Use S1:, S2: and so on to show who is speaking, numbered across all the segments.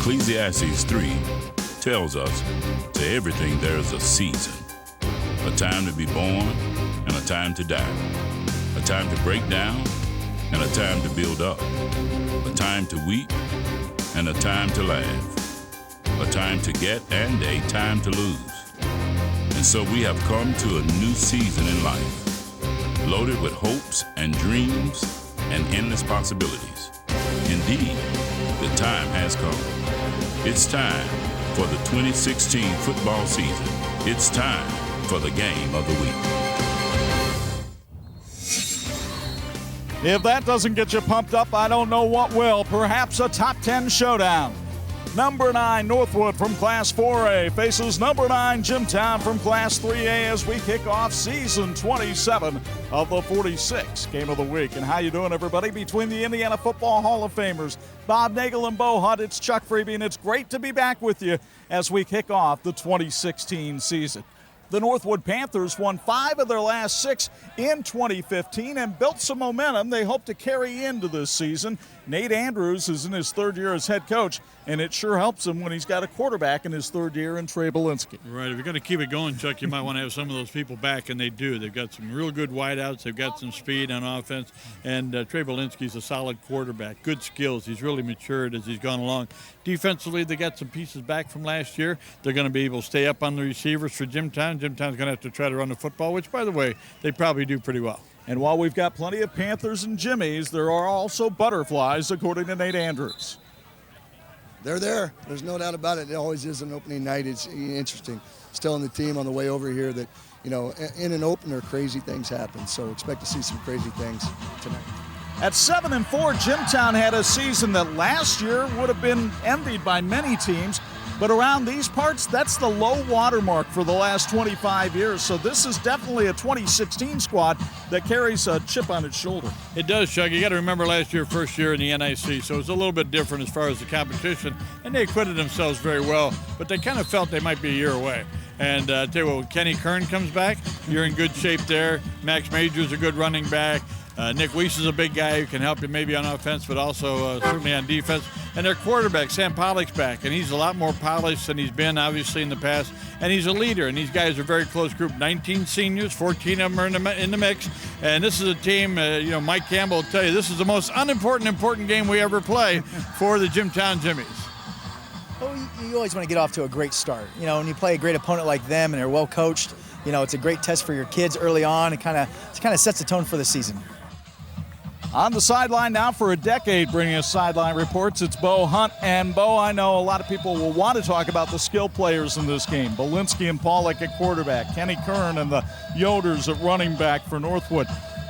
S1: Ecclesiastes 3 tells us to everything there is a season, a time to be born and a time to die, a time to break down and a time to build up, a time to weep and a time to laugh, a time to get and a time to lose. And so we have come to a new season in life, loaded with hopes and dreams and endless possibilities. Indeed, the time has come. It's time for the 2016 football season. It's time for the game of the week.
S2: If that doesn't get you pumped up, I don't know what will. Perhaps a top 10 showdown. Number 9, Northwood from Class 4A faces number 9, Jimtown from Class 3A as we kick off season 27 of the 46 Game of the Week. And how you doing, everybody? Between the Indiana Football Hall of Famers, Bob Nagel and Bo Hunt, it's Chuck Freeby, and it's great to be back with you as we kick off the 2016 season. The Northwood Panthers won 5 of their last 6 in 2015 and built some momentum they hope to carry into this season. Nate Andrews is in his 3rd year as head coach, and it sure helps him when he's got a quarterback in his 3rd year in Trey Belinsky.
S3: Right. If you're going to keep it going, Chuck, you might want to have some of those people back, and they do. They've got some real good wideouts. They've got some speed on offense, and Trey Belinsky's a solid quarterback. Good skills. He's really matured as he's gone along. Defensively, they got some pieces back from last year. They're going to be able to stay up on the receivers for Jimtown. Jimtown's going to have to try to run the football, which, by the way, they probably do pretty well.
S2: And while we've got plenty of Panthers and Jimmies, there are also butterflies, according to Nate Andrews.
S4: They're there. There's no doubt about it. It always is an opening night. It's interesting. Still in the team on the way over here that, you know, in an opener, crazy things happen. So expect to see some crazy things tonight.
S2: At 7-4, Jimtown had a season that last year would have been envied by many teams. But around these parts, that's the low water mark for the last 25 years. So this is definitely a 2016 squad that carries a chip on its shoulder.
S3: It does, Chuck. You got to remember last year, first year in the NIC, so it's a little bit different as far as the competition. And they acquitted themselves very well, but they kind of felt they might be a year away. And tell you what, when Kenny Kern comes back, you're in good shape there. Max Major's a good running back. Nick Weiss is a big guy who can help you maybe on offense, but also certainly on defense. And their quarterback, Sam Pollock's back, and he's a lot more polished than he's been, obviously, in the past. And he's a leader, and these guys are a very close group. 19 seniors, 14 of them are in the mix. And this is a team, Mike Campbell will tell you, this is the most important game we ever play for the Jimtown Jimmies.
S5: Well, you always want to get off to a great start. You know, when you play a great opponent like them and they're well coached, you know, it's a great test for your kids early on. It kind of sets the tone for the season.
S2: On the sideline now for a decade, bringing us sideline reports, it's Bo Hunt. And Bo, I know a lot of people will want to talk about the skill players in this game. Belinsky and Pollock at quarterback, Kenny Kern and the Yoders at running back for Northwood.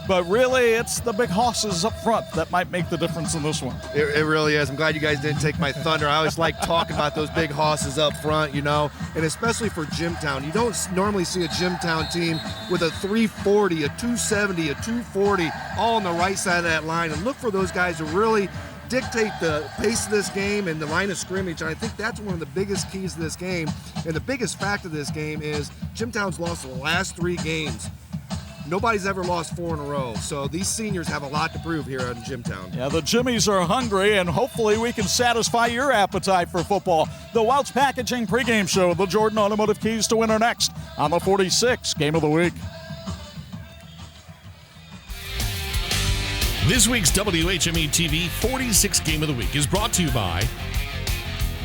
S2: But really, it's the big hosses up front that might make the difference in this one.
S6: It really is. I'm glad you guys didn't take my thunder. I always like talking about those big hosses up front, you know, and especially for Jimtown. You don't normally see a Jimtown team with a 340, a 270, a 240, all on the right side of that line. And look for those guys to really dictate the pace of this game and the line of scrimmage. And I think that's one of the biggest keys to this game. And the biggest fact of this game is Jimtown's lost the last 3 games. Nobody's ever lost 4 in a row, so these seniors have a lot to prove here in Jimtown.
S2: Yeah, the Jimmies are hungry, and hopefully we can satisfy your appetite for football. The Welch Packaging pregame show, the Jordan Automotive Keys to Winner next on the 46 Game of the Week.
S7: This week's WHME TV 46 Game of the Week is brought to you by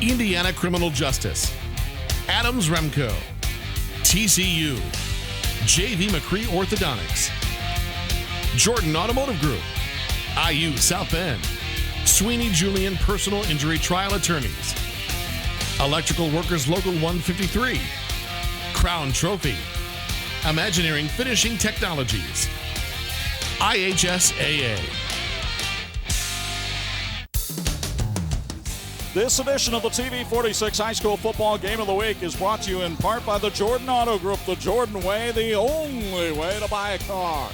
S7: Indiana Criminal Justice, Adams Remco, TCU, J.V. McCree Orthodontics, Jordan Automotive Group, IU South Bend, Sweeney Julian Personal Injury Trial Attorneys, Electrical Workers Local 153, Crown Trophy, Imagineering Finishing Technologies, IHSAA.
S2: This edition of the TV46 High School Football Game of the Week is brought to you in part by the Jordan Auto Group, the Jordan Way, the only way to buy a car.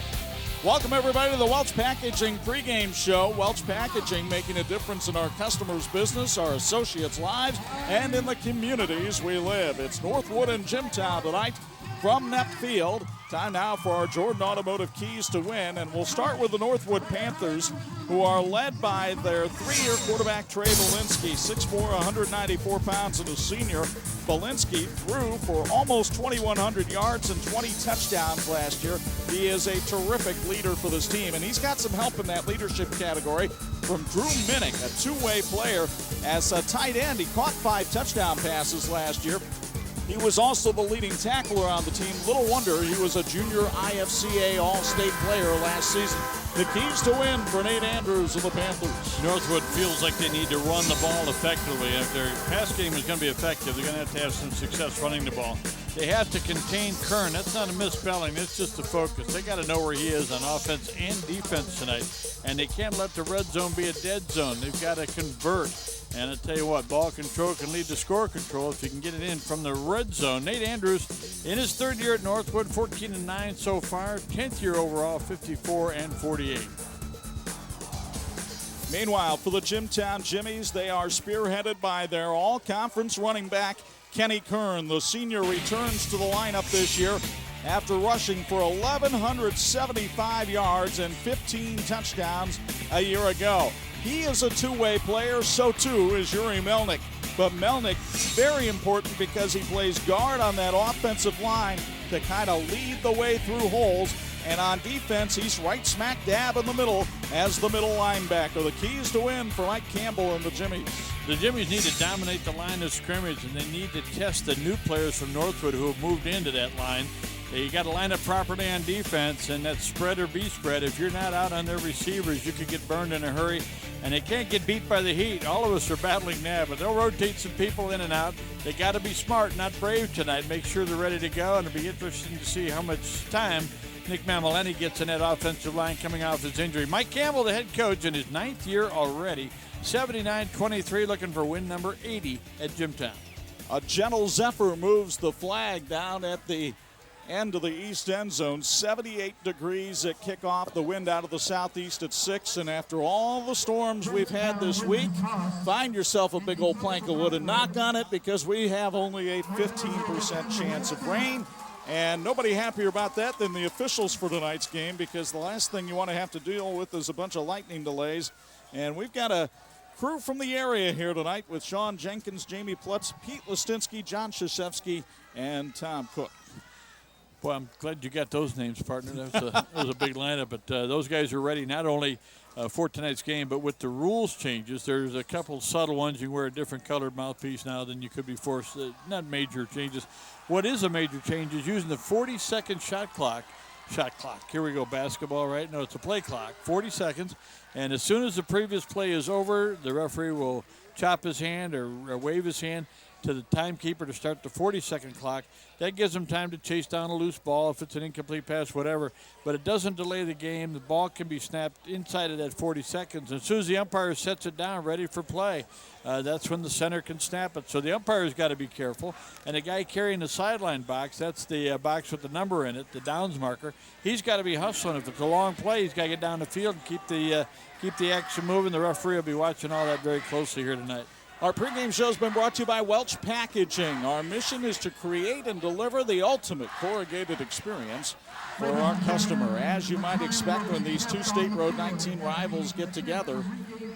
S2: Welcome, everybody, to the Welch Packaging pregame show. Welch Packaging making a difference in our customers' business, our associates' lives, and in the communities we live. It's Northwood and Jimtown tonight. from Nepp Field. Time now for our Jordan Automotive Keys to Win, and we'll start with the Northwood Panthers, who are led by their 3-year quarterback Trey Belinsky, 6'4", 194 pounds, and a senior. Belinsky threw for almost 2,100 yards and 20 touchdowns last year. He is a terrific leader for this team, and he's got some help in that leadership category from Drew Minnick, a two-way player. As a tight end, he caught 5 touchdown passes last year. He was also the leading tackler on the team. Little wonder he was a junior IFCA All-State player last season. The keys to win for Nate Andrews of the Panthers.
S3: Northwood feels like they need to run the ball effectively. If their pass game is going to be effective, they're going to have some success running the ball. They have to contain Kern. That's not a misspelling. It's just the focus. They got to know where he is on offense and defense tonight. And they can't let the red zone be a dead zone. They've got to convert. And I tell you what, ball control can lead to score control if you can get it in from the red zone. Nate Andrews, in his 3rd year at Northwood, 14-9 so far, 10th year overall, 54-48.
S2: Meanwhile, for the Jimtown Jimmies, they are spearheaded by their all-conference running back, Kenny Kern. The senior returns to the lineup this year after rushing for 1,175 yards and 15 touchdowns a year ago. He is a two-way player, so too is Yuri Melnick. But Melnick, very important because he plays guard on that offensive line to kind of lead the way through holes. And on defense, he's right smack dab in the middle as the middle linebacker. The keys to win for Mike Campbell and the Jimmies.
S3: The Jimmies need to dominate the line of scrimmage, and they need to test the new players from Northwood who have moved into that line. You got to line up properly on defense, and that spread or be spread. If you're not out on their receivers, you could get burned in a hurry, and they can't get beat by the heat. All of us are battling that, but they'll rotate some people in and out. They got to be smart, not brave tonight. Make sure they're ready to go, and it'll be interesting to see how much time Nick Mamoleni gets in that offensive line coming off his injury. Mike Campbell, the head coach, in his 9th year already, 79-23, looking for win number 80 at Jimtown.
S2: A gentle zephyr moves the flag down at the end of the east end zone. 78 degrees at kickoff. The wind out of the southeast at 6. And after all the storms we've had this week, find yourself a big old plank of wood and knock on it, because we have only a 15% chance of rain. And nobody happier about that than the officials for tonight's game, because the last thing you want to have to deal with is a bunch of lightning delays. And we've got a crew from the area here tonight with Sean Jenkins, Jamie Plutz, Pete Listinsky, John Krzyzewski, and Tom Cook.
S3: Boy, I'm glad you got those names, partner. That was a big lineup. But those guys are ready not only for tonight's game, but with the rules changes, there's a couple subtle ones. You can wear a different colored mouthpiece now than you could before. Not major changes. What is a major change is using the 40-second shot clock. Here we go, basketball, right? No, it's a play clock, 40 seconds. And as soon as the previous play is over, the referee will chop his hand or wave his hand to the timekeeper to start the 40-second clock. That gives them time to chase down a loose ball if it's an incomplete pass, whatever. But it doesn't delay the game. The ball can be snapped inside of that 40 seconds. As soon as the umpire sets it down, ready for play, that's when the center can snap it. So the umpire's got to be careful. And the guy carrying the sideline box, that's the box with the number in it, the downs marker, he's got to be hustling. If it's a long play, he's got to get down the field and keep the action moving. The referee will be watching all that very closely here tonight.
S2: Our pregame show has been brought to you by Welch Packaging. Our mission is to create and deliver the ultimate corrugated experience for our customer. As you might expect when these two State Road 19 rivals get together,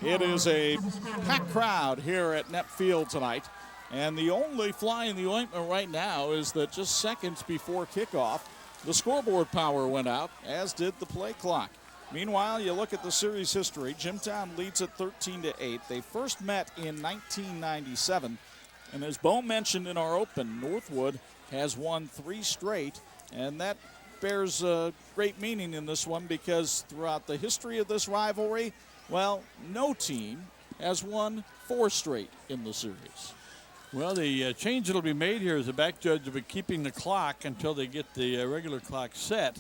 S2: it is a packed crowd here at Nepp Field tonight. And the only fly in the ointment right now is that just seconds before kickoff, the scoreboard power went out, as did the play clock. Meanwhile, you look at the series history. Jimtown leads at 13-8. They first met in 1997. And as Bo mentioned in our open, Northwood has won 3 straight. And that bears great meaning in this one, because throughout the history of this rivalry, well, no team has won 4 straight in the series.
S3: Well, the change that will be made here is the back judge will be keeping the clock until they get the regular clock set.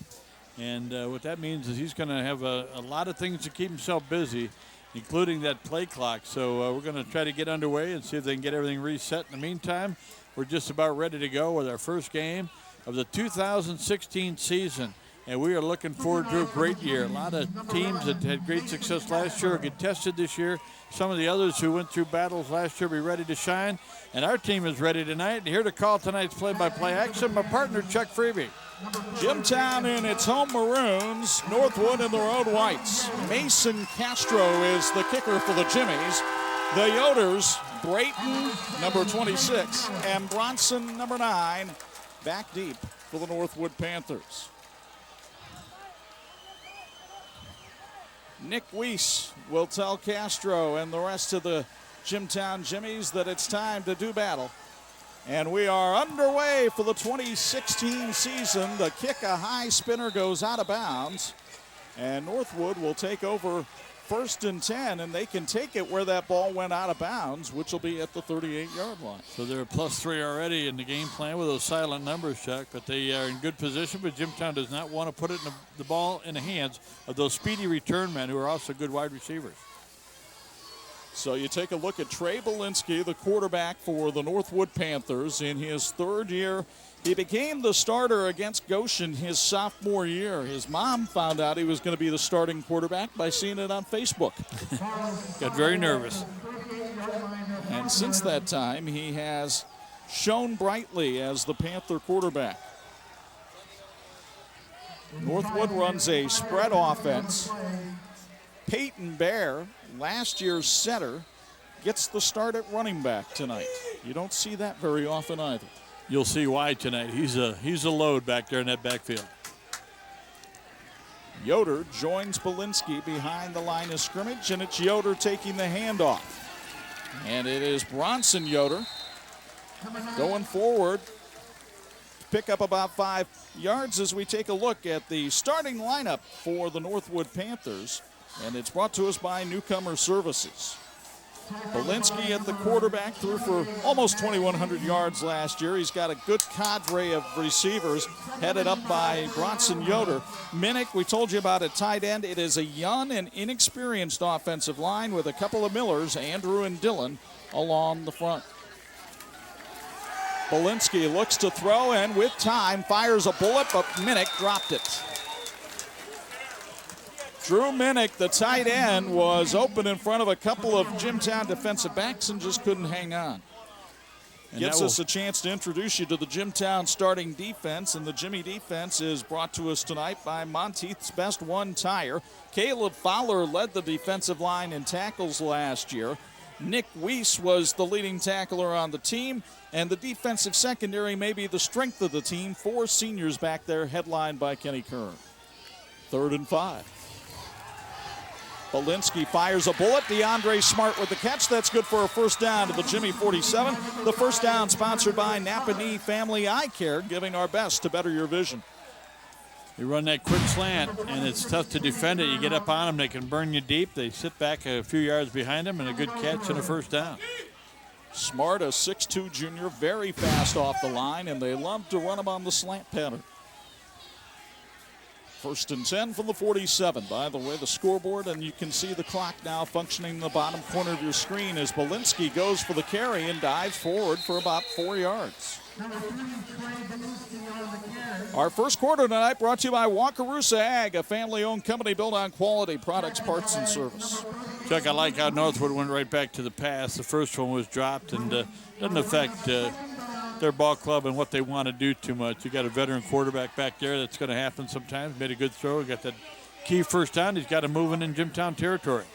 S3: And what that means is he's going to have a lot of things to keep himself busy, including that play clock. So we're going to try to get underway and see if they can get everything reset. In the meantime, we're just about ready to go with our first game of the 2016 season. and we are looking forward to a great year. A lot of teams that had great success last year get tested this year. Some of the others who went through battles last year will be ready to shine, and our team is ready tonight. And here to call tonight's play-by-play action, my partner, Chuck Freeby.
S2: Jimtown in its home maroons, Northwood in the road whites. Mason Castro is the kicker for the Jimmies. The Yoders, Brayton, number 26, and Bronson, number 9, back deep for the Northwood Panthers. Nick Weiss will tell Castro and the rest of the Jimtown Jimmies that it's time to do battle. And we are underway for the 2016 season. The kick, a high spinner, goes out of bounds. And Northwood will take over 1st and 10, and they can take it where that ball went out of bounds, which will be at the 38-yard line.
S3: So they're +3 already in the game plan with those silent numbers, Chuck, but they are in good position, but Jimtown does not want to put it in the ball in the hands of those speedy return men who are also good wide receivers.
S2: So you take a look at Trey Belinsky, the quarterback for the Northwood Panthers. In his 3rd year, he became the starter against Goshen his sophomore year. His mom found out he was going to be the starting quarterback by seeing it on Facebook.
S3: Got very nervous.
S2: And since that time, he has shone brightly as the Panther quarterback. Northwood runs a spread offense. Peyton Bear, last year's center, gets the start at running back tonight. You don't see that very often either.
S3: You'll see why tonight. He's a load back there in that backfield.
S2: Yoder joins Belinsky behind the line of scrimmage, and it's Yoder taking the handoff. And it is Bronson Yoder going forward. Pick up about 5 yards as we take a look at the starting lineup for the Northwood Panthers. And it's brought to us by Newcomer Services. Belinsky at the quarterback, threw for almost 2,100 yards last year. He's got a good cadre of receivers headed up by Bronson Yoder. Minnick, we told you about at tight end. It is a young and inexperienced offensive line with a couple of Millers, Andrew and Dillon, along the front. Belinsky looks to throw and with time fires a bullet, but Minnick dropped it. Drew Minnick, the tight end, was open in front of a couple of Jimtown defensive backs and just couldn't hang on. Gives us a chance to introduce you to the Jimtown starting defense, and the Jimmy defense is brought to us tonight by Monteith's Best One Tire. Caleb Fowler led the defensive line in tackles last year. Nick Weiss was the leading tackler on the team, and the defensive secondary may be the strength of the team. 4 seniors back there, headlined by Kenny Kern. 3rd and 5. Belinsky fires a bullet. DeAndre Smart with the catch. That's good for a first down to the Jimmy 47. The first down sponsored by Napanee Family Eye Care, giving our best to better your vision.
S3: You run that quick slant, and it's tough to defend it. You get up on them, they can burn you deep. They sit back a few yards behind them, and a good catch and a first down.
S2: Smart, a 6'2 junior, very fast off the line, and they love to run him on the slant pattern. 1st and 10 from the 47. By the way, the scoreboard, and you can see the clock now functioning in the bottom corner of your screen as Belinsky goes for the carry and dives forward for about 4 yards. Our first quarter tonight brought to you by Wakarusa Ag, a family-owned company built on quality products, parts, and service.
S3: Chuck, I like how Northwood went right back to the pass. The first one was dropped and doesn't affect their ball club and what they want to do too much. You got a veteran quarterback back there. That's going to happen sometimes. Made a good throw. Got that key first down. He's got him moving in Jimtown territory.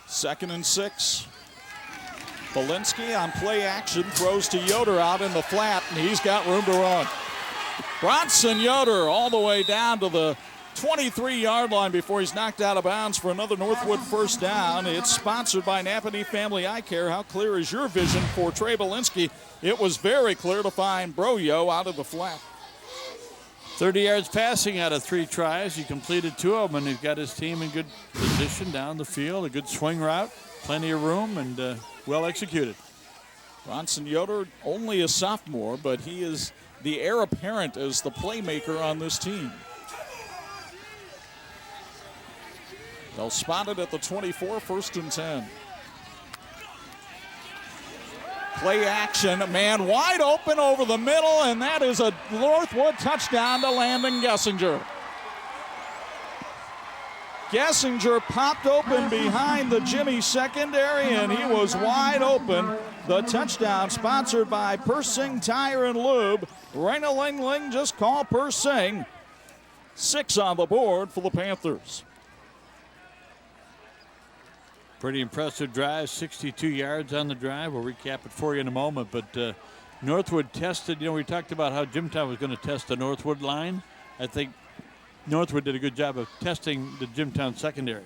S2: 2nd and 6. Belinsky on play action throws to Yoder out in the flat, and he's got room to run. Bronson Yoder all the way down to the 23-yard line before he's knocked out of bounds for another Northwood first down. It's sponsored by Napanee Family Eye Care. How clear is your vision for Trey Belinsky? It was very clear to find Broyo out of the flat.
S3: 30 yards passing out of 3 tries. He completed 2 of them, and he's got his team in good position down the field. A good swing route, plenty of room, and well executed.
S2: Bronson Yoder, only a sophomore, but he is the heir apparent as the playmaker on this team. They'll spot it at the 24, 1st and 10. Play action, man wide open over the middle, and that is a Northwood touchdown to Landon Gessinger. Gessinger popped open behind the Jimmy secondary, and he was wide open. The touchdown sponsored by Persing Tire and Lube. Ring-a-ling-ling, just call Persing. 6 on the board for the Panthers.
S3: Pretty impressive drive, 62 yards on the drive. We'll recap it for you in a moment, but Northwood tested, we talked about how Jimtown was going to test the Northwood line. I think Northwood did a good job of testing the Jimtown secondary.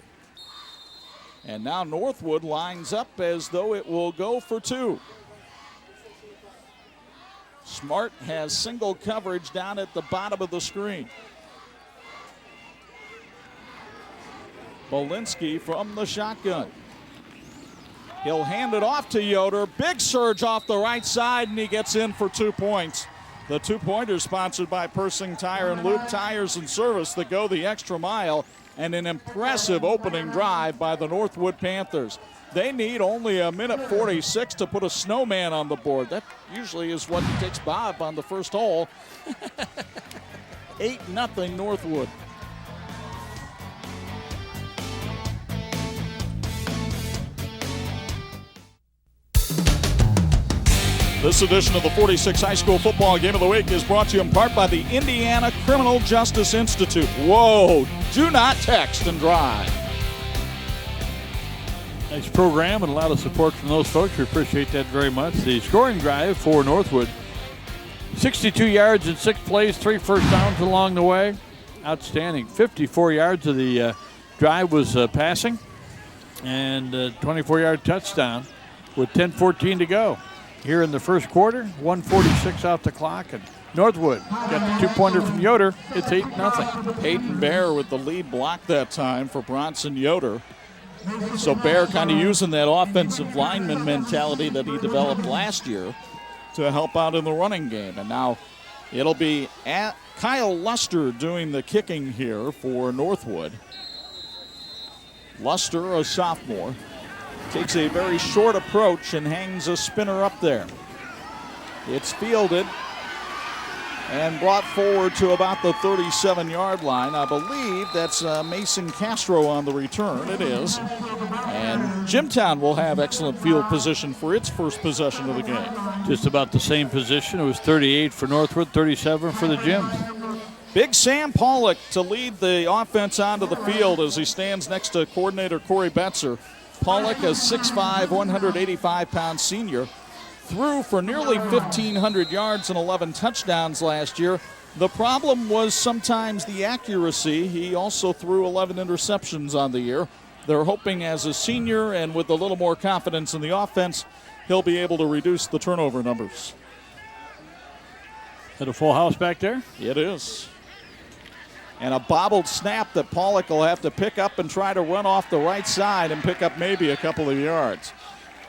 S2: And now Northwood lines up as though it will go for 2. Smart has single coverage down at the bottom of the screen. Bolinski from the shotgun. He'll hand it off to Yoder. Big surge off the right side, and he gets in for 2 points. The 2-pointer sponsored by Persing Tire and Lube Tires and Service that go the extra mile, and an impressive opening drive by the Northwood Panthers. They need only a minute 46 to put a snowman on the board. That usually is what takes Bob on the first hole. 8-0 Northwood. This edition of the 46 High School Football Game of the Week is brought to you in part by the Indiana Criminal Justice Institute. Whoa, do not text and drive.
S3: Nice program and a lot of support from those folks. We appreciate that very much. The scoring drive for Northwood, 62 yards in 6 plays, 3 first downs along the way. Outstanding. 54 yards of the drive was passing, and a 24-yard touchdown with 10:14 to go. Here in the first quarter, 1:46 off the clock, and Northwood got the 2-pointer from Yoder. It's 8-0.
S2: Peyton Bear with the lead block that time for Bronson Yoder. So Bear kind of using that offensive lineman mentality that he developed last year to help out in the running game. And now it'll be Kyle Luster doing the kicking here for Northwood. Luster, a sophomore, takes a very short approach and hangs a spinner up there. It's fielded and brought forward to about the 37-yard line. I believe that's Mason Castro on the return. It is. And Jimtown will have excellent field position for its first possession of the game.
S3: Just about the same position. It was 38 for Northwood, 37 for the Jims.
S2: Big Sam Pollock to lead the offense onto the field as he stands next to coordinator Corey Betzer. Pollock, a 6'5", 185-pound senior, threw for nearly 1,500 yards and 11 touchdowns last year. The problem was sometimes the accuracy. He also threw 11 interceptions on the year. They're hoping as a senior and with a little more confidence in the offense, he'll be able to reduce the turnover numbers.
S3: Is that a full house back there?
S2: It is. And a bobbled snap that Pollock will have to pick up and try to run off the right side and pick up maybe a couple of yards.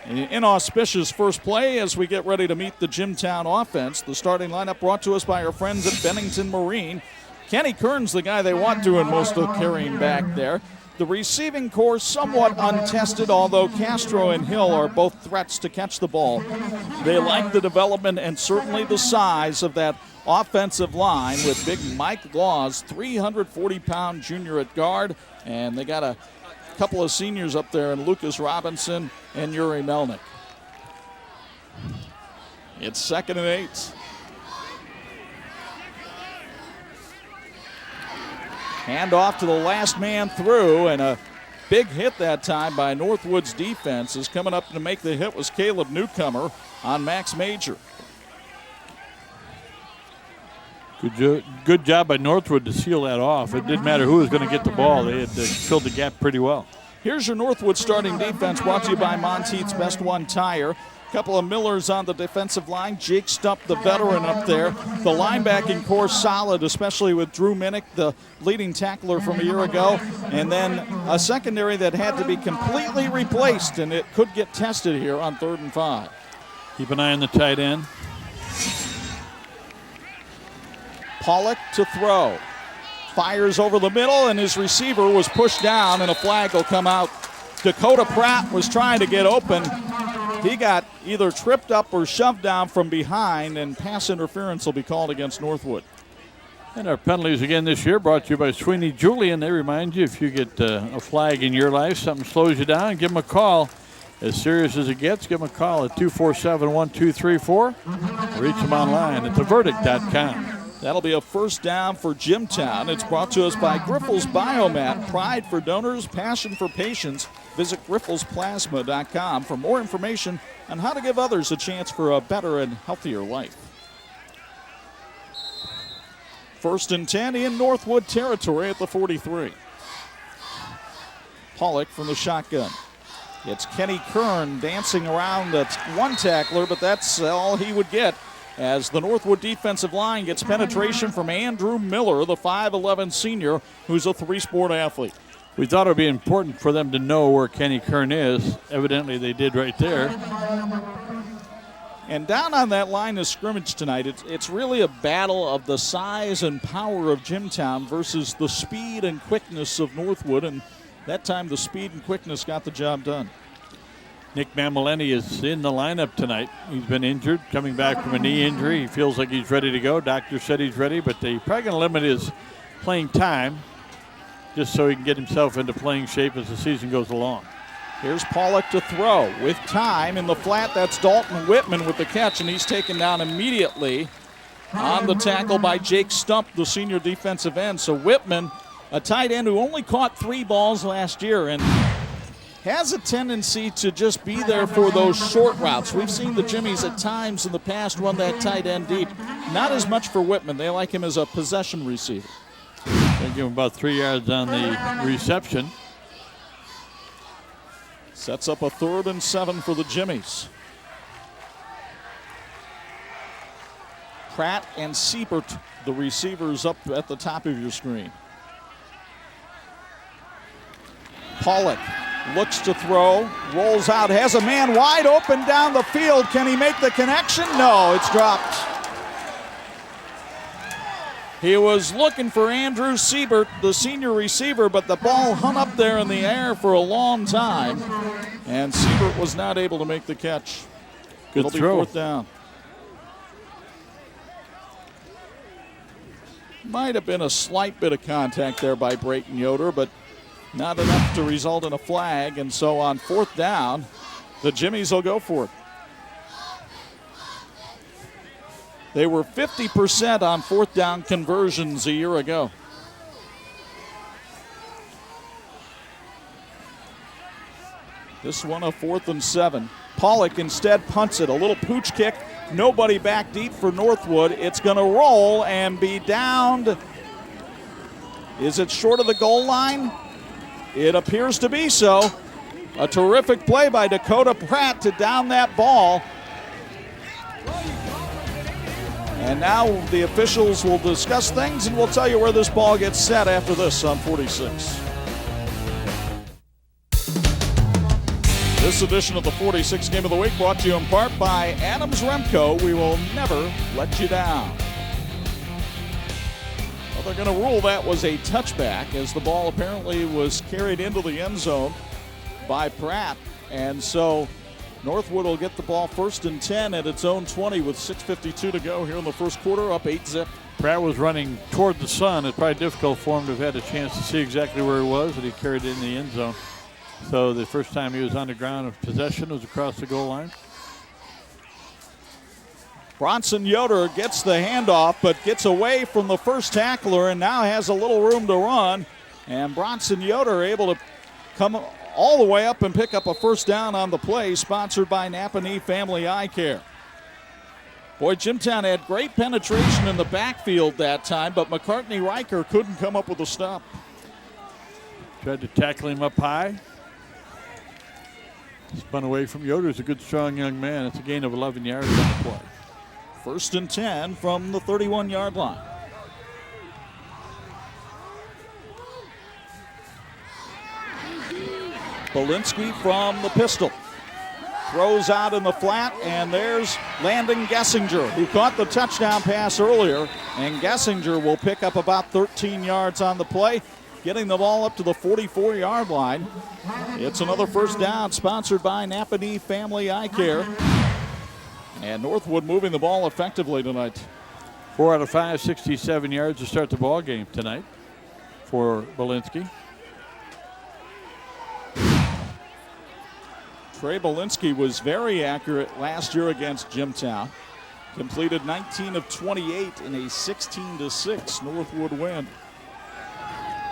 S2: An inauspicious first play as we get ready to meet the Jimtown offense. The starting lineup brought to us by our friends at Bennington Marine. Kenny Kern's the guy they want doing most of the carrying back there. The receiving corps somewhat untested, although Castro and Hill are both threats to catch the ball. They like the development and certainly the size of that offensive line with big Mike Laws, 340-pound junior at guard, and they got a couple of seniors up there in Lucas Robinson and Yuri Melnick. It's 2nd and 8. Hand off to the last man through, and a big hit that time by Northwood's defense. Is coming up to make the hit was Caleb Newcomer on Max Major.
S3: Good job by Northwood to seal that off. It didn't matter who was going to get the ball. They had filled the gap pretty well.
S2: Here's your Northwood starting defense brought to you by Monteith's Best One Tire. Couple of Millers on the defensive line. Jake Stump, the veteran, up there. The linebacking core solid, especially with Drew Minnick, the leading tackler from a year ago. And then a secondary that had to be completely replaced, and it could get tested here on 3rd and 5.
S3: Keep an eye on the tight end.
S2: Pollock to throw. Fires over the middle, and his receiver was pushed down, and a flag will come out. Dakota Pratt was trying to get open. He got either tripped up or shoved down from behind, and pass interference will be called against Northwood.
S3: And our penalties again this year brought to you by Sweeney Julian. They remind you if you get a flag in your life, something slows you down, give them a call. As serious as it gets, give them a call at 247-1234. Or reach them online at theverdict.com.
S2: That'll be a first down for Jimtown. It's brought to us by Grifols Biomat. Pride for donors, passion for patients. Visit grifolsplasma.com for more information on how to give others a chance for a better and healthier life. 1st and 10 in Northwood territory at the 43. Pollock from the shotgun. It's Kenny Kern dancing around. That's one tackler, but that's all he would get as the Northwood defensive line gets penetration from Andrew Miller, the 5'11 senior, who's a three-sport athlete.
S3: We thought it would be important for them to know where Kenny Kern is. Evidently, they did right there.
S2: And down on that line of scrimmage tonight, it's really a battle of the size and power of Jimtown versus the speed and quickness of Northwood, and that time the speed and quickness got the job done.
S3: Nick Mamoleni is in the lineup tonight. He's been injured, coming back from a knee injury. He feels like he's ready to go. Doctor said he's ready, but they're probably going to limit his playing time just so he can get himself into playing shape as the season goes along.
S2: Here's Pollock to throw with time in the flat. That's Dalton Whitman with the catch, and he's taken down immediately on the tackle by Jake Stump, the senior defensive end. So Whitman, a tight end who only caught 3 balls last year and has a tendency to just be there for those short routes. We've seen the Jimmies at times in the past run that tight end deep. Not as much for Whitman. They like him as a possession receiver.
S3: They give him about 3 yards on the reception.
S2: Sets up a 3rd and 7 for the Jimmies. Pratt and Siebert, the receivers up at the top of your screen. Pollock looks to throw, rolls out, has a man wide open down the field. Can he make the connection? No, it's dropped. He was looking for Andrew Siebert, the senior receiver, but the ball hung up there in the air for a long time, and Siebert was not able to make the catch.
S3: Good throw.
S2: Be 4th down. Might have been a slight bit of contact there by Brayton Yoder, but not enough to result in a flag, and so on 4th down, the Jimmies will go for it. They were 50% on 4th down conversions a year ago. This one a 4th and 7. Pollock instead punts it. A little pooch kick. Nobody back deep for Northwood. It's going to roll and be downed. Is it short of the goal line? It appears to be so. A terrific play by Dakota Pratt to down that ball. And now the officials will discuss things, and we'll tell you where this ball gets set after this on 46. This edition of the 46 Game of the Week brought to you in part by Adams Remco. We will never let you down. Well, they're going to rule that was a touchback as the ball apparently was carried into the end zone by Pratt. And so Northwood will get the ball 1st and 10 at its own 20 with 6:52 to go here in the first quarter, up 8-zip.
S3: Pratt was running toward the sun. It's probably difficult for him to have had a chance to see exactly where he was, but he carried it in the end zone. So the first time he was on the ground of possession was across the goal line.
S2: Bronson Yoder gets the handoff, but gets away from the first tackler and now has a little room to run. And Bronson Yoder able to come all the way up and pick up a first down on the play, sponsored by Napanee Family Eye Care. Boy, Jimtown had great penetration in the backfield that time, but McCartney Riker couldn't come up with a stop.
S3: Tried to tackle him up high. Spun away from Yoder's a good, strong young man. It's a gain of 11 yards on the play.
S2: 1st and 10 from the 31-yard line. Belinsky from the pistol. Throws out in the flat, and there's Landon Gessinger, who caught the touchdown pass earlier. And Gessinger will pick up about 13 yards on the play, getting the ball up to the 44-yard line. It's another first down, sponsored by Napanee Family Eye Care. And Northwood moving the ball effectively tonight.
S3: 4 out of 5, 67 yards to start the ball game tonight for Belinsky.
S2: Trey Belinsky was very accurate last year against Jimtown. Completed 19 of 28 in a 16-6 Northwood win.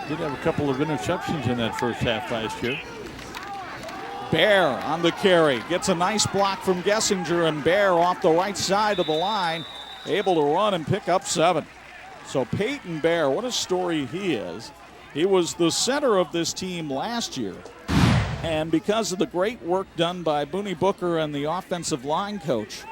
S3: Did have a couple of interceptions in that first half last year.
S2: Bear on the carry. Gets a nice block from Gessinger, and Bear off the right side of the line, able to run and pick up 7. So Peyton Bear, what a story he is. He was the center of this team last year. And because of the great work done by Booney Booker and the offensive line coach,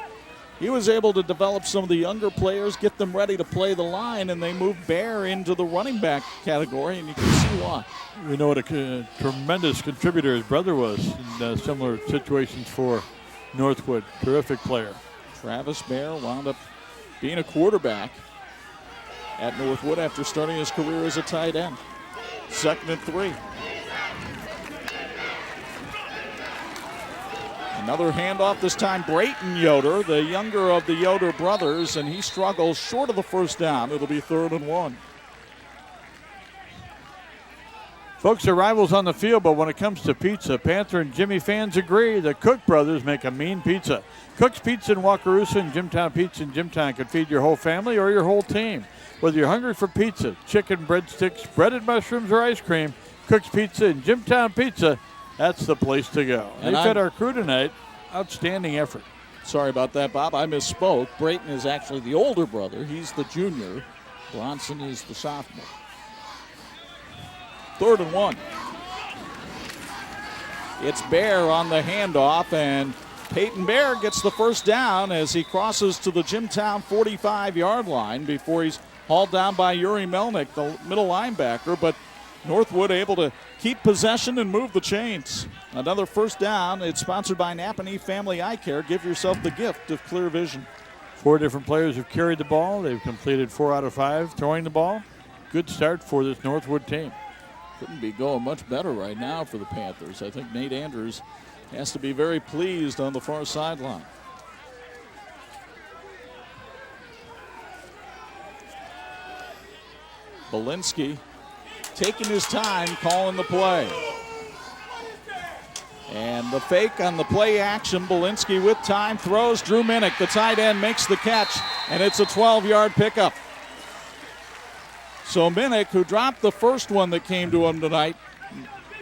S2: he was able to develop some of the younger players, get them ready to play the line, and they moved Bear into the running back category, and you can see why.
S3: We know what a tremendous contributor his brother was in similar situations for Northwood. Terrific player.
S2: Travis Bear wound up being a quarterback at Northwood after starting his career as a tight end. 2nd and 3. Another handoff, this time Brayton Yoder, the younger of the Yoder brothers, and he struggles short of the first down. It'll be 3rd and 1.
S3: Folks, they're rivals on the field, but when it comes to pizza, Panther and Jimmy fans agree the Cook brothers make a mean pizza. Cook's Pizza in Wakarusa and Jimtown Pizza in Jimtown could feed your whole family or your whole team. Whether you're hungry for pizza, chicken, breadsticks, breaded mushrooms, or ice cream, Cook's Pizza and Jimtown Pizza, that's the place to go. They fed our crew tonight. Outstanding effort.
S2: Sorry about that, Bob. I misspoke. Brayton is actually the older brother. He's the junior. Bronson is the sophomore. 3rd and 1. It's Bear on the handoff, and Peyton Bear gets the first down as he crosses to the Jimtown 45-yard line before he's hauled down by Yuri Melnick, the middle linebacker. But Northwood able to keep possession and move the chains. Another first down. It's sponsored by Napanee Family Eye Care. Give yourself the gift of clear vision.
S3: 4 different players have carried the ball. They've completed 4 out of 5 throwing the ball. Good start for this Northwood team.
S2: Couldn't be going much better right now for the Panthers. I think Nate Andrews has to be very pleased on the far sideline. Belinsky taking his time, calling the play. And the fake on the play action. Belinsky with time throws. Drew Minnick, the tight end, makes the catch, and it's a 12-yard pickup. So Minnick, who dropped the first one that came to him tonight,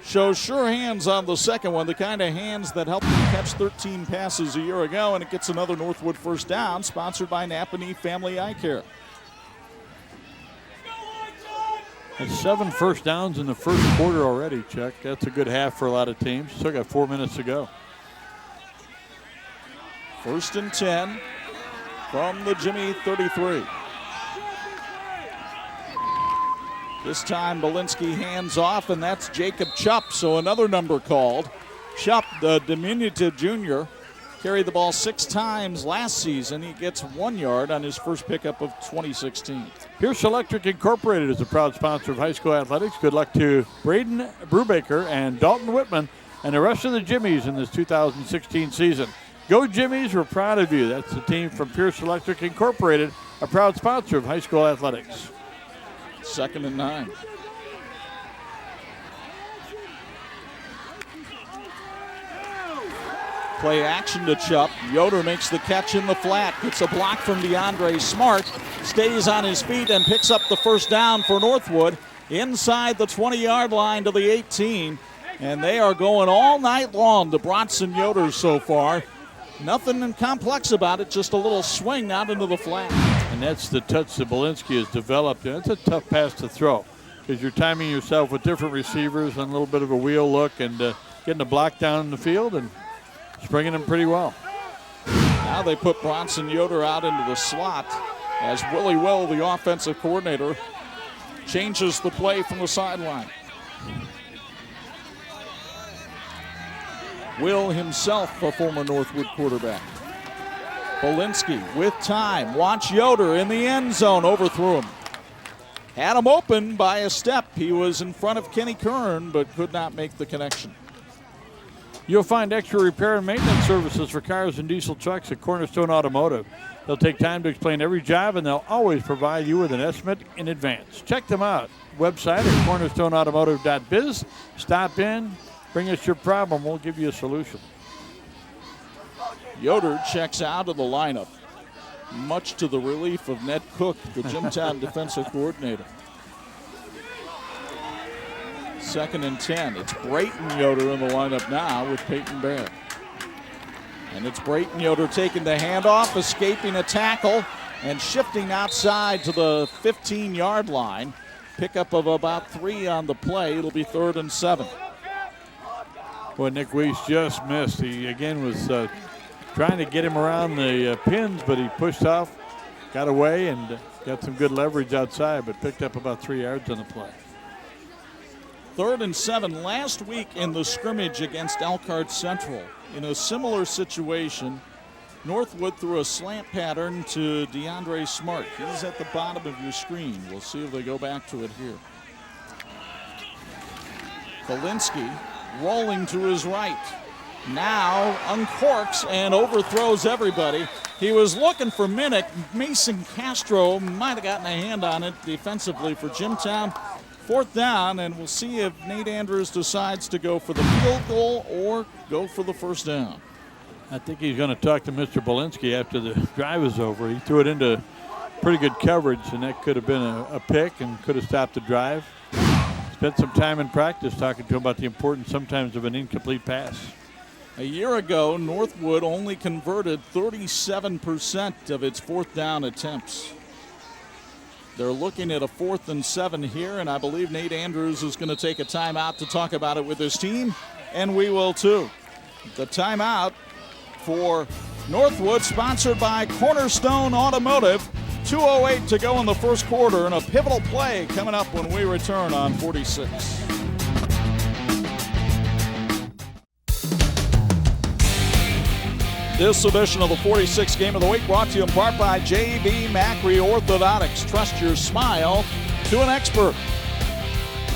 S2: shows sure hands on the second one, the kind of hands that helped him catch 13 passes a year ago, and it gets another Northwood first down, sponsored by Napanee Family Eye Care.
S3: That's 7 first downs in the first quarter already, Chuck. That's a good half for a lot of teams. Still got 4 minutes to go.
S2: 1st and 10 from the Jimmy 33. This time Belinsky hands off, and that's Jacob Chupp, so another number called. Chupp, the diminutive junior, carried the ball 6 times last season. He gets 1 yard on his first pickup of 2016.
S3: Pierce Electric Incorporated is a proud sponsor of high school athletics. Good luck to Braden Brubaker and Dalton Whitman and the rest of the Jimmies in this 2016 season. Go Jimmies, we're proud of you. That's the team from Pierce Electric Incorporated, a proud sponsor of high school athletics.
S2: 2nd and 9. Play action to Chupp. Yoder makes the catch in the flat. Gets a block from DeAndre Smart. Stays on his feet and picks up the first down for Northwood inside the 20-yard line to the 18. And they are going all night long to Bronson Yoder so far. Nothing complex about it, just a little swing out into the flat.
S3: And that's the touch that Belinsky has developed. And it's a tough pass to throw because you're timing yourself with different receivers and a little bit of a wheel look and getting the block down in the field and springing them pretty well.
S2: Now they put Bronson Yoder out into the slot as Willie Will, the offensive coordinator, changes the play from the sideline. Will himself, a former Northwood quarterback. Belinsky with time. Watch Yoder in the end zone. Overthrew him. Had him open by a step. He was in front of Kenny Kern, but could not make the connection.
S3: You'll find extra repair and maintenance services for cars and diesel trucks at Cornerstone Automotive. They'll take time to explain every job, and they'll always provide you with an estimate in advance. Check them out. Website at cornerstoneautomotive.biz. Stop in, bring us your problem. We'll give you a solution.
S2: Yoder checks out of the lineup, much to the relief of Ned Cook, the Jimtown defensive coordinator. 2nd and 10. It's Brayton Yoder in the lineup now with Peyton Bear. And it's Brayton Yoder taking the handoff, escaping a tackle, and shifting outside to the 15-yard line. Pickup of about 3 on the play. It'll be 3rd and 7.
S3: Boy, Nick Weiss just missed. He, again, was trying to get him around the pins, but he pushed off, got away, and got some good leverage outside, but picked up about 3 yards on the play.
S2: 3rd and 7. Last week in the scrimmage against Elkhart Central, in a similar situation, Northwood threw a slant pattern to DeAndre Smart. He's at the bottom of your screen. We'll see if they go back to it here. Belinsky rolling to his right. Now uncorks and overthrows everybody. He was looking for Minnick. Mason Castro might have gotten a hand on it defensively for Jimtown. 4th down, and we'll see if Nate Andrews decides to go for the field goal or go for the 1st down.
S3: I think he's going to talk to Mr. Belinsky after the drive is over. He threw it into pretty good coverage, and that could have been a pick and could have stopped the drive. Spent some time in practice talking to him about the importance sometimes of an incomplete pass.
S2: A year ago, Northwood only converted 37% of its 4th down attempts. They're looking at a 4th and 7 here, and I believe Nate Andrews is going to take a timeout to talk about it with his team, and we will too. The timeout for Northwood, sponsored by Cornerstone Automotive. 2:08 to go in the 1st quarter, and a pivotal play coming up when we return on 46. This edition of the 46 Game of the Week brought to you in part by J.B. Macri Orthodontics. Trust your smile to an expert.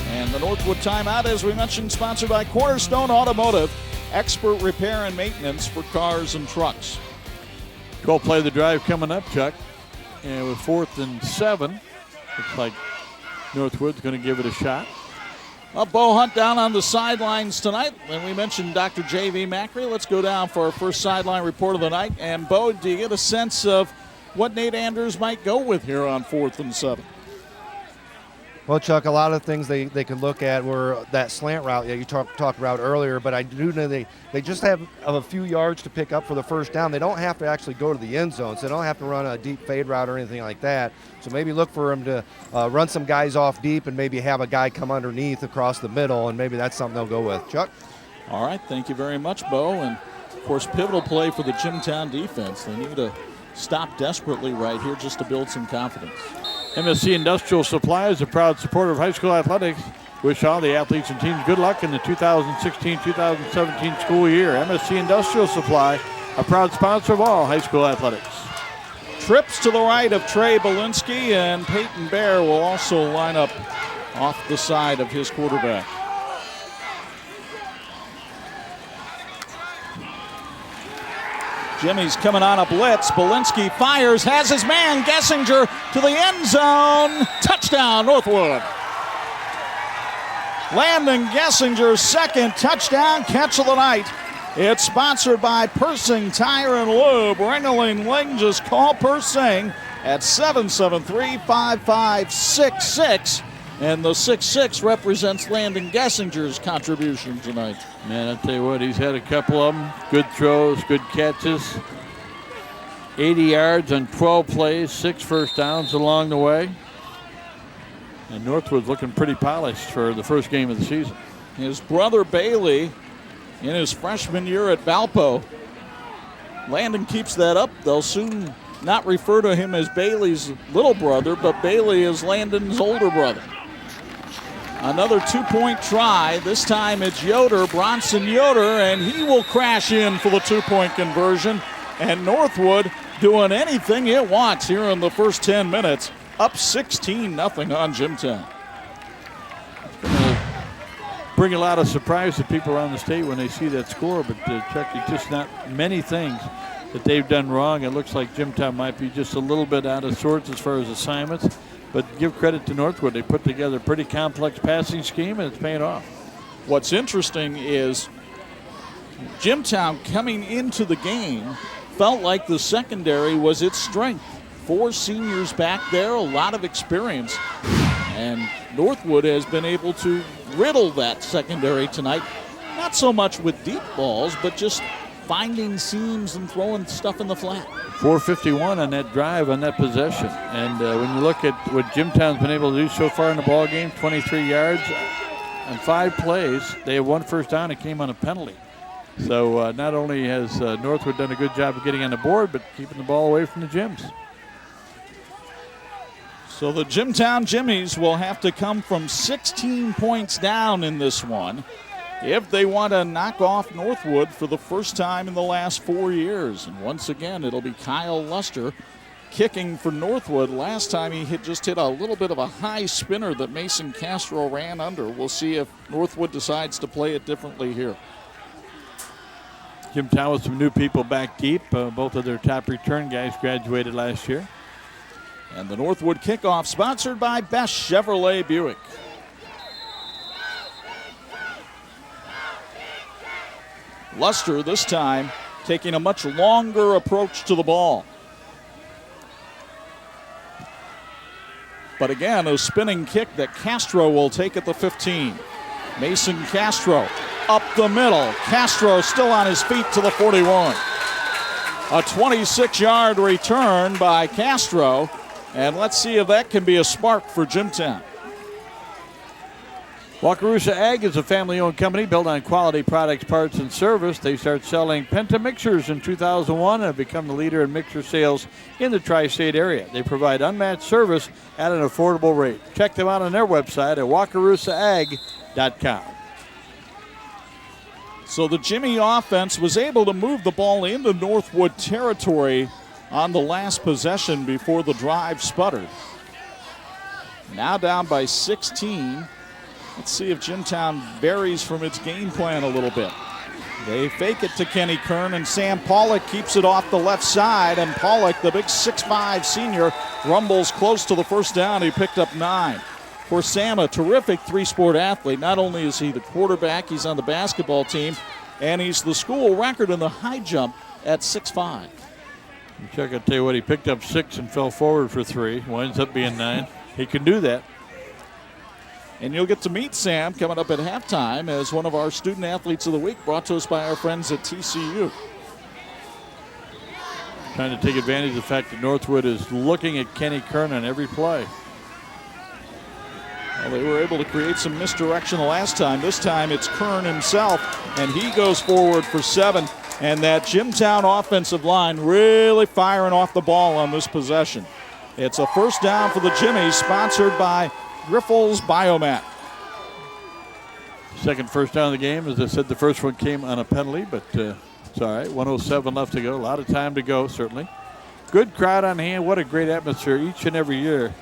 S2: And the Northwood timeout, as we mentioned, sponsored by Cornerstone Automotive. Expert repair and maintenance for cars and trucks.
S3: 12 play of the drive coming up, Chuck. And with 4th and 7, looks like Northwood's going to give it a shot.
S2: A Bo Hunt down on the sidelines tonight. And we mentioned Dr. J.V. Macri. Let's go down for our first sideline report of the night. And Bo, do you get a sense of what Nate Andrews might go with here on 4th and 7?
S6: Well, Chuck, a lot of things they can look at were that slant route you talked about earlier, but I do know they just have a few yards to pick up for the 1st down. They don't have to actually go to the end zone, so they don't have to run a deep fade route or anything like that. So maybe look for them to run some guys off deep and maybe have a guy come underneath across the middle, and maybe that's something they'll go with. Chuck?
S2: All right, thank you very much, Bo. And, of course, pivotal play for the Jimtown defense. They need to stop desperately right here just to build some confidence.
S3: MSC Industrial Supply is a proud supporter of high school athletics. Wish all the athletes and teams good luck in the 2016-2017 school year. MSC Industrial Supply, a proud sponsor of all high school athletics.
S2: Trips to the right of Trey Belinsky, and Peyton Bear will also line up off the side of his quarterback. Jimmy's coming on a blitz. Belinsky fires, has his man, Gessinger, to the end zone. Touchdown, Northwood. Landon Gessinger's 2nd touchdown catch of the night. It's sponsored by Persing Tire and Lube. Ring-a-ling-ling, just call Persing at 773-5566. And the 6-6 represents Landon Gessinger's contribution tonight.
S3: Man, I'll tell you what, he's had a couple of them. Good throws, good catches. 80 yards on 12 plays, 6 first downs along the way. And Northwood's looking pretty polished for the first game of the season.
S2: His brother Bailey, in his freshman year at Valpo. Landon keeps that up. They'll soon not refer to him as Bailey's little brother, but Bailey is Landon's older brother. Another 2-point try. This time it's Yoder, Bronson Yoder, and he will crash in for the 2-point conversion. And Northwood doing anything it wants here in the first 10 minutes. Up 16-0 on Jimtown.
S3: bring a lot of surprise to people around the state when they see that score. But Chuck, it's just not many things that they've done wrong. It looks like Jimtown might be just a little bit out of sorts as far as assignments. But give credit to Northwood. They put together a pretty complex passing scheme, and it's paying off.
S2: What's interesting is Jimtown coming into the game felt like the secondary was its strength. 4 seniors back there, a lot of experience. And Northwood has been able to riddle that secondary tonight. Not so much with deep balls, but just finding seams and throwing stuff in the flat.
S3: 4:51 on that drive, on that possession. And when you look at what Jimtown's been able to do so far in the ball game, 23 yards on 5 plays. They have 1 first down. It came on a penalty. So not only has Northwood done a good job of getting on the board, but keeping the ball away from the Jims.
S2: So the Jimtown Jimmies will have to come from 16 points down in this one if they want to knock off Northwood for the first time in the last 4 years. And once again, it'll be Kyle Luster kicking for Northwood. Last time he just hit a little bit of a high spinner that Mason Castro ran under. We'll see if Northwood decides to play it differently here.
S3: Jimtown with some new people back deep. Both of their top return guys graduated last year.
S2: And the Northwood kickoff sponsored by Best Chevrolet Buick. Luster this time taking a much longer approach to the ball. But again, a spinning kick that Castro will take at the 15. Mason Castro up the middle. Castro still on his feet to the 41. A 26-yard return by Castro. And let's see if that can be a spark for Jimtown.
S3: Wakarusa Ag is a family-owned company built on quality products, parts, and service. They started selling Penta mixers in 2001 and have become the leader in mixer sales in the tri-state area. They provide unmatched service at an affordable rate. Check them out on their website at wakarusaag.com.
S2: So the Jimmy offense was able to move the ball into Northwood territory on the last possession before the drive sputtered. Now down by 16. Let's see if Jimtown varies from its game plan a little bit. They fake it to Kenny Kern, and Sam Pollock keeps it off the left side. And Pollock, the big 6'5 senior, rumbles close to the first down. He picked up 9. For Sam, a terrific 3-sport athlete. Not only is he the quarterback, he's on the basketball team, and he's the school record in the high jump at 6'5.
S3: Chuck, I'll tell you what, he picked up 6 and fell forward for 3. Winds up being 9. He can do that.
S2: And you'll get to meet Sam coming up at halftime as one of our student athletes of the week, brought to us by our friends at TCU.
S3: Trying to take advantage of the fact that Northwood is looking at Kenny Kern on every play.
S2: Well, they were able to create some misdirection the last time. This time it's Kern himself, and he goes forward for 7. And that Jimtown offensive line really firing off the ball on this possession. It's a first down for the Jimmies, sponsored by Grifols Biomat.
S3: Second first down of the game. As I said, the first one came on a penalty, but it's all right. 1:07 left to go. A lot of time to go, certainly. Good crowd on hand. What a great atmosphere each and every year.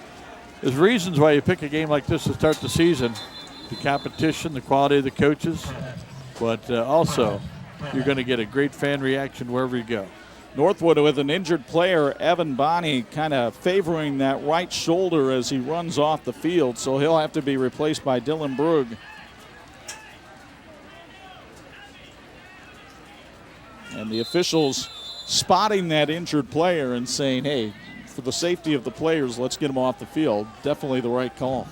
S3: There's reasons why you pick a game like this to start the season. The competition, the quality of the coaches, but also you're going to get a great fan reaction wherever you go.
S2: Northwood with an injured player, Evan Bonney, kind of favoring that right shoulder as he runs off the field, so he'll have to be replaced by Dylan Brugg. And the officials spotting that injured player and saying, hey, for the safety of the players, let's get him off the field. Definitely the right call.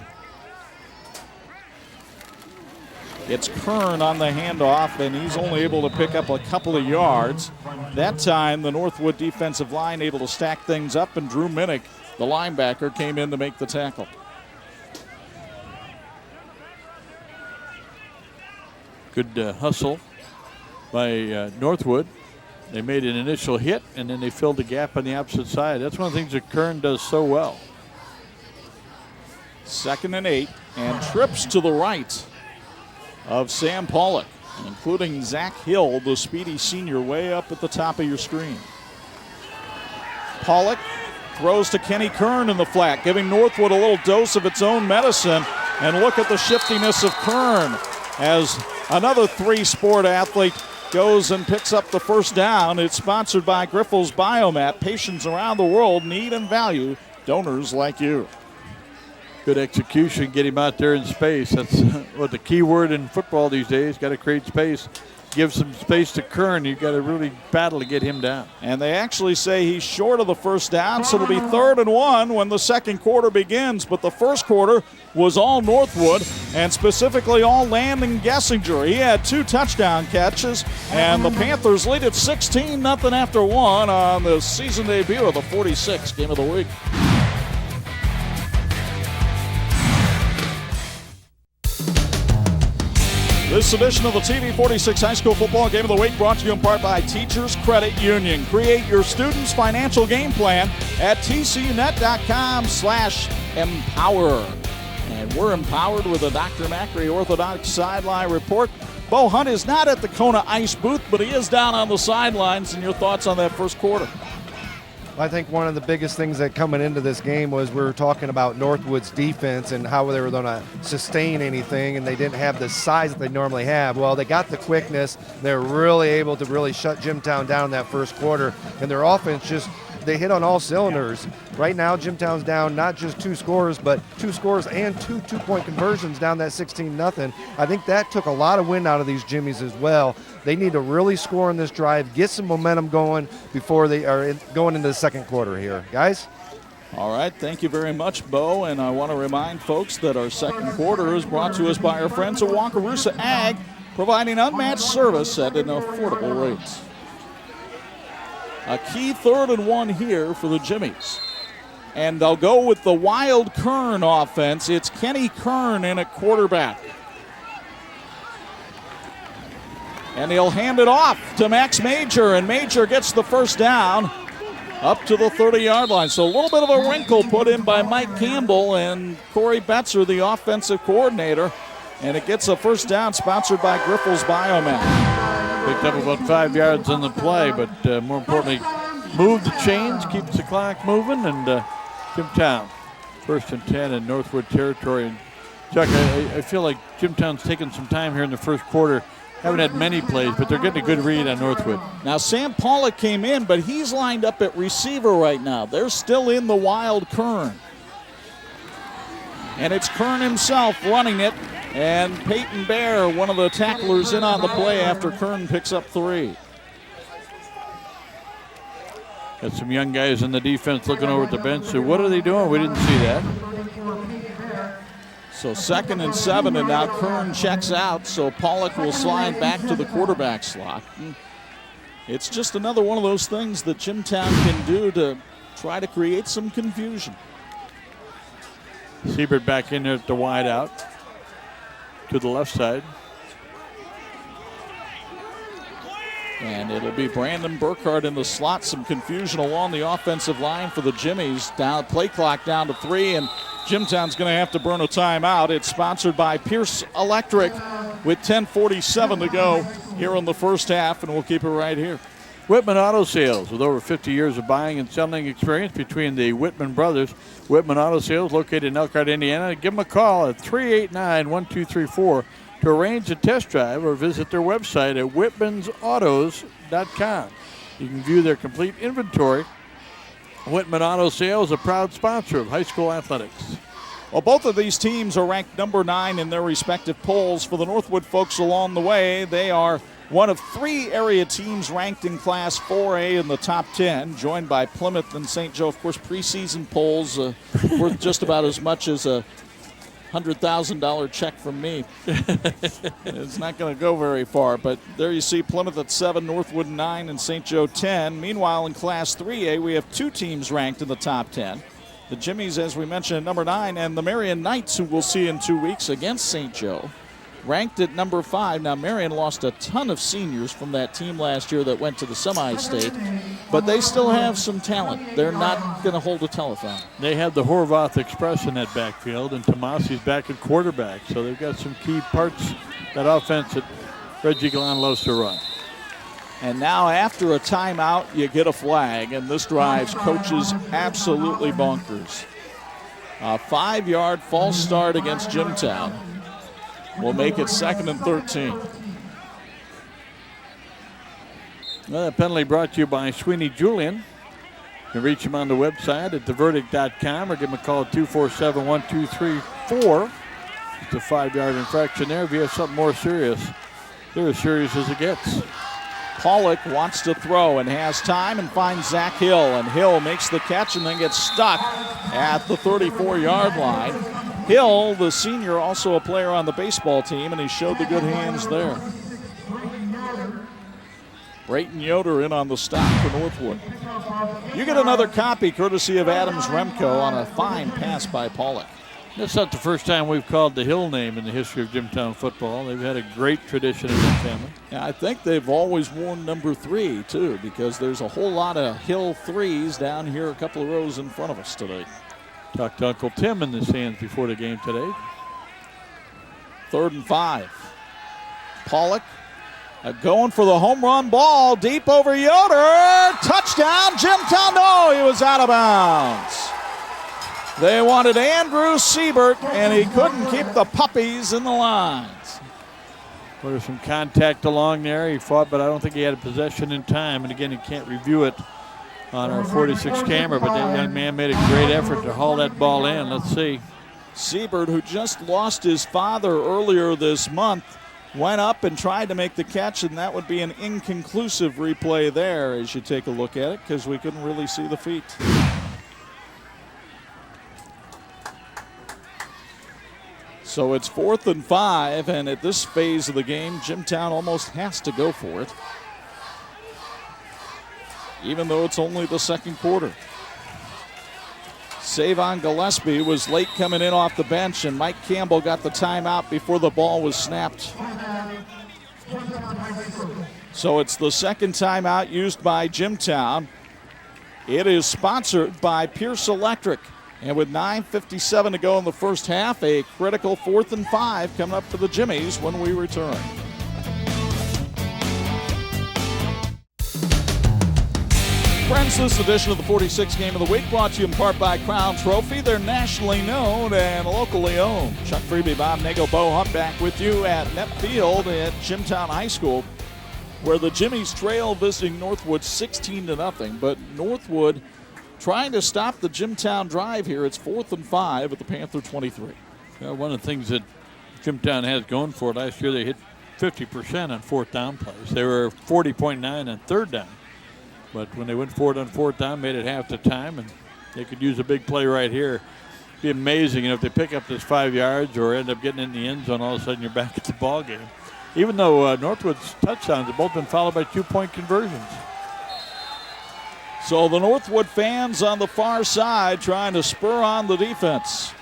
S2: It's Kern on the handoff, and he's only able to pick up a couple of yards. That time, the Northwood defensive line able to stack things up, and Drew Minnick, the linebacker, came in to make the tackle.
S3: Good hustle by Northwood. They made an initial hit, and then they filled the gap on the opposite side. That's one of the things that Kern does so well.
S2: 2nd and 8, and trips to the right of Sam Pollock, including Zach Hill, the speedy senior, way up at the top of your screen. Pollock throws to Kenny Kern in the flat, giving Northwood a little dose of its own medicine. And look at the shiftiness of Kern. as another three-sport athlete goes and picks up the first down. It's sponsored by Grifols Biomat. Patients around the world need and value donors like you.
S3: Good execution, get him out there in space. That's what the key word in football these days. Got to create space. Give some space to Kern. You've got to really battle to get him down.
S2: And they actually say he's short of the first down, so it'll be 3rd and 1 when the second quarter begins. But the first quarter was all Northwood, and specifically all Landon Gessinger. He had 2 touchdown catches, and the Panthers lead at 16-0 after 1 on the season debut of the 46 game of the week. This edition of the TV46 High School Football Game of the Week brought to you in part by Teachers Credit Union. Create your students' financial game plan at tcunet.com/empower. And we're empowered with a Dr. Macri Orthodox Sideline Report. Bo Hunt is not at the Kona Ice booth, but he is down on the sidelines. And your thoughts on that first quarter?
S6: I think one of the biggest things that coming into this game was we were talking about Northwood's defense and how they were going to sustain anything, and they didn't have the size that they normally have. Well, they got the quickness. They're really able to really shut Jimtown down in that first quarter, and their offense just they hit on all cylinders. Right now, Jimtown's down not just 2 scores, but 2 scores and 2 two-point conversions down that 16-0. I think that took a lot of wind out of these Jimmies as well. They need to really score in this drive, get some momentum going before they are going into the second quarter here. Guys?
S2: All right, thank you very much, Bo. And I want to remind folks that our second quarter is brought to us by our friends at Wakarusa Ag, providing unmatched service at an affordable rates. A key 3rd and 1 here for the Jimmies. And they'll go with the Wild Kern offense. It's Kenny Kern in at quarterback. And he'll hand it off to Max Major, and Major gets the first down up to the 30-yard line. So a little bit of a wrinkle put in by Mike Campbell and Corey Betzer, the offensive coordinator. And it gets a first down sponsored by Grifols Biomat.
S3: Picked up about 5 yards on the play, but more importantly, moved the chains, keeps the clock moving, and Jimtown, 1st and 10 in Northwood territory. And Chuck, I feel like Jimtown's taking some time here in the first quarter. Haven't had many plays, but they're getting a good read on Northwood.
S2: Now, Sam Pollock came in, but he's lined up at receiver right now. They're still in the Wild Kern. And it's Kern himself running it. And Peyton Bear, one of the tacklers, in on the play after Kern picks up 3.
S3: Got some young guys in the defense looking over at the bench. So what are they doing? We didn't see that.
S2: So 2nd and 7, and now Kern checks out, so Pollock will slide back to the quarterback slot. It's just another one of those things that Jimtown can do to try to create some confusion.
S3: Siebert back in there at the wide out to the left side.
S2: And it'll be Brandon Burkhardt in the slot. Some confusion along the offensive line for the Jimmies. Down, play clock down to 3, and Jimtown's going to have to burn a timeout. It's sponsored by Pierce Electric with 10:47 to go here in the first half, and we'll keep it right here.
S3: Whitman Auto Sales, with over 50 years of buying and selling experience between the Whitman brothers. Whitman Auto Sales, located in Elkhart, Indiana. Give them a call at 389-1234 to arrange a test drive or visit their website at whitmansautos.com. You can view their complete inventory. Whitman Auto Sales, a proud sponsor of high school athletics.
S2: Well, both of these teams are ranked number 9 in their respective polls. For the Northwood folks along the way, they are one of 3 area teams ranked in Class 4A in the top 10, joined by Plymouth and St. Joe. Of course, preseason polls worth just about as much as a $100,000 check from me. It's not going to go very far, but there you see Plymouth at 7, Northwood 9, and St. Joe 10. Meanwhile, in Class 3A, we have 2 teams ranked in the top 10. The Jimmies, as we mentioned, at number 9, and the Marion Knights, who we'll see in 2 weeks against St. Joe, ranked at number 5. Now, Marion lost a ton of seniors from that team last year that went to the semi-state, but they still have some talent. They're not going to hold a telethon.
S3: They have the Horvath Express in that backfield, and Tomasi's back at quarterback, so they've got some key parts, that offense that Reggie Gallon loves to run.
S2: And now, after a timeout, you get a flag, and this drives coaches absolutely bonkers. A 5-yard false start against Jimtown. will make it 2nd and 13.
S3: Well, that penalty brought to you by Sweeney Julian. You can reach him on the website at theverdict.com or give him a call at 247-1234. It's a 5-yard infraction there. If you have something more serious, they're as serious as it gets.
S2: Pollock wants to throw and has time and finds Zach Hill. And Hill makes the catch and then gets stuck at the 34-yard line. Hill, the senior, also a player on the baseball team, and he showed the good hands there. Brayton Yoder in on the stop for Northwood. You get another copy courtesy of Adams Remco on a fine pass by Pollock.
S3: That's not the first time we've called the Hill name in the history of Jimtown football. They've had a great tradition in that family.
S2: Yeah, I think they've always worn number 3, too, because there's a whole lot of Hill 3s down here a couple of rows in front of us today.
S3: Talked to Uncle Tim in the stands before the game today.
S2: 3rd and 5. Pollock going for the home run ball deep over Yoder. Touchdown, Jimtown. No, he was out of bounds. They wanted Andrew Siebert, and he couldn't keep the puppies in the lines.
S3: There was some contact along there. He fought, but I don't think he had a possession in time. And again, he can't review it on our 46 camera, but that young man made a great effort to haul that ball in. Let's see.
S2: Siebert, who just lost his father earlier this month, went up and tried to make the catch, and that would be an inconclusive replay there as you take a look at it because we couldn't really see the feet. So it's 4th and 5, and at this phase of the game, Jimtown almost has to go for it, even though it's only the second quarter. Savon Gillespie was late coming in off the bench, and Mike Campbell got the timeout before the ball was snapped. So it's the second timeout used by Jimtown. It is sponsored by Pierce Electric. And with 9:57 to go in the first half, a critical 4th and 5 coming up for the Jimmies when we return. Friends, this edition of the 46 Game of the Week brought to you in part by Crown Trophy. They're nationally known and locally owned. Chuck Freeby, Bob Nagle, Bo Hunt back with you at Net Field at Jimtown High School, where the Jimmies trail visiting Northwood 16-0. But Northwood trying to stop the Jimtown drive here. It's 4th and 5 at the Panther 23.
S3: Well, one of the things that Jimtown has going for it, last year they hit 50% on 4th down plays. They were 40.9 on 3rd down. But when they went for it on 4th down, made it half the time, and they could use a big play right here. It'd be amazing, if they pick up this 5 yards or end up getting in the end zone, all of a sudden you're back at the ball game. Even though Northwood's touchdowns have both been followed by 2-point conversions.
S2: So the Northwood fans on the far side trying to spur on the defense.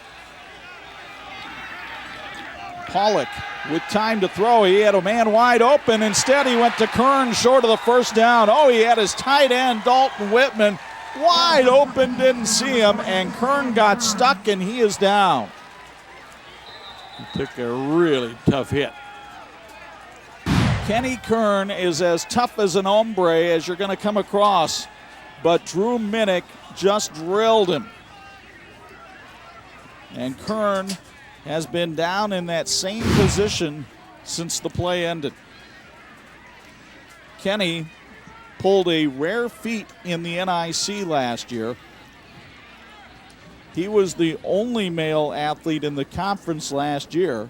S2: Pollock with time to throw. He had a man wide open. Instead, he went to Kern short of the first down. Oh, he had his tight end, Dalton Whitman, wide open, didn't see him, and Kern got stuck, and he is down.
S3: He took a really tough hit.
S2: Kenny Kern is as tough as an hombre as you're going to come across, but Drew Minnick just drilled him. And Kern has been down in that same position since the play ended. Kenny pulled a rare feat in the NIC last year. He was the only male athlete in the conference last year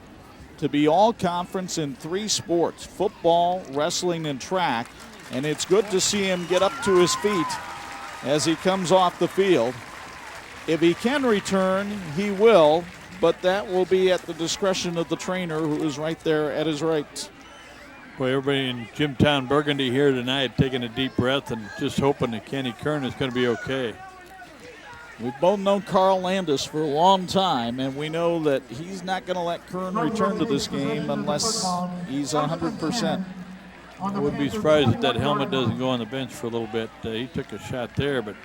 S2: to be all conference in 3 sports, football, wrestling, and track. And it's good to see him get up to his feet as he comes off the field. If he can return, he will, but that will be at the discretion of the trainer, who is right there at his right.
S3: Well, everybody in Jimtown Burgundy here tonight taking a deep breath and just hoping that Kenny Kern is going to be okay.
S2: We've both known Carl Landis for a long time, and we know that he's not going to let Kern return to this game unless he's 100%.
S3: I wouldn't be surprised if that helmet doesn't go on the bench for a little bit. He took a shot there, but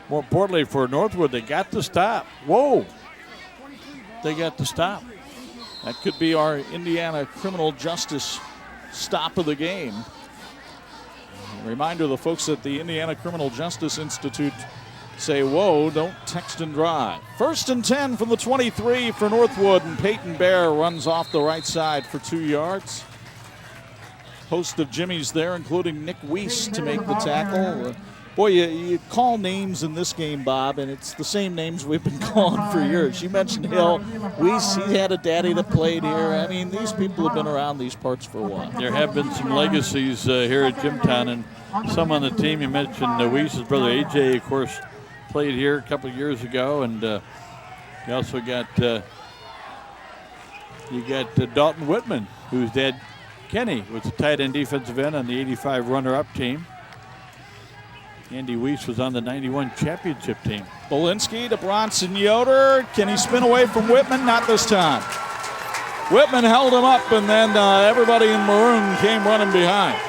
S3: more importantly for Northwood, they got to stop. Whoa! They got to stop.
S2: That could be our Indiana criminal justice stop of the game. A reminder, the folks at the Indiana Criminal Justice Institute say, whoa, don't text and drive. 1st and 10 from the 23 for Northwood, and Peyton Bear runs off the right side for 2 yards. Host of Jimmy's there, including Nick Weiss to make the tackle. Boy, you call names in this game, Bob, and it's the same names we've been calling for years. You mentioned Hill. Weiss, he had a daddy that played here. I mean, these people have been around these parts for a while.
S3: There have been some legacies here at Jimtown, and some on the team. You mentioned Weiss's brother AJ, of course, played here a couple of years ago, and you also got Dalton Whitman, whose dad Kenny was a tight end defensive end on the 85 runner-up team. Andy Weiss was on the 91 championship team.
S2: Belinsky to Bronson Yoder. Can he spin away from Whitman? Not this time. Whitman held him up, and then everybody in maroon came running behind.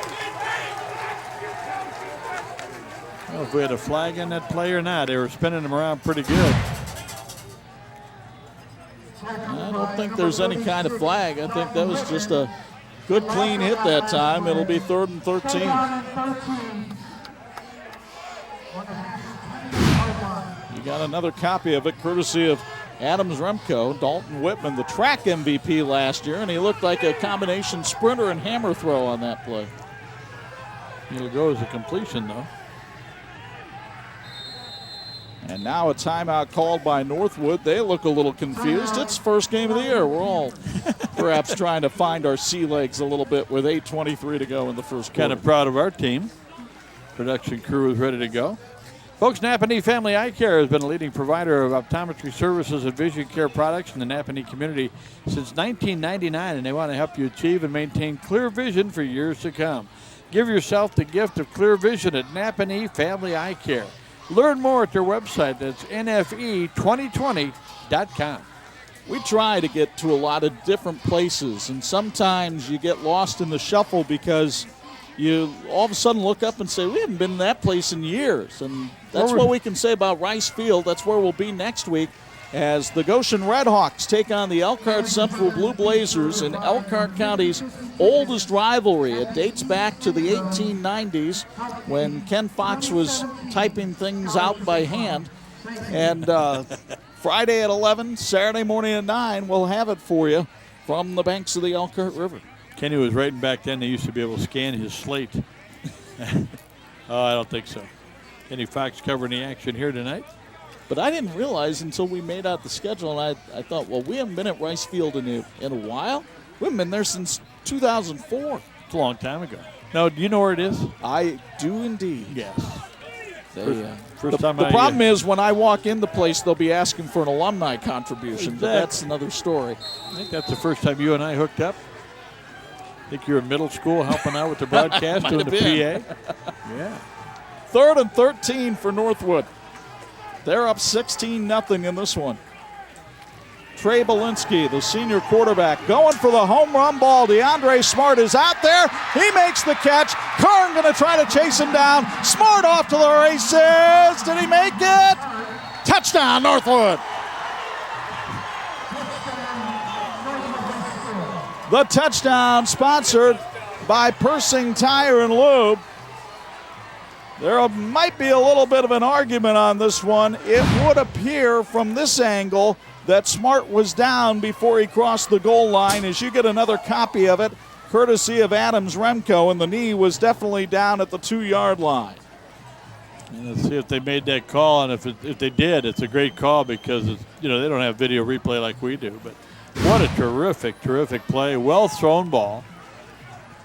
S3: Well, if we had a flag in that play or not, they were spinning him around pretty good.
S2: I don't think there's any kind of flag. I think that was just a good, clean hit that time. It'll be 3rd and 13. You got another copy of it, courtesy of Adams Remco. Dalton Whitman, the track MVP last year, and he looked like a combination sprinter and hammer throw on that play.
S3: It'll go as a completion, though.
S2: And now a timeout called by Northwood. They look a little confused. It's first game of the year. We're all perhaps trying to find our sea legs a little bit with 8:23 to go in the first quarter.
S3: Kind of proud of our team. Production crew is ready to go. Folks, Napanee Family Eye Care has been a leading provider of optometry services and vision care products in the Napanee community since 1999, and they want to help you achieve and maintain clear vision for years to come. Give yourself the gift of clear vision at Napanee Family Eye Care. Learn more at their website. That's nfe2020.com.
S2: We try to get to a lot of different places, and sometimes you get lost in the shuffle because you all of a sudden look up and say, we haven't been in that place in years. And that's what we can say about Rice Field. That's where we'll be next week as the Goshen Redhawks take on the Elkhart Central Blue Blazers in Elkhart County's oldest rivalry. It dates back to the 1890s when Ken Fox was typing things out by hand. And Friday at 11, Saturday morning at 9, we'll have it for you from the banks of the Elkhart River.
S3: Kenny was writing back then. They used to be able to scan his slate. Oh, I don't think so. Kenny Fox covering the action here tonight.
S2: But I didn't realize until we made out the schedule, and I thought, well, we haven't been at Rice Field in a while. We haven't been there since 2004.
S3: It's a long time ago. No, do you know where it is?
S2: I do indeed.
S3: Yes.
S2: The problem is when I walk in the place, they'll be asking for an alumni contribution, but that's another story.
S3: I think that's the first time you and I hooked up. I think you were in middle school helping out with the broadcast, doing the PA. Yeah.
S2: 3rd and 13 for Northwood. They're up 16-0 in this one. Trey Belinsky, the senior quarterback, going for the home run ball. DeAndre Smart is out there. He makes the catch. Kern going to try to chase him down. Smart off to the races. Did he make it? Touchdown, Northwood. The touchdown sponsored by Persing Tire and Lube. There might be a little bit of an argument on this one. It would appear from this angle that Smart was down before he crossed the goal line. As you get another copy of it, courtesy of Adams Remco, and the knee was definitely down at the 2-yard line.
S3: And let's see if they made that call, and if they did, it's a great call because they don't have video replay like we do. But what a terrific play, well thrown ball.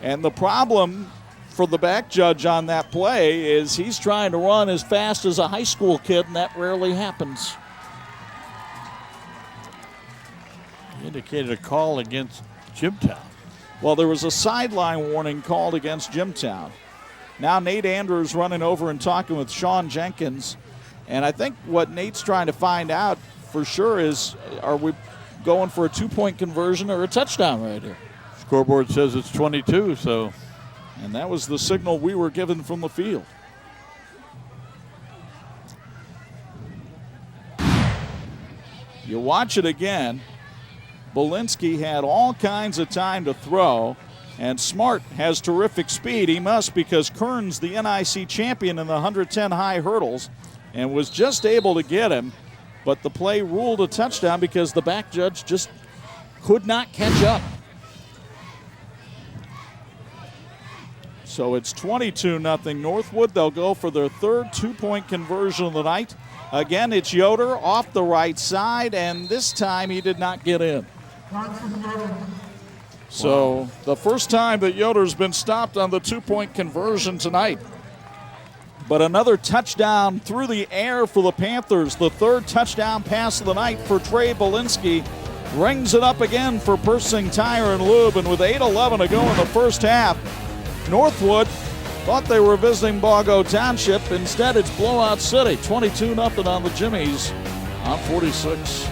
S2: And the problem for the back judge on that play is he's trying to run as fast as a high school kid, and that rarely happens.
S3: He indicated a call against Jimtown.
S2: Well, there was a sideline warning called against Jimtown. Now Nate Andrews running over and talking with Sean Jenkins. And I think what Nate's trying to find out for sure is, are we going for a 2-point conversion or a touchdown right here?
S3: Scoreboard says it's 22, so.
S2: And that was the signal we were given from the field. You watch it again. Belinsky had all kinds of time to throw, and Smart has terrific speed. He must, because Kern's the NIC champion in the 110 high hurdles, and was just able to get him, but the play ruled a touchdown because the back judge just could not catch up. So it's 22-0 Northwood. They'll go for their third two-point conversion of the night. Again, it's Yoder off the right side, and this time he did not get in. So the first time that Yoder's been stopped on the two-point conversion tonight. But another touchdown through the air for the Panthers. The third touchdown pass of the night for Trey Belinsky. Rings it up again for Persing Tire and Lube. And with 8:11 to go in the first half, Northwood thought they were visiting Bago Township. Instead, it's Blowout City. 22-0 on the Jimmies on 46.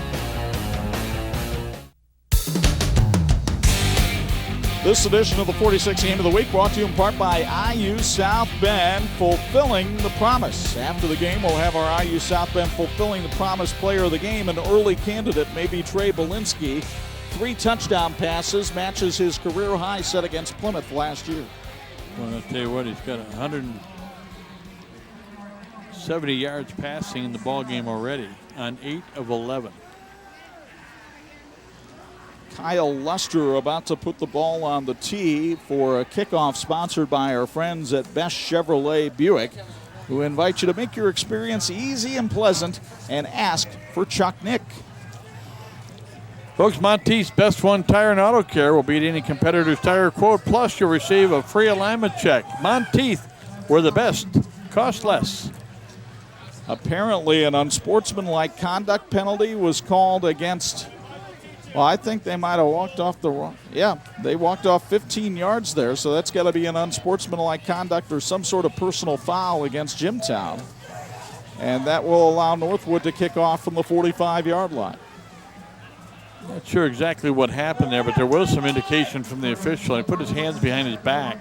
S2: This edition of the 46 Game of the Week brought to you in part by IU South Bend, fulfilling the promise. After the game, we'll have our IU South Bend fulfilling the promise player of the game. An early candidate may be Trey Belinsky. 3 touchdown passes, matches his career high set against Plymouth last year.
S3: Well, I'll tell you what, he's got 170 yards passing in the ball game already on 8 of 11.
S2: Kyle Luster about to put the ball on the tee for a kickoff sponsored by our friends at Best Chevrolet Buick, who invite you to make your experience easy and pleasant and ask for Chuck Nick.
S3: Folks, Monteith's Best One Tire and Auto Care will beat any competitor's tire quote, plus you'll receive a free alignment check. Monteith, we're the best, cost less.
S2: Apparently an unsportsmanlike conduct penalty was called against, well, I think they might have walked off the wrong, yeah, they walked off 15 yards there, so that's got to be an unsportsmanlike conduct or some sort of personal foul against Jimtown. And that will allow Northwood to kick off from the 45-yard line.
S3: Not sure exactly what happened there, but there was some indication from the official. He put his hands behind his back.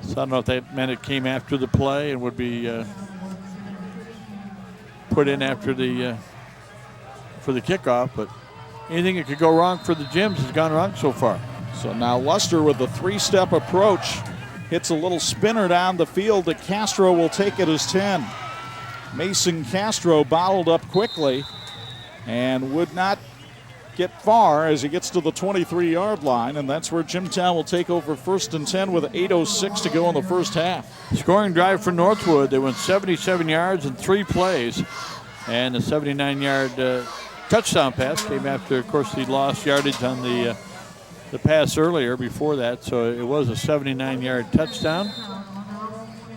S3: So I don't know if that meant it came after the play and would be put in after the for the kickoff. But anything that could go wrong for the Jims has gone wrong so far.
S2: So now Luster with a 3-step approach hits a little spinner down the field that Castro will take it as 10. Mason Castro bottled up quickly and would not get far as he gets to the 23-yard line, and that's where Jimtown will take over 1st and 10 with 8:06 to go in the first half.
S3: Scoring drive for Northwood. They went 77 yards in 3 plays, and a 79-yard touchdown pass came after, of course, the lost yardage on the pass earlier before that, so it was a 79-yard touchdown,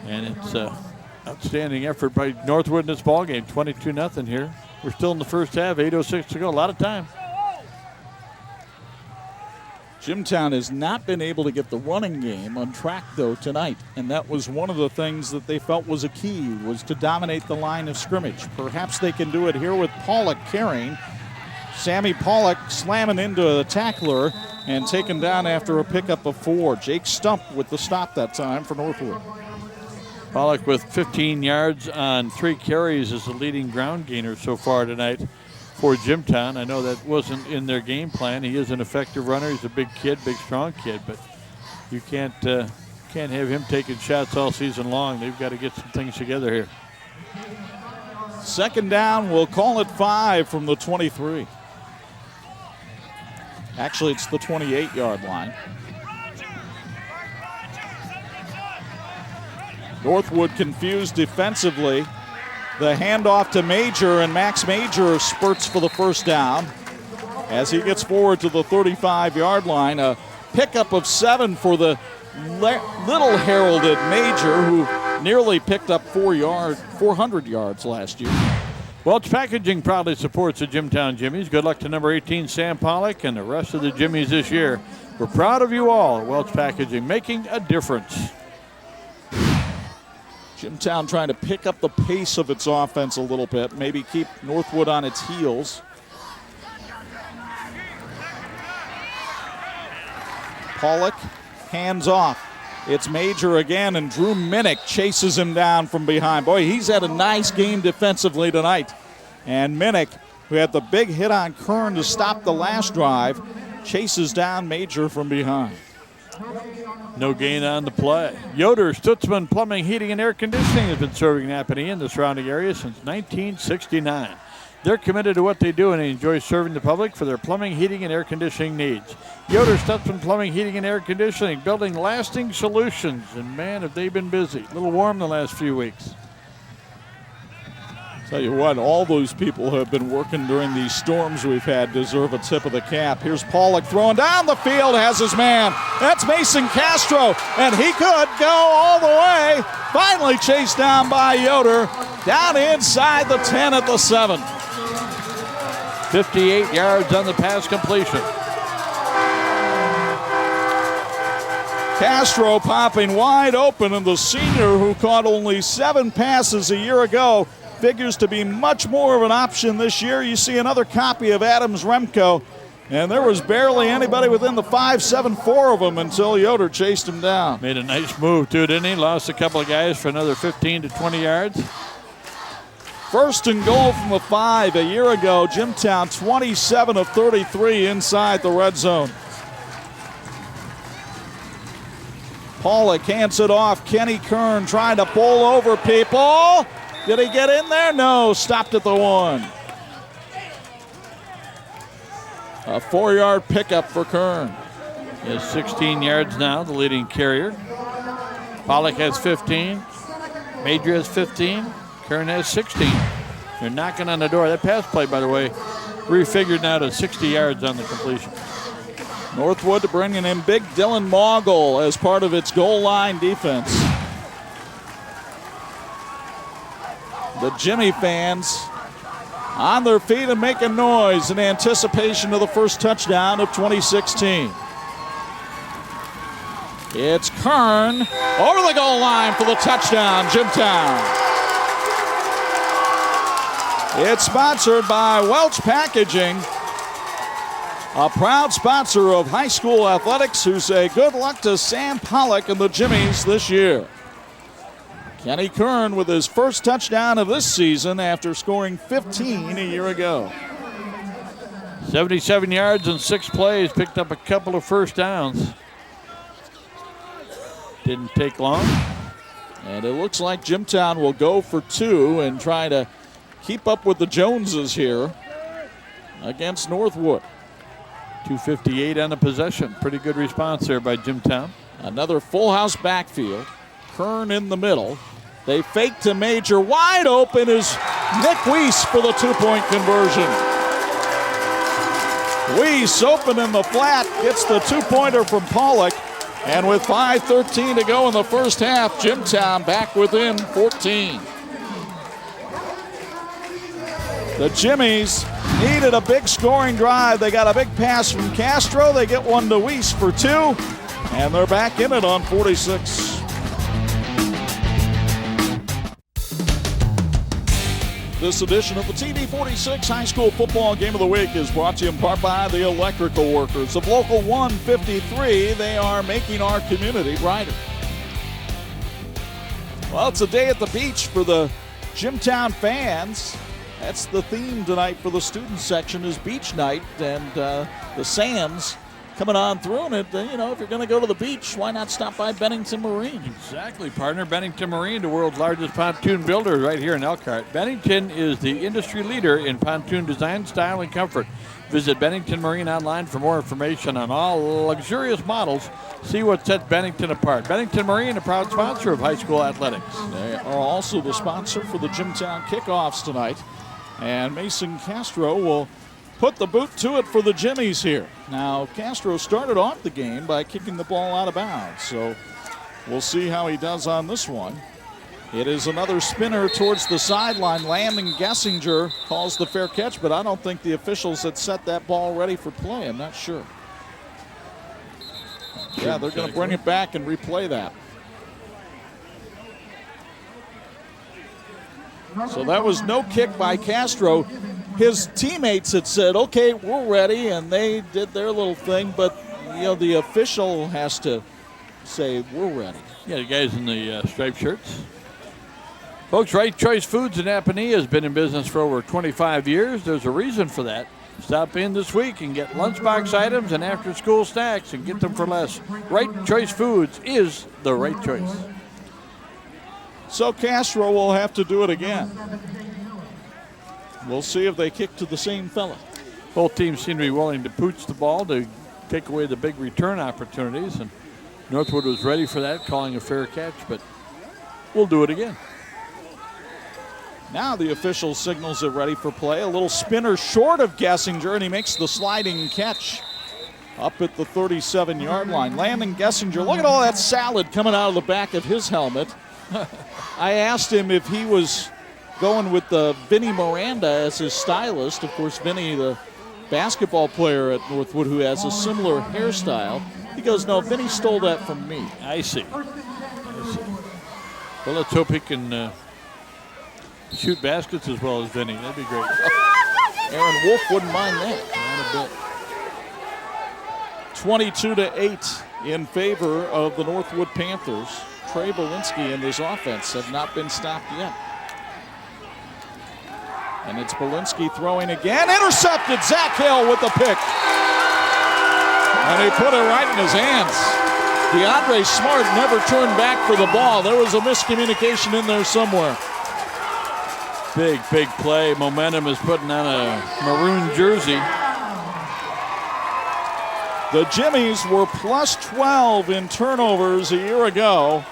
S3: and it's an outstanding effort by Northwood in this ballgame. 22-0 here. We're still in the first half, 8:06 to go, a lot of time.
S2: Jimtown has not been able to get the running game on track, though, tonight. And that was one of the things that they felt was a key, was to dominate the line of scrimmage. Perhaps they can do it here with Pollock carrying. Sammy Pollock slamming into the tackler and taken down after a pickup of 4. Jake Stump with the stop that time for Northwood.
S3: Pollock with 15 yards on 3 carries is the leading ground gainer so far tonight for Jimtown. I know that wasn't in their game plan. He is an effective runner. He's a big kid, big strong kid, but you can't have him taking shots all season long. They've got to get some things together here.
S2: 2nd down, we'll call it 5 from the 23. Actually, it's the 28-yard line. Northwood confused defensively. The handoff to Major, and Max Major spurts for the first down as he gets forward to the 35-yard line. A pickup of 7 for the little heralded Major, who nearly picked up 400 yards last year.
S3: Welch Packaging proudly supports the Jimtown Jimmies. Good luck to number 18, Sam Pollock, and the rest of the Jimmies this year. We're proud of you all, Welch Packaging, making a difference.
S2: Jimtown trying to pick up the pace of its offense a little bit, maybe keep Northwood on its heels. Pollock, hands off. It's Major again, and Drew Minnick chases him down from behind. Boy, he's had a nice game defensively tonight. And Minnick, who had the big hit on Kern to stop the last drive, chases down Major from behind.
S3: No gain on the play. Yoder Stutzman Plumbing, Heating, and Air Conditioning has been serving Napanee and the surrounding area since 1969. They're committed to what they do and they enjoy serving the public for their plumbing, heating, and air conditioning needs. Yoder Stutzman Plumbing, Heating, and Air Conditioning, building lasting solutions. And man, have they been busy. A little warm the last few weeks.
S2: Tell you what, all those people who have been working during these storms we've had deserve a tip of the cap. Here's Pollock throwing down the field, has his man. That's Mason Castro, and he could go all the way. Finally chased down by Yoder, down inside the 10 at the 7.
S3: 58 yards on the pass completion.
S2: Castro popping wide open, and the senior who caught only 7 passes a year ago figures to be much more of an option this year. You see another copy of Adams Remco, and there was barely anybody within the 5-7-4 of them until Yoder chased him down.
S3: Made a nice move too, didn't he? Lost a couple of guys for another 15 to 20 yards.
S2: First and goal from the 5 a year ago. Jimtown 27 of 33 inside the red zone. Pollock hands it off. Kenny Kern trying to pull over people. Did he get in there? No, stopped at the 1. A 4-yard pickup for Kern.
S3: He has 16 yards now, the leading carrier. Pollock has 15. Major has 15. Kern has 16. They're knocking on the door. That pass play, by the way, refigured now to 60 yards on the completion.
S2: Northwood bringing in big Dylan Mogul as part of its goal line defense. The Jimmy fans on their feet and making noise in anticipation of the first touchdown of 2016. It's Kern over the goal line for the touchdown, Jimtown. It's sponsored by Welch Packaging, a proud sponsor of high school athletics, who say good luck to Sam Pollock and the Jimmies this year. Kenny Kern with his first touchdown of this season after scoring 15 a year ago.
S3: 77 yards and 6 plays, picked up a couple of first downs. Didn't take long.
S2: And it looks like Jimtown will go for 2 and try to keep up with the Joneses here against Northwood.
S3: 2:58 on the possession. Pretty good response there by Jimtown.
S2: Another full house backfield. Kern in the middle. They fake to Major. Wide open is Nick Weiss for the 2-point conversion. Weiss open in the flat, gets the 2-pointer from Pollock. And with 5:13 to go in the first half, Jimtown back within 14. The Jimmies needed a big scoring drive. They got a big pass from Castro. They get one to Weiss for 2. And they're back in it on 46. This edition of the TV46 High School Football Game of the Week is brought to you in part by the electrical workers of Local 153. They are making our community brighter. Well, it's a day at the beach for the Jimtown fans. That's the theme tonight for the student section is beach night, and the sands coming on through. And if you're going to go to the beach, why not stop by Bennington Marine?
S3: Exactly, partner. Bennington Marine, the world's largest pontoon builder right here in Elkhart. Bennington is the industry leader in pontoon design, style, and comfort. Visit Bennington Marine online for more information on all luxurious models. See what sets Bennington apart. Bennington Marine, a proud sponsor of high school athletics.
S2: They are also the sponsor for the Jimtown kickoffs tonight. And Mason Castro will put the boot to it for the Jimmies here. Now, Castro started off the game by kicking the ball out of bounds, so we'll see how he does on this one. It is another spinner towards the sideline. Landon Gessinger calls the fair catch, but I don't think the officials had set that ball ready for play. I'm not sure. Yeah, they're going to bring it back and replay that. So that was no kick by Castro. His teammates had said, okay, we're ready, and they did their little thing, but the official has to say, we're ready.
S3: Yeah, the guys in the striped shirts. Folks, Right Choice Foods in Napanee has been in business for over 25 years. There's a reason for that. Stop in this week and get lunchbox items and after-school snacks and get them for less. Right Choice Foods is the right choice.
S2: So Castro will have to do it again. We'll see if they kick to the same fella.
S3: Both teams seem to be willing to pooch the ball to take away the big return opportunities, and Northwood was ready for that, calling a fair catch, but we'll do it again.
S2: Now the official signals it ready for play. A little spinner short of Gessinger, and he makes the sliding catch up at the 37-yard line. Landon Gessinger, look at all that salad coming out of the back of his helmet. I asked him if he was going with Vinny Miranda as his stylist. Of course, Vinny, the basketball player at Northwood who has a similar hairstyle. He goes, no, Vinny stole that from me.
S3: I see. Well, let's hope he can shoot baskets as well as Vinny. That'd be great.
S2: Aaron Wolf wouldn't mind that. Not a bit. 22-8 in favor of the Northwood Panthers. Trey Belinsky and his offense have not been stopped yet. And it's Belinsky throwing again. Intercepted. Zach Hill with the pick. And he put it right in his hands. DeAndre Smart never turned back for the ball. There was a miscommunication in there somewhere.
S3: Big play. Momentum is putting on a maroon jersey.
S2: The Jimmies were plus 12 in turnovers a year ago.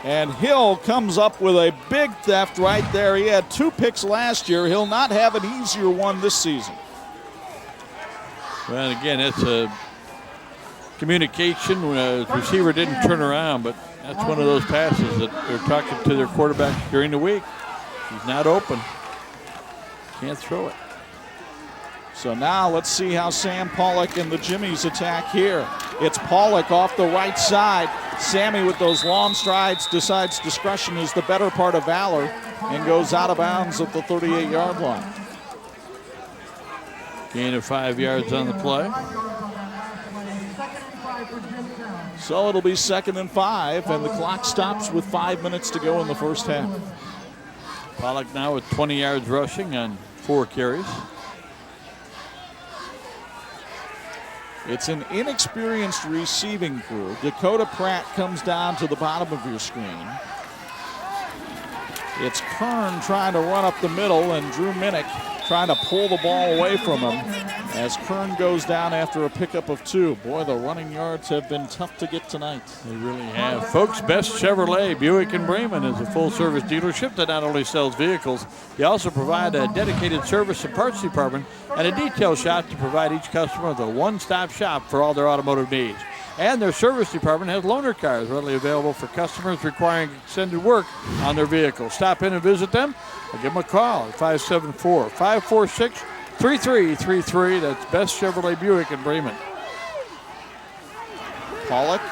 S2: And Hill comes up with a big theft right there. He had 2 picks last year. He'll not have an easier one this season.
S3: Well, again, it's a communication. The receiver didn't turn around, but that's one of those passes that they're talking to their quarterback during the week. He's not open. Can't throw it.
S2: So now let's see how Sam Pollock and the Jimmies attack here. It's Pollock off the right side. Sammy with those long strides decides discretion is the better part of valor and goes out of bounds at the 38-yard line.
S3: Gain of 5 yards on the play.
S2: So it'll be 2nd and 5, and the clock stops with 5 minutes to go in the first half.
S3: Pollock now with 20 yards rushing on 4 carries.
S2: It's an inexperienced receiving crew. Dakota Pratt comes down to the bottom of your screen. It's Kern trying to run up the middle, and Drew Minnick trying to pull the ball away from him as Kern goes down after a pickup of 2. Boy, the running yards have been tough to get tonight.
S3: They really have. Folks, Best Chevrolet Buick in Bremen is a full-service dealership that not only sells vehicles, they also provide a dedicated service and parts department and a detail shop to provide each customer with a one-stop shop for all their automotive needs. And their service department has loaner cars readily available for customers requiring extended work on their vehicles. Stop in and visit them or give them a call at 574-546-3333. That's Best Chevrolet Buick in Bremen.
S2: Pollock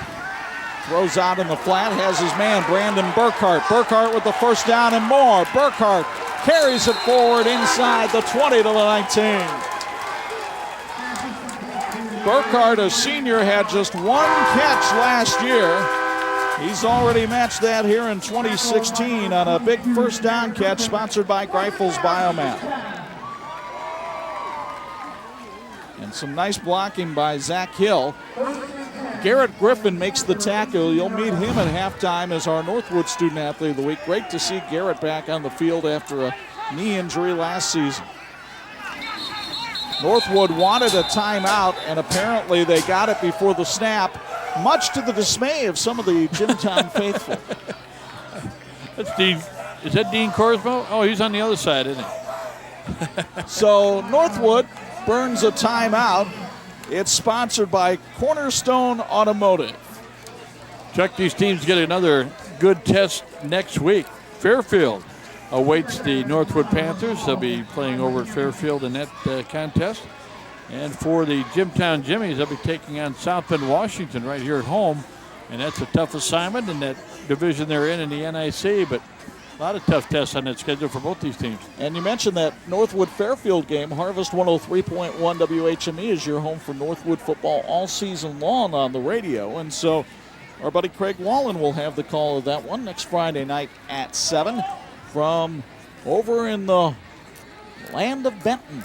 S2: throws out in the flat, has his man Brandon Burkhart. Burkhart with the first down and more. Burkhart carries it forward inside the 20 to the 19. Burkhart, a senior, had just 1 catch last year. He's already matched that here in 2016 on a big first down catch sponsored by Greifels Biomat. And some nice blocking by Zach Hill. Garrett Griffin makes the tackle. You'll meet him at halftime as our Northwood Student Athlete of the Week. Great to see Garrett back on the field after a knee injury last season. Northwood wanted a timeout, and apparently they got it before the snap, much to the dismay of some of the Jimtown faithful.
S3: That's Dean. Is that Dean Corsmo? Oh, he's on the other side, isn't he?
S2: So Northwood burns a timeout. It's sponsored by Cornerstone Automotive.
S3: Chuck, these teams get another good test next week. Fairfield awaits the Northwood Panthers. They'll be playing over at Fairfield in that contest. And for the Jimtown Jimmies, they'll be taking on South Bend, Washington right here at home. And that's a tough assignment in that division they're in the NIC, but a lot of tough tests on that schedule for both these teams.
S2: And you mentioned that Northwood Fairfield game. Harvest 103.1 WHME is your home for Northwood football all season long on the radio. And so our buddy Craig Wallen will have the call of that one next Friday night at 7 from over in the land of Benton.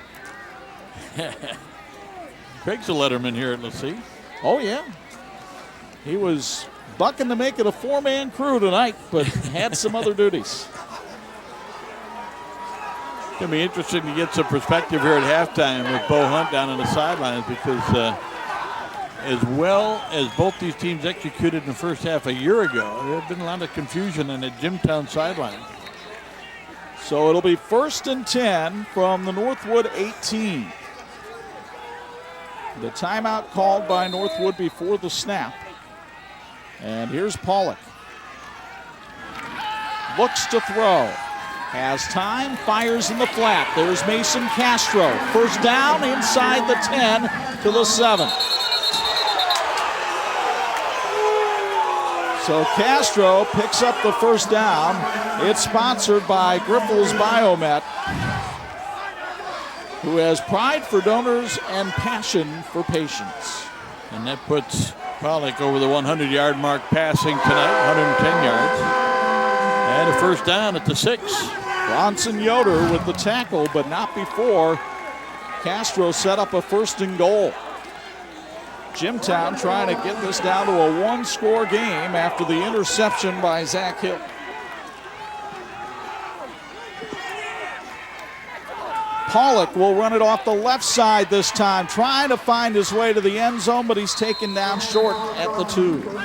S3: Craig's a letterman here at LaCie.
S2: Oh, yeah. He was bucking to make it a 4-man crew tonight, but had some other duties.
S3: It's going to be interesting to get some perspective here at halftime with Bo Hunt down on the sidelines, because as well as both these teams executed in the first half a year ago, there had been a lot of confusion on the Jimtown sideline.
S2: So it'll be 1st and 10 from the Northwood 18. The timeout called by Northwood before the snap. And here's Pollock. Looks to throw. Has time, fires in the flat. There's Mason Castro. First down inside the 10 to the 7. So Castro picks up the first down. It's sponsored by Grifols Biomet, who has pride for donors and passion for patients.
S3: And that puts Pollock over the 100-yard mark passing tonight, 110 yards. And a first down at the 6.
S2: Bronson Yoder with the tackle, but not before Castro set up a 1st and goal. Jimtown trying to get this down to a 1-score game after the interception by Zach Hill. Pollock will run it off the left side this time, trying to find his way to the end zone, but he's taken down short at the 2.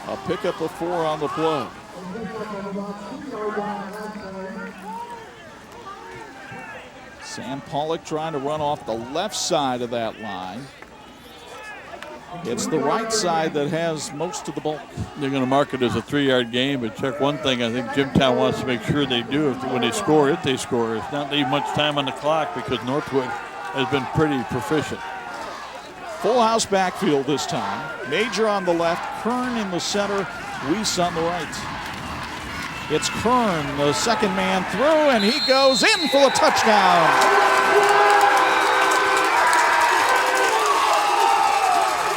S2: A pickup of 4 on the play. Sam Pollock trying to run off the left side of that line. It's the right side that has most of the bulk.
S3: They're going to mark it as a 3-yard game, but check one thing I think Jimtown wants to make sure they do when they score, if they score, is not leave much time on the clock, because Northwood has been pretty proficient.
S2: Full house backfield this time. Major on the left, Kern in the center, Weiss on the right. It's Kern, the second man through, and he goes in for the touchdown.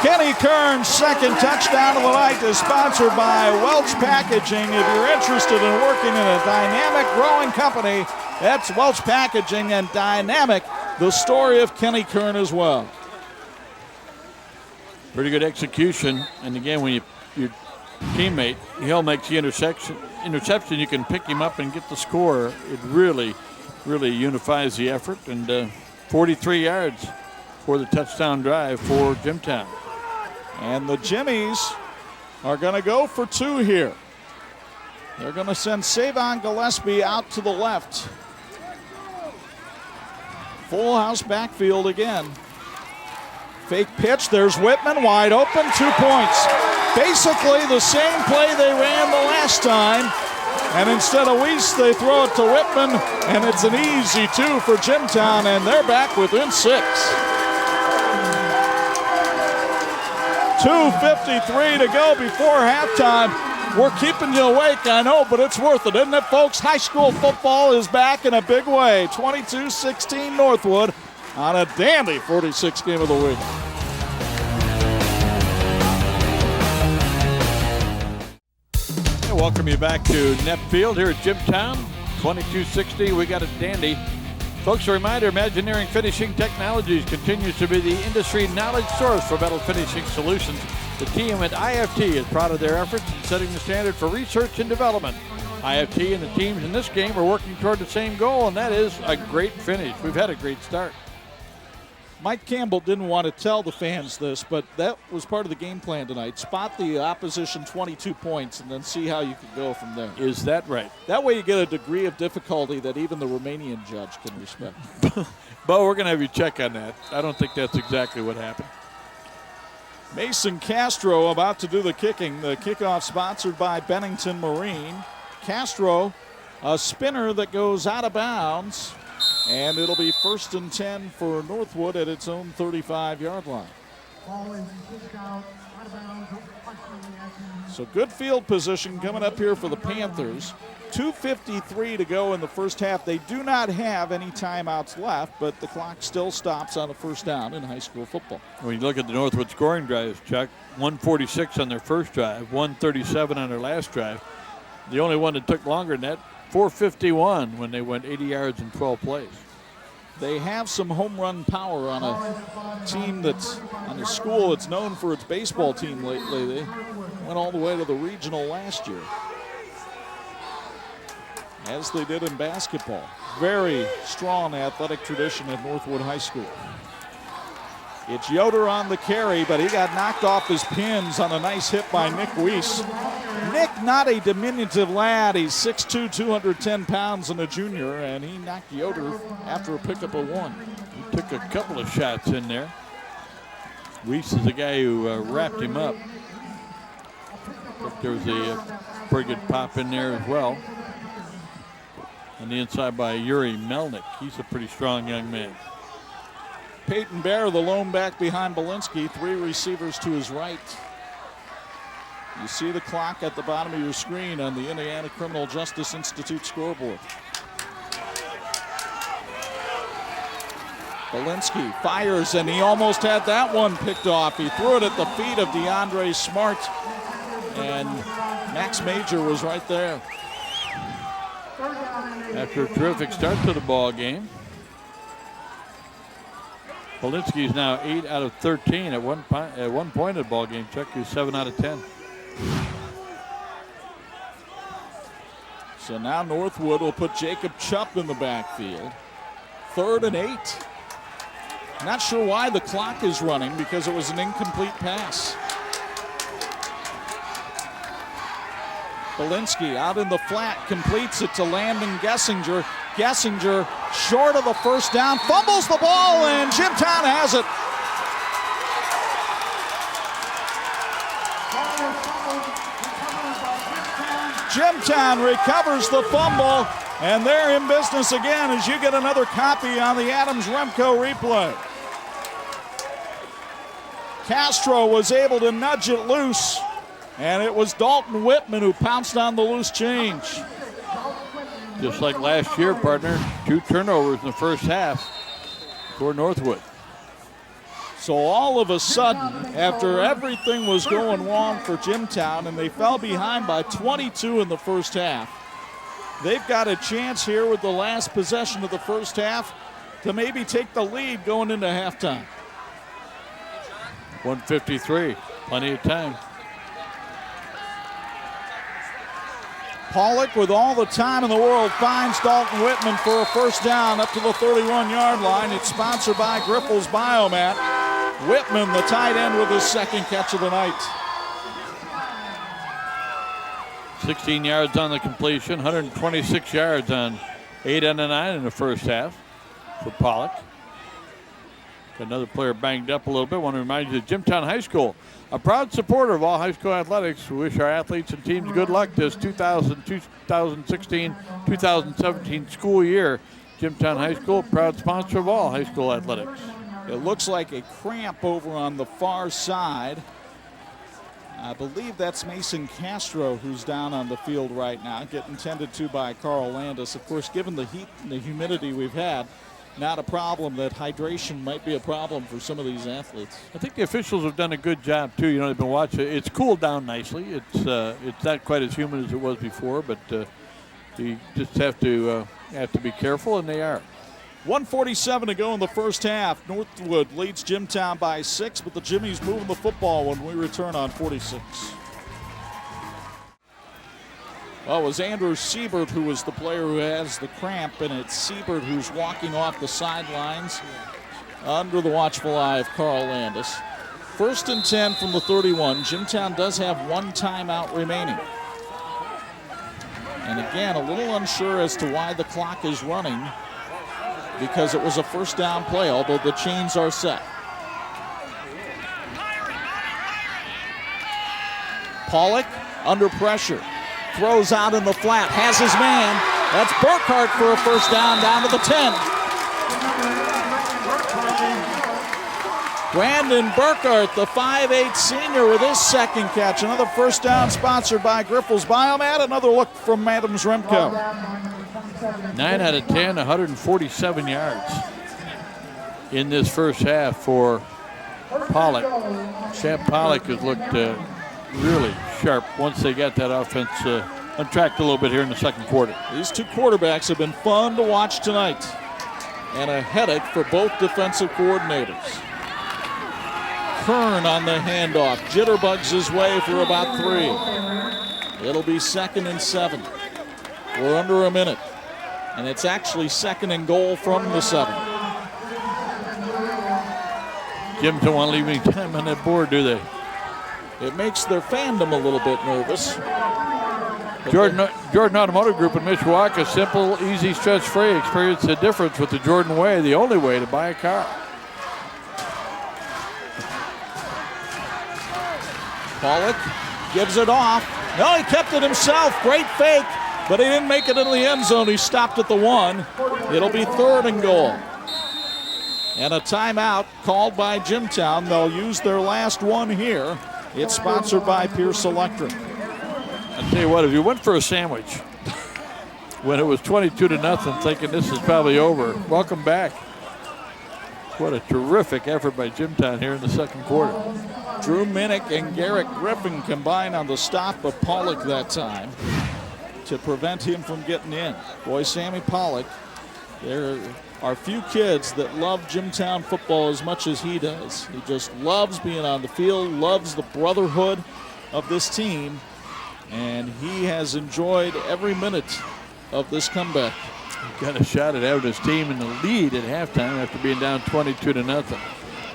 S2: Kenny Kern's second touchdown of the night is sponsored by Welch Packaging. If you're interested in working in a dynamic growing company, that's Welch Packaging and Dynamic, the story of Kenny Kern as well.
S3: Pretty good execution. And again, when your teammate, Hill, makes the interception, you can pick him up and get the score. It really, really unifies the effort. And 43 yards for the touchdown drive for Jimtown.
S2: And the Jimmies are going to go for 2 here. They're going to send Savon Gillespie out to the left. Full house backfield again. Fake pitch, there's Whitman wide open, 2 points. Basically the same play they ran the last time. And instead of Weiss, they throw it to Whitman, and it's an easy 2 for Jimtown, and they're back within 6. 2:53 to go before halftime. We're keeping you awake, I know, but it's worth it, isn't it, folks? High school football is back in a big way. 22-16 Northwood on a dandy 46 game of the week.
S3: Hey, welcome you back to Neff Field here at Jimtown. 22-16, we got a dandy. Folks, a reminder, Imagineering Finishing Technologies continues to be the industry knowledge source for metal finishing solutions. The team at IFT is proud of their efforts in setting the standard for research and development. IFT and the teams in this game are working toward the same goal, and that is a great finish. We've had a great start.
S2: Mike Campbell didn't want to tell the fans this, but that was part of the game plan tonight. Spot the opposition 22 points and then see how you can go from there.
S3: Is that right?
S2: That way you get a degree of difficulty that even the Romanian judge can respect.
S3: Bo, we're going to have you check on that. I don't think that's exactly what happened.
S2: Mason Castro about to do the kicking. The kickoff sponsored by Bennington Marine. Castro, a spinner that goes out of bounds. And it'll be 1st and 10 for Northwood at its own 35-yard line. So good field position coming up here for the Panthers. 2:53 to go in the first half. They do not have any timeouts left, but the clock still stops on a first down in high school football.
S3: When you look at the Northwood scoring drives, Chuck, 146 on their first drive, 137 on their last drive. The only one that took longer than that, 4:51 when they went 80 yards in 12 plays.
S2: they have some home run power on a team that's, on a school that's known for its baseball team lately. They went all the way to the regional last year, as they did in basketball. Very strong athletic tradition at Northwood High School. It's Yoder on the carry, but he got knocked off his pins on a nice hit by Nick Weiss. Nick, not a diminutive lad. He's 6'2", 210 pounds and a junior, and he knocked Yoder after a pickup of one.
S3: He took a couple of shots in there. Weiss is the guy who wrapped him up. There was a pretty good pop in there as well. On the inside by Yuri Melnick. He's a pretty strong young man.
S2: Peyton Bear, the lone back behind Belinsky, 3 receivers to his right. You see the clock at the bottom of your screen on the Indiana Criminal Justice Institute scoreboard. Belinsky fires, and he almost had that one picked off. He threw it at the feet of DeAndre Smart, and Max Major was right there.
S3: After a terrific start to the ball game, Belinsky's now 8 out of 13 at one point of the ball game. Chuck is 7 out of 10.
S2: So now Northwood will put Jacob Chupp in the backfield. 3rd and 8. Not sure why the clock is running, because it was an incomplete pass. Belinsky out in the flat, completes it to Landon Gessinger. Gessinger short of the first down, fumbles the ball, and Jimtown has it. Jimtown recovers the fumble, and they're in business again as you get another copy on the Adams-Remco replay. Castro was able to nudge it loose, and it was Dalton Whitman who pounced on the loose change.
S3: Just like last year, partner, 2 turnovers in the first half for Northwood.
S2: So all of a sudden, after everything was going wrong for Jimtown and they fell behind by 22 in the first half, they've got a chance here with the last possession of the first half to maybe take the lead going into halftime.
S3: 1:53, plenty of time.
S2: Pollock, with all the time in the world, finds Dalton Whitman for a first down up to the 31-yard line. It's sponsored by Grifols Biomat. Whitman, the tight end, with his 2nd catch of the night.
S3: 16 yards on the completion, 126 yards on 8 out of 9 in the first half for Pollock. Another player banged up a little bit. Want to remind you that Jimtown High School, a proud supporter of all high school athletics. We wish our athletes and teams good luck this 2016-2017 school year. Jimtown High School, proud sponsor of all high school athletics.
S2: It looks like a cramp over on the far side. I believe that's Mason Castro who's down on the field right now, getting tended to by Carl Landis. Of course, given the heat and the humidity we've had, not a problem that hydration might be a problem for some of these athletes.
S3: I think the officials have done a good job too. You know, they've been watching. It's cooled down nicely. It's not quite as humid as it was before, but you just have to be careful, and they are.
S2: 1:47 to go in the first half. Northwood leads Jimtown by 6, but the Jimmies moving the football when we return on 46. Well, it was Andrew Siebert who was the player who has the cramp, and it's Siebert who's walking off the sidelines under the watchful eye of Carl Landis. 1st and 10 from the 31. Jimtown does have 1 timeout remaining. And again, a little unsure as to why the clock is running, because it was a first down play, although the chains are set. Pollock under pressure. Throws out in the flat, has his man. That's Burkhart for a first down to the 10. Brandon Burkhart, the 5'8" senior, with his 2nd catch. Another first down sponsored by Grifols Biomat. Another look from Adams-Remco.
S3: 9 out of 10, 147 yards in this first half for Pollock. Champ Pollock has looked really sharp once they got that offense untracked a little bit here in the second quarter.
S2: These 2 quarterbacks have been fun to watch tonight. and a headache for both defensive coordinators. Kern on the handoff. Jitterbugs his way for about 3. It'll be 2nd and 7. We're under a minute. And it's actually 2nd and goal from the 7.
S3: Jim don't want to leave any time on that board, do they?
S2: It makes their fandom a little bit nervous.
S3: Jordan Automotive Group in Mishawaka, simple, easy, stress-free. Experience the difference with the Jordan way, the only way to buy a car.
S2: Pollock gives it off. No, he kept it himself. Great fake, but he didn't make it into the end zone. He stopped at the 1. It'll be 3rd and goal. And a timeout called by Jimtown. They'll use their last one here. It's sponsored by Pierce Electric.
S3: I'll tell you what, if you went for a sandwich when it was 22-0, thinking this is probably over, welcome back. What a terrific effort by Jimtown here in the second quarter.
S2: Drew Minnick and Garrett Griffin combined on the stop of Pollock that time to prevent him from getting in. Boy, Sammy Pollock, there are few kids that love Jimtown football as much as he does. He just loves being on the field, loves the brotherhood of this team, and he has enjoyed every minute of this comeback.
S3: He got a shot at having his team in the lead at halftime after being down 22-0.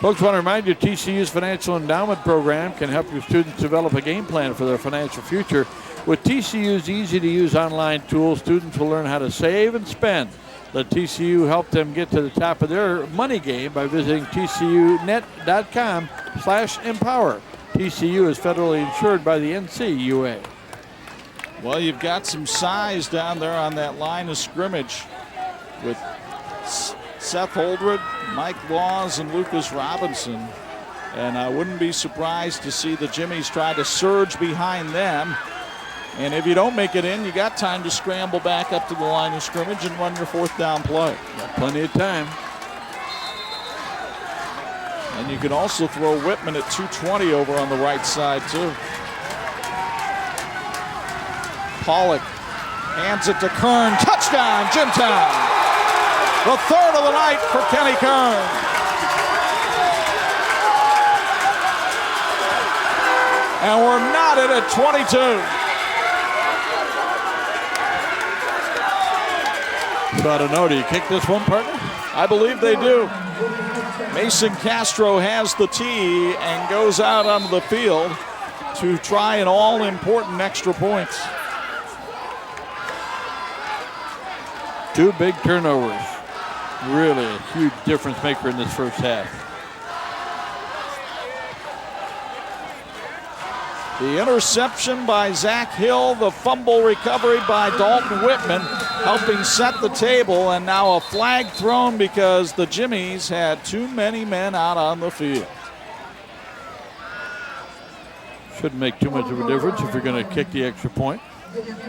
S3: Folks, want to remind you, TCU's Financial Endowment Program can help your students develop a game plan for their financial future. With TCU's easy-to-use online tools, students will learn how to save and spend. Let TCU help them get to the top of their money game by visiting tcunet.com/empower. TCU is federally insured by the NCUA.
S2: Well, you've got some size down there on that line of scrimmage with Seth Holdred, Mike Laws, and Lucas Robinson. And I wouldn't be surprised to see the Jimmies try to surge behind them. And if you don't make it in, you got time to scramble back up to the line of scrimmage and run your 4th down play.
S3: Got plenty of time.
S2: And you can also throw Whitman at 220 over on the right side, too. Pollock hands it to Kern. Touchdown, Jimtown. The 3rd of the night for Kenny Kern. And we're knotted at 22.
S3: So I don't know, do you kick this one, partner?
S2: I believe they do. Mason Castro has the tee and goes out onto the field to try an all-important extra points.
S3: 2 big turnovers. Really a huge difference maker in this first half.
S2: The interception by Zach Hill, the fumble recovery by Dalton Whitman, helping set the table, and now a flag thrown because the Jimmies had too many men out on the field.
S3: Shouldn't make too much of a difference if you're going to kick the extra point.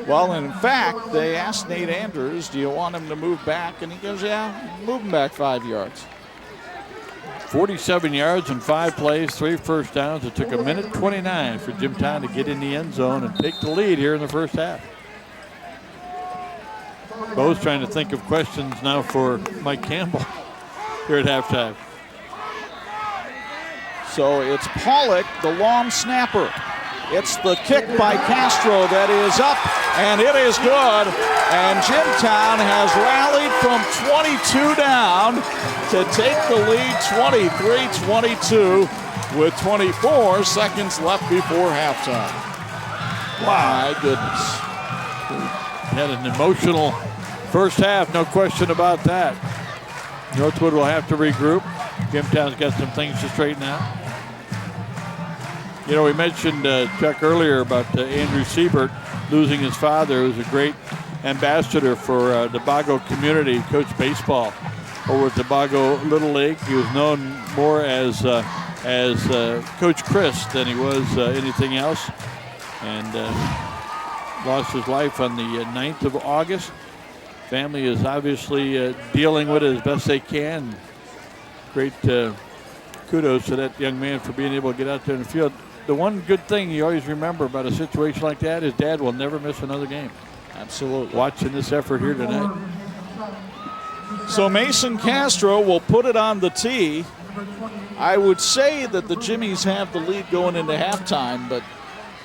S2: Well, in fact, they asked Nate Andrews, do you want him to move back? And he goes, yeah, move him back 5 yards.
S3: 47 yards in 5 plays, 3 first downs. It took 1:29 for Jimtown to get in the end zone and take the lead here in the first half. Bo's trying to think of questions now for Mike Campbell here at halftime.
S2: So it's Pollock, the long snapper. It's the kick by Castro that is up, and it is good. And Jimtown has rallied from 22 down to take the lead 23-22 with 24 seconds left before halftime. My goodness.
S3: Had an emotional first half, no question about that. Northwood will have to regroup. Jimtown's got some things to straighten out. You know, we mentioned, Chuck, earlier about Andrew Siebert losing his father, who was a great ambassador for the Bago community, coached baseball over at the Bago Little League. He was known more as Coach Chris than he was anything else, and lost his life on the 9th of August. Family is obviously dealing with it as best they can. Great kudos to that young man for being able to get out there in the field. The one good thing you always remember about a situation like that is Dad will never miss another game.
S2: Absolutely.
S3: Watching this effort here tonight.
S2: So Mason Castro will put it on the tee. I would say that the Jimmies have the lead going into halftime, but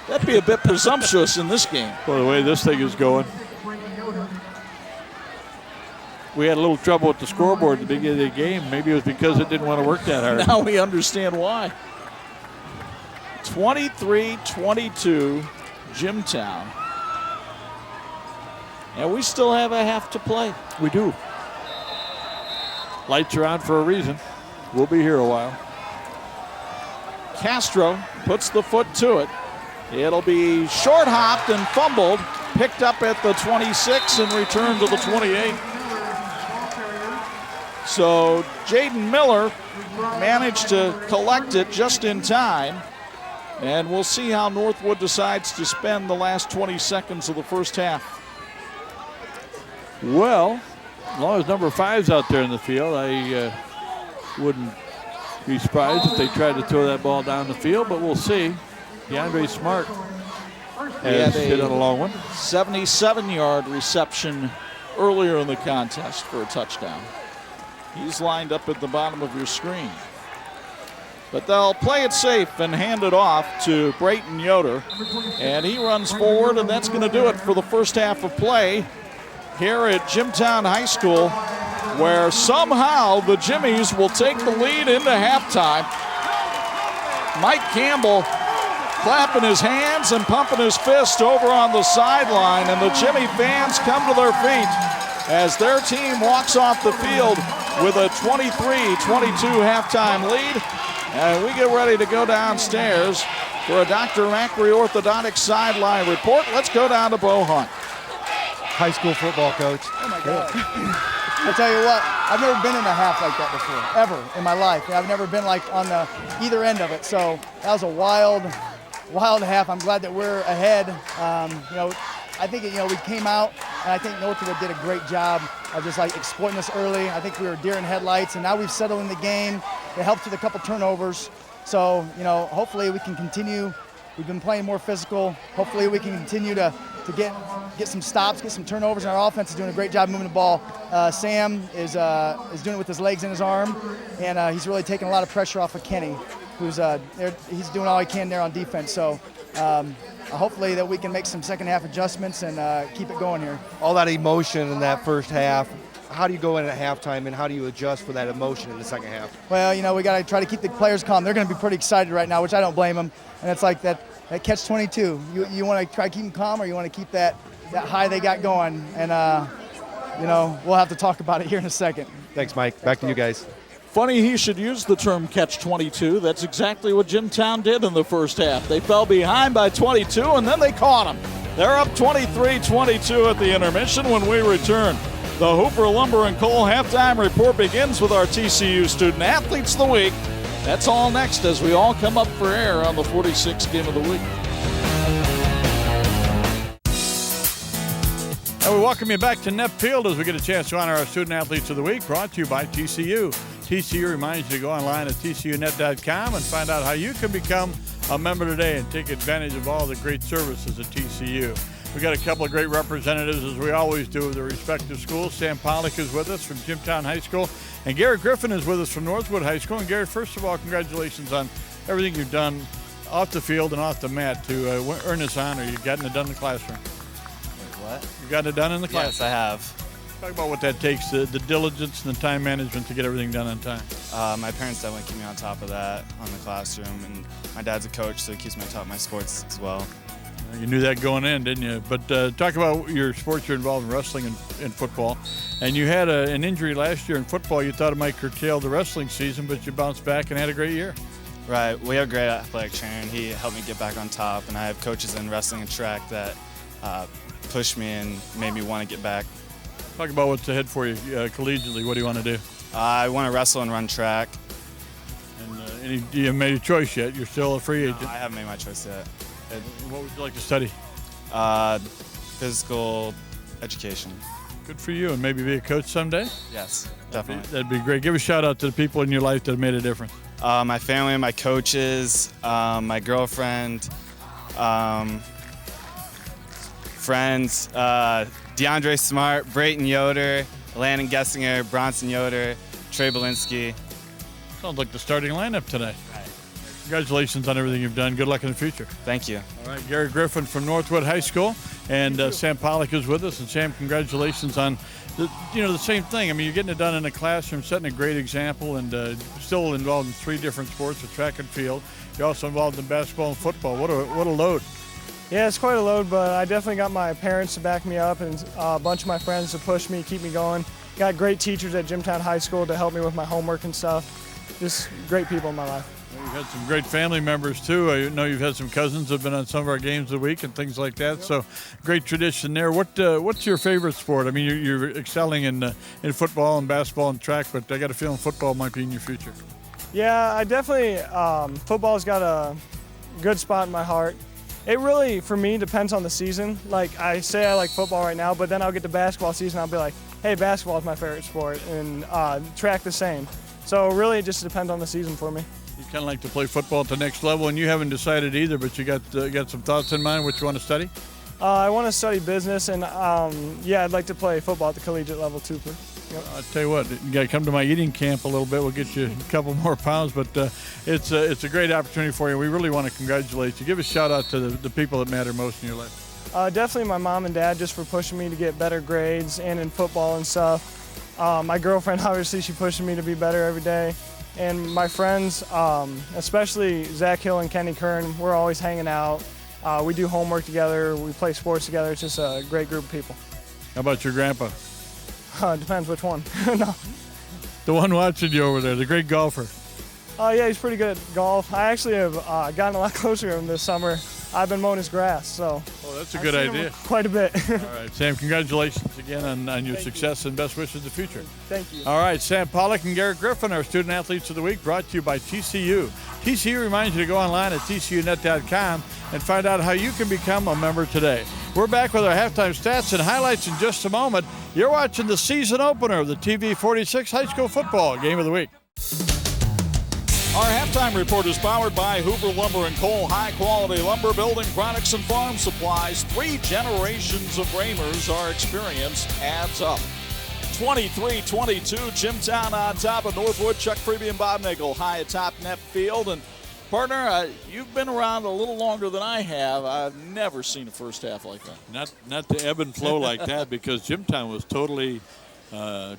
S2: that'd be a bit presumptuous in this game.
S3: Well, the way this thing is going. We had a little trouble with the scoreboard at the beginning of the game. Maybe it was because it didn't want to work that hard.
S2: Now we understand why. 23-22, Jimtown. And we still have a half to play.
S3: We do. Lights are on for a reason. We'll be here a while.
S2: Castro puts the foot to it. It'll be short hopped and fumbled, picked up at the 26 and returned to the 28. So Jaden Miller managed to collect it just in time. And we'll see how Northwood decides to spend the last 20 seconds of the first half.
S3: Well, as long as number 5's out there in the field, I wouldn't be surprised if they tried to throw that ball down the field, but we'll see. DeAndre Smart has hit on a long one.
S2: 77-yard reception earlier in the contest for a touchdown. He's lined up at the bottom of your screen. But they'll play it safe and hand it off to Brayton Yoder. And he runs forward, and that's going to do it for the first half of play here at Jimtown High School, where somehow the Jimmies will take the lead into halftime. Mike Campbell clapping his hands and pumping his fist over on the sideline, and the Jimmy fans come to their feet as their team walks off the field with a 23-22 halftime lead. And we get ready to go downstairs for a Dr. Macri orthodontic sideline report. Let's go down to Bo Hunt.
S6: High school football coach.
S5: Oh my God. I tell you what, I've never been in a half like that before, ever in my life. I've never been like on the either end of it. So that was a wild half. I'm glad that we're ahead. I think we came out, and I think Northwood did a great job of just like exploiting us early. I think we were deer in headlights, and now we've settled in the game. It helped with a couple turnovers. So hopefully we can continue. We've been playing more physical. Hopefully we can continue to get some stops, get some turnovers, and our offense is doing a great job moving the ball. Sam is doing it with his legs and his arm, and he's really taking a lot of pressure off of Kenny, who's he's doing all he can there on defense. So hopefully that we can make some second half adjustments and keep it going here.
S6: All that emotion in that first half, how do you go in at halftime and how do you adjust for that emotion in the second half?
S5: Well, we got to try to keep the players calm. They're going to be pretty excited right now, which I don't blame them. And it's like that catch-22. You want to try to keep them calm, or you want to keep that high they got going. And, we'll have to talk about it here in a second.
S6: Thanks, Mike. Back to you guys.
S2: Funny he should use the term catch-22. That's exactly what Jimtown did in the first half. They fell behind by 22, and then they caught them. They're up 23-22 at the intermission when we return. The Hooper Lumber and Coal halftime report begins with our TCU Student Athletes of the Week. That's all next as we all come up for air on the 46 Game of the Week.
S3: And we welcome you back to Neff Field as we get a chance to honor our Student Athletes of the Week, brought to you by TCU. TCU reminds you to go online at tcunet.com and find out how you can become a member today and take advantage of all the great services at TCU. We got a couple of great representatives, as we always do, of their respective schools. Sam Pollock is with us from Jimtown High School, and Garrett Griffin is with us from Northwood High School. And Garrett, first of all, congratulations on everything you've done off the field and off the mat to earn this honor. You've gotten it done in the classroom.
S8: Wait, what?
S3: You've gotten it done in the classroom.
S8: Yes, I have.
S3: Talk about what that takes, the diligence and the time management to get everything done on time.
S8: My parents definitely keep me on top of that on the classroom, and my dad's a coach, so he keeps me on top of my sports as well.
S3: You knew that going in, didn't you? But talk about your sports. You're involved in wrestling and football. And you had an injury last year in football. You thought it might curtail the wrestling season, but you bounced back and had a great year.
S8: Right. We have a great athletic trainer, and he helped me get back on top. And I have coaches in wrestling and track that pushed me and made me want to get back.
S3: Talk about what's ahead for you collegiately. What do you want to do?
S8: I want to wrestle and run track.
S3: And you haven't made a choice yet. You're still a free agent.
S8: No, I haven't made my choice yet.
S3: What would you like to study?
S8: Physical education.
S3: Good for you, and maybe be a coach someday?
S8: Yes, definitely.
S3: That'd be great. Give a shout out to the people in your life that have made a difference.
S8: My family, my coaches, my girlfriend, friends, DeAndre Smart, Brayton Yoder, Landon Gessinger, Bronson Yoder, Trey Belinsky.
S3: Sounds like the starting lineup today. Congratulations on everything you've done. Good luck in the future.
S8: Thank you.
S3: All right, Gary Griffin from Northwood High School, and Sam Pollock is with us. And Sam, congratulations on the same thing. I mean, you're getting it done in a classroom, setting a great example, and still involved in 3 different sports, the track and field. You're also involved in basketball and football. What a load.
S9: Yeah, it's quite a load, but I definitely got my parents to back me up and a bunch of my friends to push me, keep me going. Got great teachers at Jimtown High School to help me with my homework and stuff. Just great people in my life.
S3: You've had some great family members, too. I know you've had some cousins that have been on some of our games of the week and things like that, so great tradition there. What's your favorite sport? I mean, you're excelling in football and basketball and track, but I got a feeling football might be in your future.
S9: Yeah, I definitely, football's got a good spot in my heart. It really, for me, depends on the season. Like, I say I like football right now, but then I'll get to basketball season, I'll be like, hey, basketball is my favorite sport, and track the same. So really, it just depends on the season for me.
S3: You kind of like to play football at the next level, and you haven't decided either, but you got some thoughts in mind what you want to study?
S9: I want to study business, and I'd like to play football at the collegiate level too. Yep.
S3: I'll tell you what, you got to come to my eating camp a little bit. We'll get you a couple more pounds, but it's a great opportunity for you. We really want to congratulate you. Give a shout out to the people that matter most in your life.
S9: Definitely my mom and dad, just for pushing me to get better grades and in football and stuff. My girlfriend, obviously, she pushing me to be better every day. And my friends, especially Zach Hill and Kenny Kern, we're always hanging out. We do homework together. We play sports together. It's just a great group of people.
S3: How about your grandpa?
S9: Depends which one. No.
S3: The one watching you over there, the great golfer.
S9: Yeah, he's pretty good at golf. I actually have gotten a lot closer to him this summer. I've been mowing his grass, so.
S3: Oh, that's a good idea.
S9: Quite a bit.
S3: All right, Sam, congratulations again on your success and best wishes in the future.
S9: Thank you.
S3: All right, Sam Pollock and Garrett Griffin, our Student Athletes of the Week, brought to you by TCU. TCU reminds you to go online at tcunet.com and find out how you can become a member today. We're back with our halftime stats and highlights in just a moment. You're watching the season opener of the TV46 High School Football Game of the Week.
S2: Our halftime report is powered by Hoover Lumber and Coal. High-quality lumber, building products, and farm supplies. 3 generations of Ramers. Our experience adds up. 23-22, Jimtown on top of Northwood. Chuck Freeby and Bob Nagel high atop Net Field. And partner, you've been around a little longer than I have. I've never seen a first half like that.
S3: Not to ebb and flow like that, because Jimtown was totally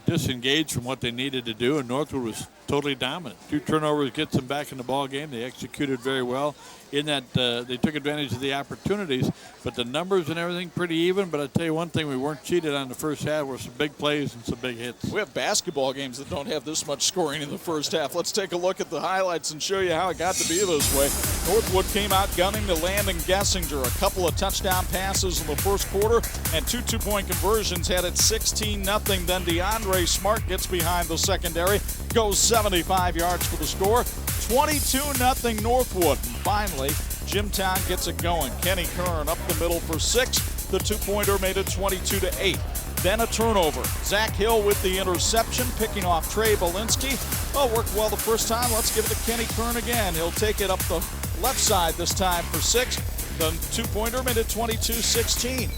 S3: disengaged from what they needed to do, and Northwood was totally dominant. 2 turnovers gets them back in the ball game. They executed very well in that they took advantage of the opportunities, but the numbers and everything pretty even. But I'll tell you one thing, we weren't cheated on the first half. Were some big plays and some big hits.
S2: We have basketball games that don't have this much scoring in the first half. Let's take a look at the highlights and show you how it got to be this way. Northwood came out gunning to Landon Gessinger. A couple of touchdown passes in the first quarter and 2 two-point conversions had it 16-0. Then DeAndre Smart gets behind the secondary, goes 75 yards for the score. 22-0 Northwood. And finally, Jimtown gets it going. Kenny Kern up the middle for 6. The 2-pointer made it 22-8. Then a turnover. Zach Hill with the interception, picking off Trey Belinsky. Oh, worked well the first time. Let's give it to Kenny Kern again. He'll take it up the left side this time for 6. The 2-pointer made it 22-16.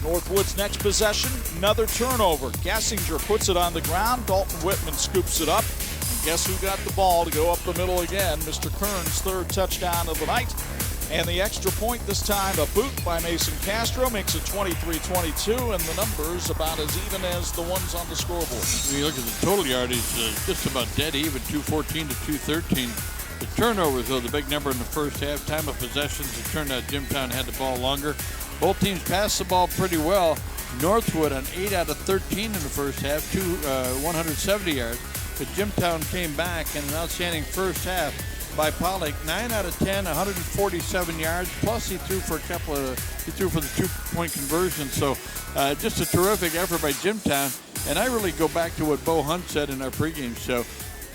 S2: Northwood's next possession, another turnover. Gessinger puts it on the ground. Dalton Whitman scoops it up. And guess who got the ball to go up the middle again? Mr. Kern's 3rd touchdown of the night. And the extra point this time, a boot by Mason Castro, makes it 23-22, and the numbers about as even as the ones on the scoreboard.
S3: When you look at the total yardage, just about dead even, 214 to 213. The turnovers, though, the big number in the first half. Time of possessions, it turned out Jimtown had the ball longer. Both teams passed the ball pretty well. Northwood on 8 out of 13 in the first half, 170 yards. But Jimtown came back in an outstanding first half by Pollock. 9 out of 10, 147 yards. Plus he threw for the 2-point conversion. So just a terrific effort by Jimtown. And I really go back to what Bo Hunt said in our pregame show.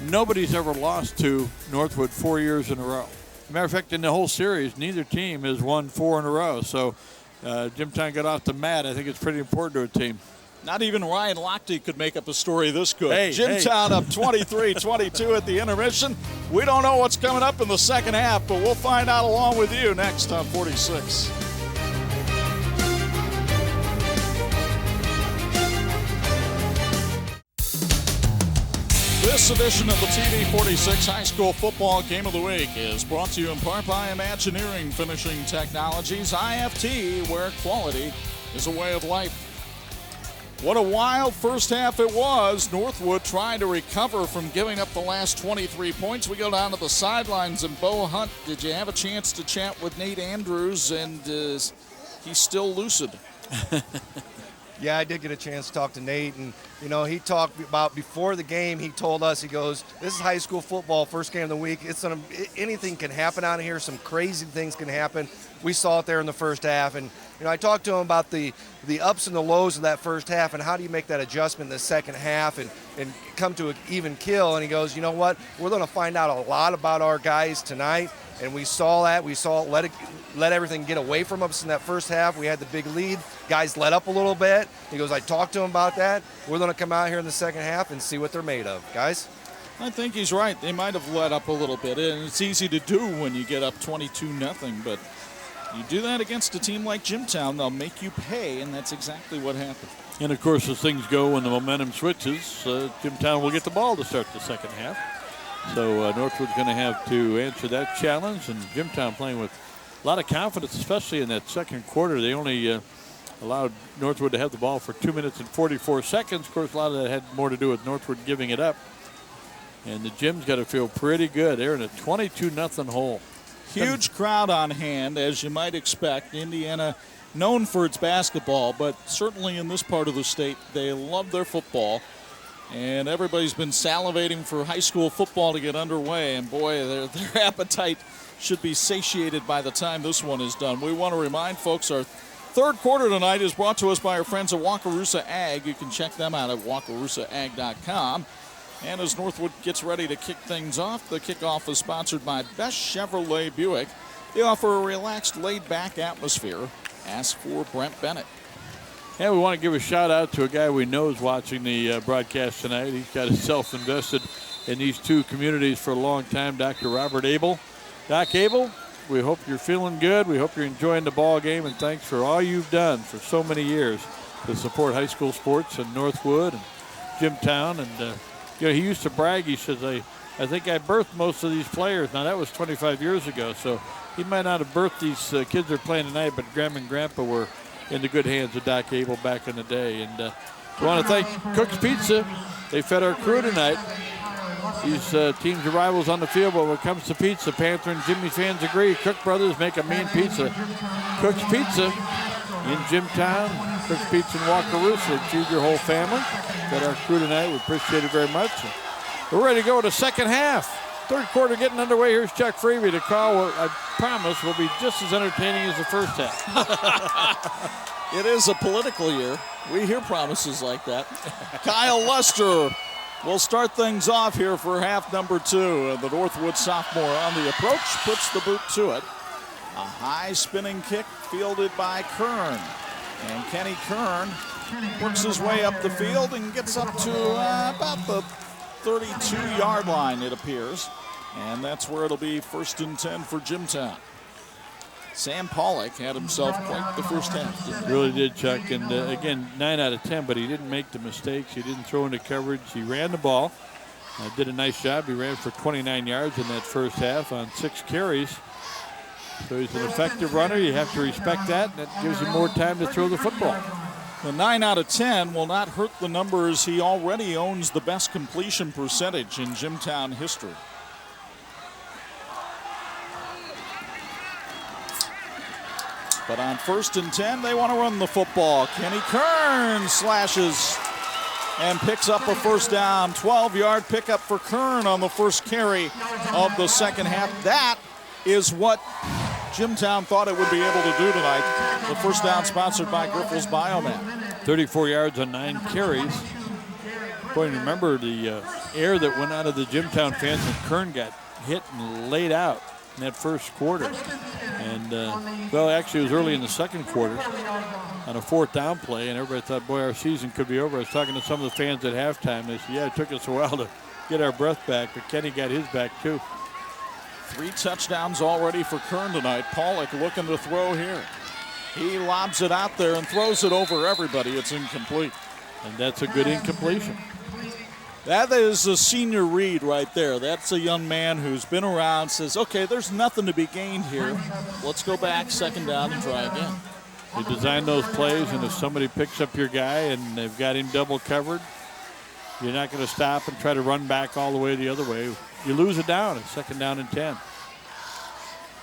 S3: Nobody's ever lost to Northwood 4 years in a row. As a matter of fact, in the whole series, neither team has won 4 in a row. So Jimtown got off the mat. I think it's pretty important to a team.
S2: Not even Ryan Lochte could make up a story this good. Jimtown up 23-22 at the intermission. We don't know what's coming up in the second half, but we'll find out along with you next on 46. This edition of the TV46 High School Football Game of the Week is brought to you in part by Imagineering Finishing Technologies, IFT, where quality is a way of life. What a wild first half it was. Northwood trying to recover from giving up the last 23 points. We go down to the sidelines, and Bo Hunt, did you have a chance to chat with Nate Andrews, and he's still lucid?
S6: Yeah, I did get a chance to talk to Nate, and, you know, he talked about before the game, he told us, he goes, this is high school football, first game of the week. Anything can happen out here. Some crazy things can happen. We saw it there in the first half, and, you know, I talked to him about the ups and the lows of that first half and how do you make that adjustment in the second half and come to an even kill. And he goes, you know what, we're going to find out a lot about our guys tonight. And we saw that. We saw let everything get away from us in that first half. We had the big lead. Guys let up a little bit. He goes, I talked to him about that. We're going to come out here in the second half and see what they're made of. Guys?
S2: I think he's right. They might have let up a little bit, and it's easy to do when you get up 22-0, but you do that against a team like Jimtown, they'll make you pay, and that's exactly what happened.
S3: And, of course, as things go when the momentum switches, Jimtown will get the ball to start the second half. So Northwood's going to have to answer that challenge, and Jimtown playing with a lot of confidence, especially in that second quarter. They only allowed Northwood to have the ball for 2 minutes and 44 seconds. Of course, a lot of that had more to do with Northwood giving it up. And the Jim's got to feel pretty good. They're in a 22-0 hole.
S2: Huge crowd on hand, as you might expect. Indiana known for its basketball, but certainly in this part of the state, they love their football. And everybody's been salivating for high school football to get underway. And, boy, their appetite should be satiated by the time this one is done. We want to remind folks our third quarter tonight is brought to us by our friends at Wakarusa Ag. You can check them out at wakarusaag.com. And as Northwood gets ready to kick things off, the kickoff is sponsored by Best Chevrolet Buick. They offer a relaxed, laid-back atmosphere. Ask for Brent Bennett.
S3: Yeah, we want to give a shout-out to a guy we know is watching the broadcast tonight. He's got himself invested in these two communities for a long time, Dr. Robert Abel. Doc Abel, we hope you're feeling good. We hope you're enjoying the ball game, and thanks for all you've done for so many years to support high school sports in Northwood and Jimtown. And, you know, he used to brag. He says, I think I birthed most of these players. Now, that was 25 years ago, so he might not have birthed these kids that are playing tonight, but Grandma and Grandpa were in the good hands of Doc Abel back in the day. And we want to thank Cook's Pizza. They fed our crew tonight. These teams are rivals on the field, but when it comes to pizza, Panther and Jimmy fans agree. Cook Brothers make a mean pizza. Cook's Pizza in Jimtown, Cook's Pizza in Wakarusa. Feed your whole family. Fed our crew tonight. We appreciate it very much. We're ready to go to second half. Third quarter getting underway. Here's Chuck Freeby to call what I promise will be just as entertaining as the first half.
S2: It is a political year. We hear promises like that. Kyle Luster will start things off here for half number 2. And the Northwood sophomore on the approach puts the boot to it. A high spinning kick fielded by Kern. And Kenny Kern works his way up the field and gets up to about the 32-yard line, it appears. And that's where it'll be 1st and 10 for Jimtown. Sam Pollock had himself quite the first half, didn't he?
S3: Really did, Chuck. And again, 9 out of 10, but he didn't make the mistakes. He didn't throw into coverage. He ran the ball. Did a nice job. He ran for 29 yards in that first half on 6 carries. So he's an effective runner. You have to respect that. And that gives him more time to throw the football.
S2: The 9 out of 10 will not hurt the numbers. He already owns the best completion percentage in Jimtown history. But on 1st and 10, they want to run the football. Kenny Kern slashes and picks up a first down. 12-yard pickup for Kern on the first carry of the second half. That is what Jimtown thought it would be able to do tonight. The first down sponsored by Griffles Biomat.
S3: 34 yards on 9 carries. Boy, remember the air that went out of the Jimtown fans when Kern got hit and laid out in that first quarter. And, well, actually it was early in the second quarter on a 4th down play, and everybody thought, boy, our season could be over. I was talking to some of the fans at halftime. They said, yeah, it took us a while to get our breath back, but Kenny got his back too.
S2: 3 touchdowns already for Kern tonight. Pollock looking to throw here. He lobs it out there and throws it over everybody. It's incomplete.
S3: And that's a good incompletion.
S2: That is a senior read right there. That's a young man who's been around, says, okay, there's nothing to be gained here. Let's go back, second down, and try again.
S3: You design those plays, and if somebody picks up your guy and they've got him double covered, you're not going to stop and try to run back all the way the other way. You lose it down. It's second down and 10.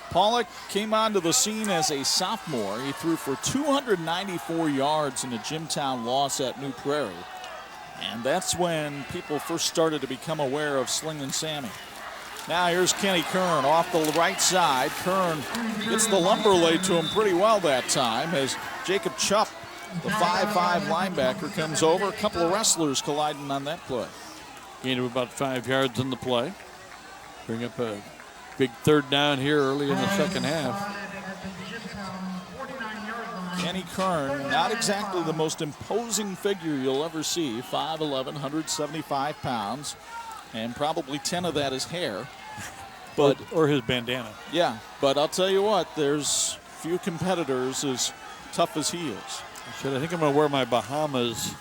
S2: Pollock came onto the scene as a sophomore. He threw for 294 yards in a Jimtown loss at New Prairie. And that's when people first started to become aware of Slingin' Sammy. Now here's Kenny Kern off the right side. Kern gets the lumber laid to him pretty well that time as Jacob Chupp, the 5'5 linebacker, comes over. A couple of wrestlers colliding on that play.
S3: Gain of about 5 yards in the play. Bring up a big third down here early in the second half.
S2: Kenny Kern, not exactly the most imposing figure you'll ever see. 5'11", 175 pounds, and probably 10 of that is hair. But
S3: or his bandana.
S2: Yeah, but I'll tell you what, there's few competitors as tough as he is.
S3: I think I'm going to wear my Bahamas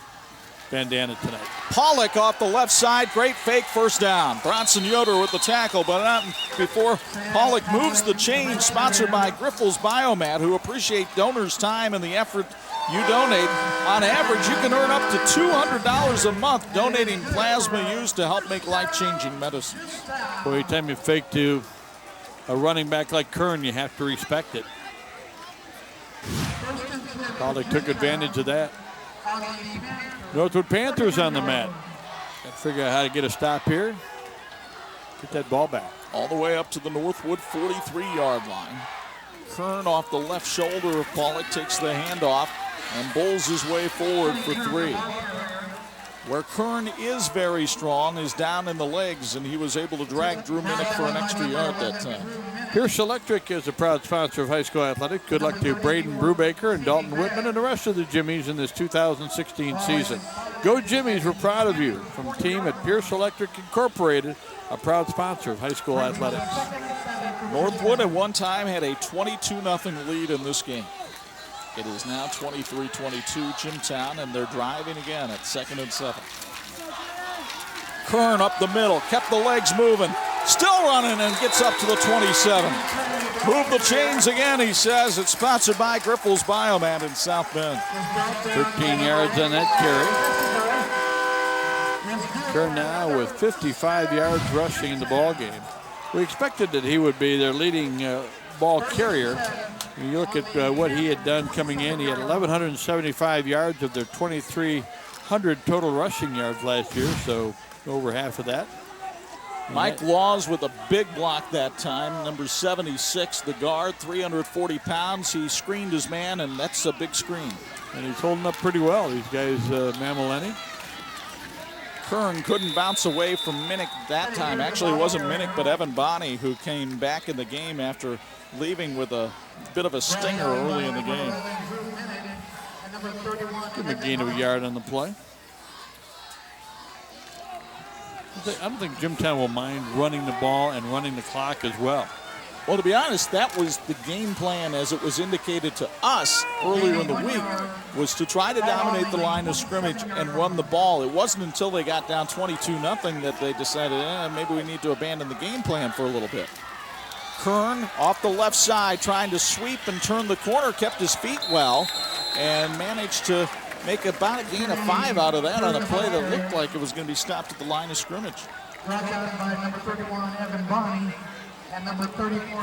S3: bandana tonight.
S2: Pollock off the left side, great fake, first down. Bronson Yoder with the tackle, but not before Pollock moves the chain, sponsored by Grifols Biomat, who appreciate donors' time and the effort you donate. On average, you can earn up to $200 a month donating plasma used to help make life-changing medicines.
S3: Well, every time you fake to a running back like Kern, you have to respect it. Pollock took advantage of that. Northwood Panthers on the mat. Got to figure out how to get a stop here. Get that ball back.
S2: All the way up to the Northwood 43-yard line. Kern off the left shoulder of Pollock takes the handoff and bowls his way forward for 3. Where Kern is very strong is down in the legs, and he was able to drag Drew Minnick for an extra yard that time.
S3: Pierce Electric is a proud sponsor of high school athletics. Good luck to Braden Brubaker and Dalton Whitman and the rest of the Jimmies in this 2016 season. Go Jimmies, we're proud of you. From the team at Pierce Electric Incorporated, a proud sponsor of high school athletics.
S2: Northwood at one time had a 22-0 lead in this game. It is now 23-22 Jimtown, and they're driving again at 2nd and 7. Kern up the middle, kept the legs moving, still running and gets up to the 27. Move the chains again, he says. It's sponsored by Grifols Biomat in South Bend.
S3: 13 yards on that carry. Kern now with 55 yards rushing in the ball game. We expected that he would be their leading ball carrier. When you look at what he had done coming in, he had 1,175 yards of their 2,300 total rushing yards last year, so over half of that.
S2: Mike Laws with a big block that time, number 76, the guard, 340 pounds. He screened his man, and that's a big screen.
S3: And he's holding up pretty well, these guys, Mamaleni.
S2: Kern couldn't bounce away from Minnick that time. Actually, it wasn't Minnick, but Evan Bonney, who came back in the game after leaving with a bit of a stinger early in the game.
S3: Give him a gain of a yard on the play. I don't think Jimtown will mind running the ball and running the clock as well.
S2: Well, to be honest, that was the game plan as it was indicated to us earlier in the week, was to try to dominate the line of scrimmage and run the ball. It wasn't until they got down 22-0 that they decided, maybe we need to abandon the game plan for a little bit. Kern off the left side trying to sweep and turn the corner, kept his feet well, and managed to make about a gain of 5 out of that on a play that looked like it was going to be stopped at the line of scrimmage.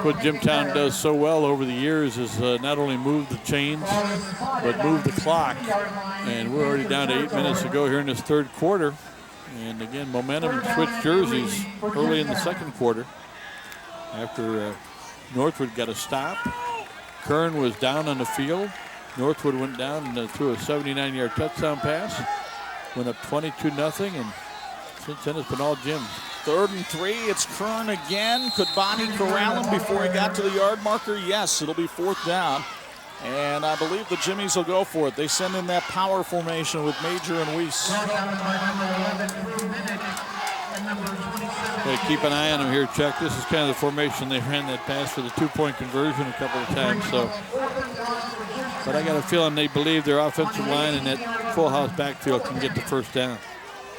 S3: What Jimtown does so well over the years is not only move the chains, but move the clock. And we're already down to 8 minutes to go here in this third quarter. And again, momentum switched jerseys early in the second quarter. After Northwood got a stop, Kern was down on the field. Northwood went down and threw a 79-yard touchdown pass. Went up 22-0, and since then it's been all Jims.
S2: 3rd and 3, it's Kern again. Could Bonnie corral him before he got to the yard marker? Yes, it'll be 4th down. And I believe the Jimmies will go for it. They send in that power formation with Major and Weiss.
S3: Keep an eye on them here, Chuck. This is kind of the formation they ran that pass for the 2-point conversion a couple of times. So, but I got a feeling they believe their offensive line and that full house backfield can get the first down.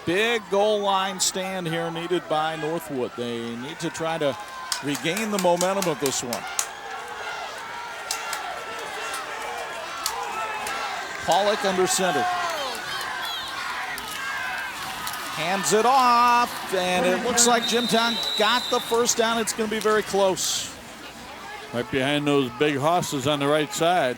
S2: big goal line stand here needed by Northwood. They need to try to regain the momentum of this one. Pollock under center. Hands it off, and it looks like Jimtown got the first down. It's going to be very close.
S3: Right behind those big hosses on the right side.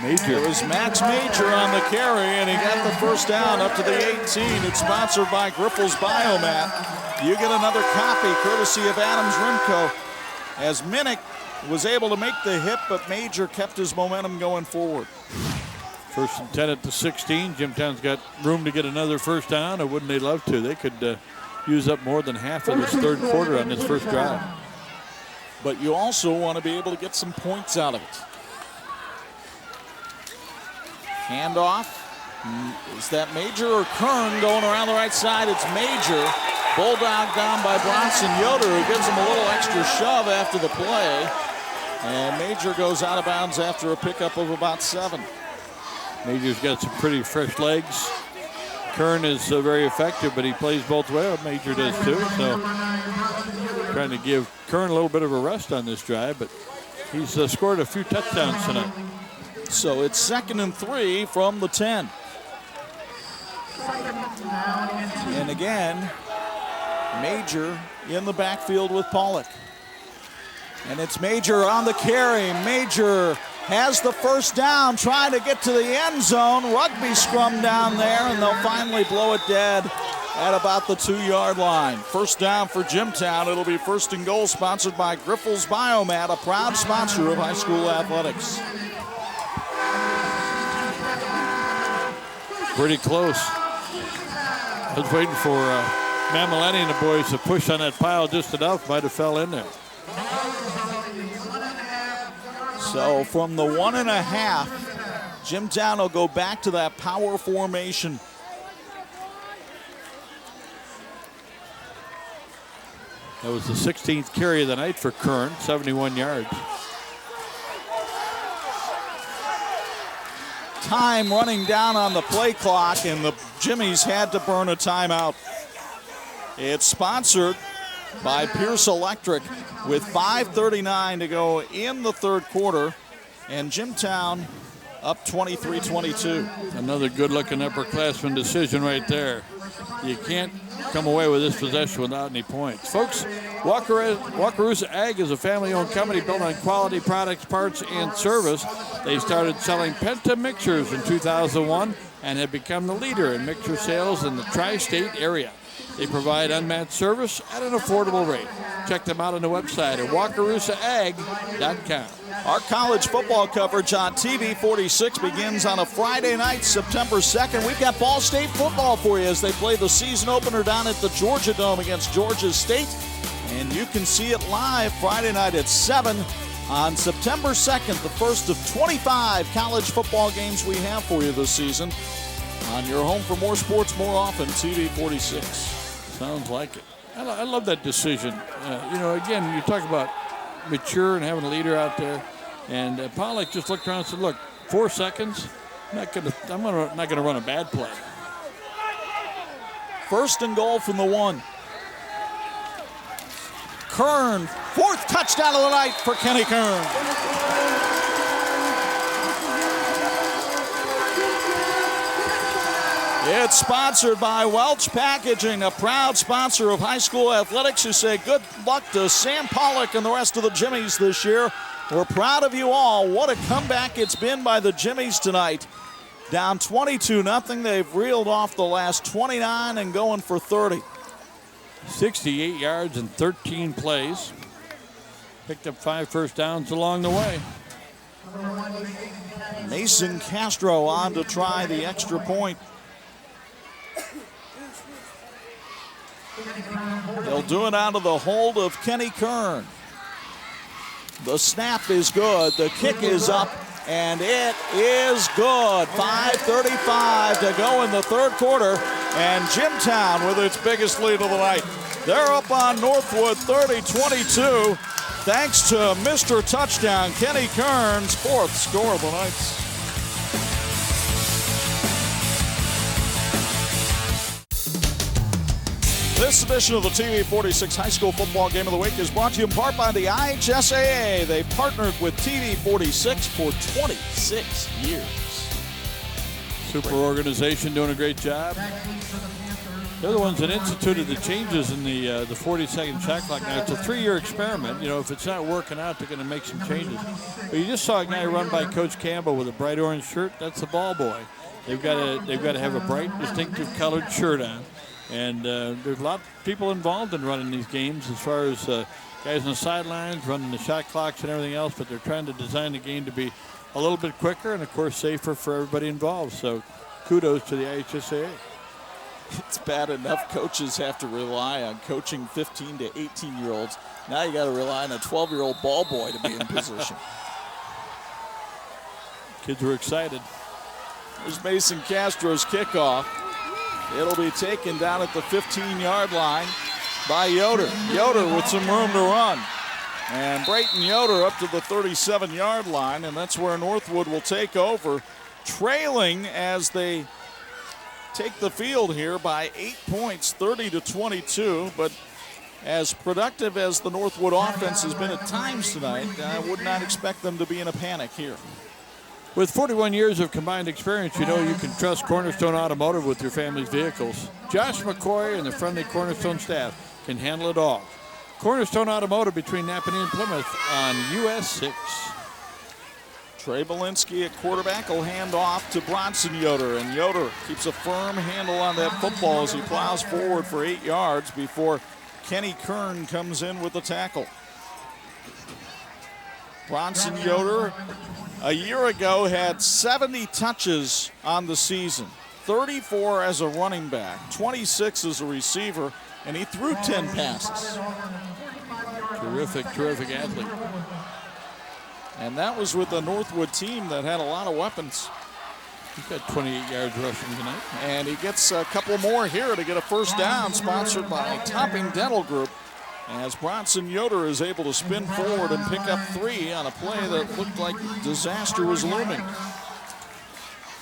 S2: Major. It was Max Major on the carry, and he got the first down up to the 18. It's sponsored by Grifols Biomat. You get another copy courtesy of Adams Rimco, as Minnick was able to make the hit, but Major kept his momentum going forward.
S3: First and 10 at the 16. Jimtown's got room to get another first down, or wouldn't they love to? They could use up more than half of this third quarter on this first drive.
S2: But you also want to be able to get some points out of it. Handoff. Is that Major or Kern going around the right side? It's Major. Bulldog down by Bronson Yoder, who gives him a little extra shove after the play. And Major goes out of bounds after a pickup of about 7.
S3: Major's got some pretty fresh legs. Kern is very effective, but he plays both ways. Major does too. So trying to give Kern a little bit of a rest on this drive, but he's scored a few touchdowns tonight.
S2: So it's 2nd and 3 from the 10. And again, Major in the backfield with Pollock. And it's Major on the carry. Major has the first down, trying to get to the end zone. Rugby scrum down there, and they'll finally blow it dead at about the 2-yard line. First down for Jimtown. It'll be 1st and goal, sponsored by Grifols Biomat, a proud sponsor of high school athletics.
S3: Pretty close. I was waiting for Mammalani and the boys to push on that pile just enough. Might have fell in there.
S2: So from the 1.5, Jimtown will go back to that power formation.
S3: That was the 16th carry of the night for Kern, 71 yards.
S2: Time running down on the play clock, and the Jimmies had to burn a timeout. It's sponsored by Pierce Electric with 5:39 to go in the third quarter, and Jimtown up 23-22.
S3: Another good-looking upperclassman decision right there. You can't come away with this possession without any points. Folks, Wakarusa Ag is a family-owned company built on quality products, parts, and service. They started selling Penta mixers in 2001 and have become the leader in mixer sales in the tri-state area. They provide unmatched service at an affordable rate. Check them out on the website at wakarusaag.com.
S2: Our college football coverage on TV46 begins on a Friday night, September 2nd. We've got Ball State football for you as they play the season opener down at the Georgia Dome against Georgia State. And you can see it live Friday night at 7 on September 2nd, the first of 25 college football games we have for you this season on your home for more sports more often, TV46.
S3: Sounds like it. I love that decision. Again, you talk about mature and having a leader out there. And Pollock just looked around and said, look, 4 seconds, I'm not gonna run a bad play.
S2: 1st and goal from the 1. Kern, 4th touchdown of the night for Kenny Kern. It's sponsored by Welch Packaging, a proud sponsor of high school athletics, who say good luck to Sam Pollock and the rest of the Jimmies this year. We're proud of you all. What a comeback it's been by the Jimmies tonight. Down 22-0. They've reeled off the last 29 and going for 30.
S3: 68 yards and 13 plays. Picked up 5 first downs along the way.
S2: Mason Castro on to try the extra point. They'll do it out of the hold of Kenny Kern. The snap is good. The kick is up, and it is good. 5:35 to go in the third quarter, and Jimtown with its biggest lead of the night. They're up on Northwood 30-22, thanks to Mr. Touchdown, Kenny Kern's 4th score of the night. This edition of the TV46 High School Football Game of the Week is brought to you in part by the IHSAA. They partnered with TV46 for 26 years.
S3: Super organization doing a great job. They're the ones that instituted the changes in the 40-second shot clock. Now, it's a 3-year experiment. You know, if it's not working out, they're going to make some changes. But you just saw a guy run by Coach Campbell with a bright orange shirt. That's the ball boy. They've got to have a bright, distinctive colored shirt on. And there's a lot of people involved in running these games as far as guys on the sidelines, running the shot clocks and everything else. But they're trying to design the game to be a little bit quicker and, of course, safer for everybody involved. So kudos to the IHSAA.
S2: It's bad enough coaches have to rely on coaching 15 to 18-year-olds. Now you got to rely on a 12-year-old ball boy to be in position.
S3: Kids were excited.
S2: There's Mason Castro's kickoff. It'll be taken down at the 15-yard line by Yoder. Yoder with some room to run. And Brayton Yoder up to the 37-yard line, and that's where Northwood will take over, trailing as they take the field here by 8 points, 30-22. But as productive as the Northwood offense has been at times tonight, I would not expect them to be in a panic here.
S3: With 41 years of combined experience, you know you can trust Cornerstone Automotive with your family's vehicles. Josh McCoy and the friendly Cornerstone staff can handle it all. Cornerstone Automotive between Napanee and Plymouth on US 6.
S2: Trey Belinsky at quarterback will hand off to Bronson Yoder, and Yoder keeps a firm handle on that football as he plows forward for 8 yards before Kenny Kern comes in with the tackle. Bronson Yoder, a year ago, had 70 touches on the season, 34 as a running back, 26 as a receiver, and he threw 10 passes.
S3: Terrific, terrific athlete.
S2: And that was with a Northwood team that had a lot of weapons.
S3: He's got 28 yards rushing tonight.
S2: And he gets a couple more here to get a first down, sponsored by Topping Dental Group, as Bronson Yoder is able to spin forward and pick up 3 on a play that looked like disaster was looming.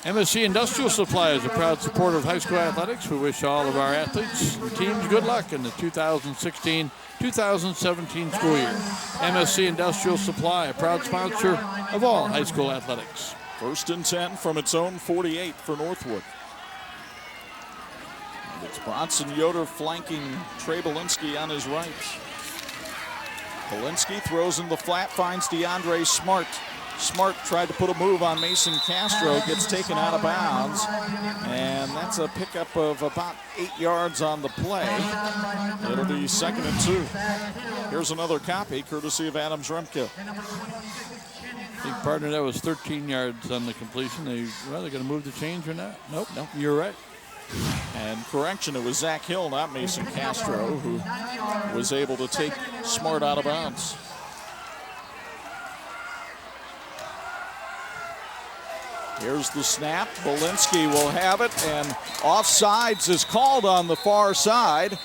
S3: MSC Industrial Supply is a proud supporter of high school athletics. We wish all of our athletes and teams good luck in the 2016-2017 school year. MSC Industrial Supply, a proud sponsor of all high school athletics.
S2: 1st and 10 from its own 48 for Northwood. And it's Bronson Yoder flanking Trey Belinsky on his right. Belinsky throws in the flat, finds DeAndre Smart. Smart tried to put a move on Mason Castro, gets taken out of bounds, and that's a pickup of about 8 yards on the play. It'll be 2nd and 2. Here's another copy, courtesy of Adams Remke.
S3: I think, partner, that was 13 yards on the completion. They're going to move the chains or not? Nope, you're right.
S2: And correction, it was Zach Hill, not Mason Castro, who was able to take Smart out of bounds. Here's the snap. Belinsky will have it, and offsides is called on the far side.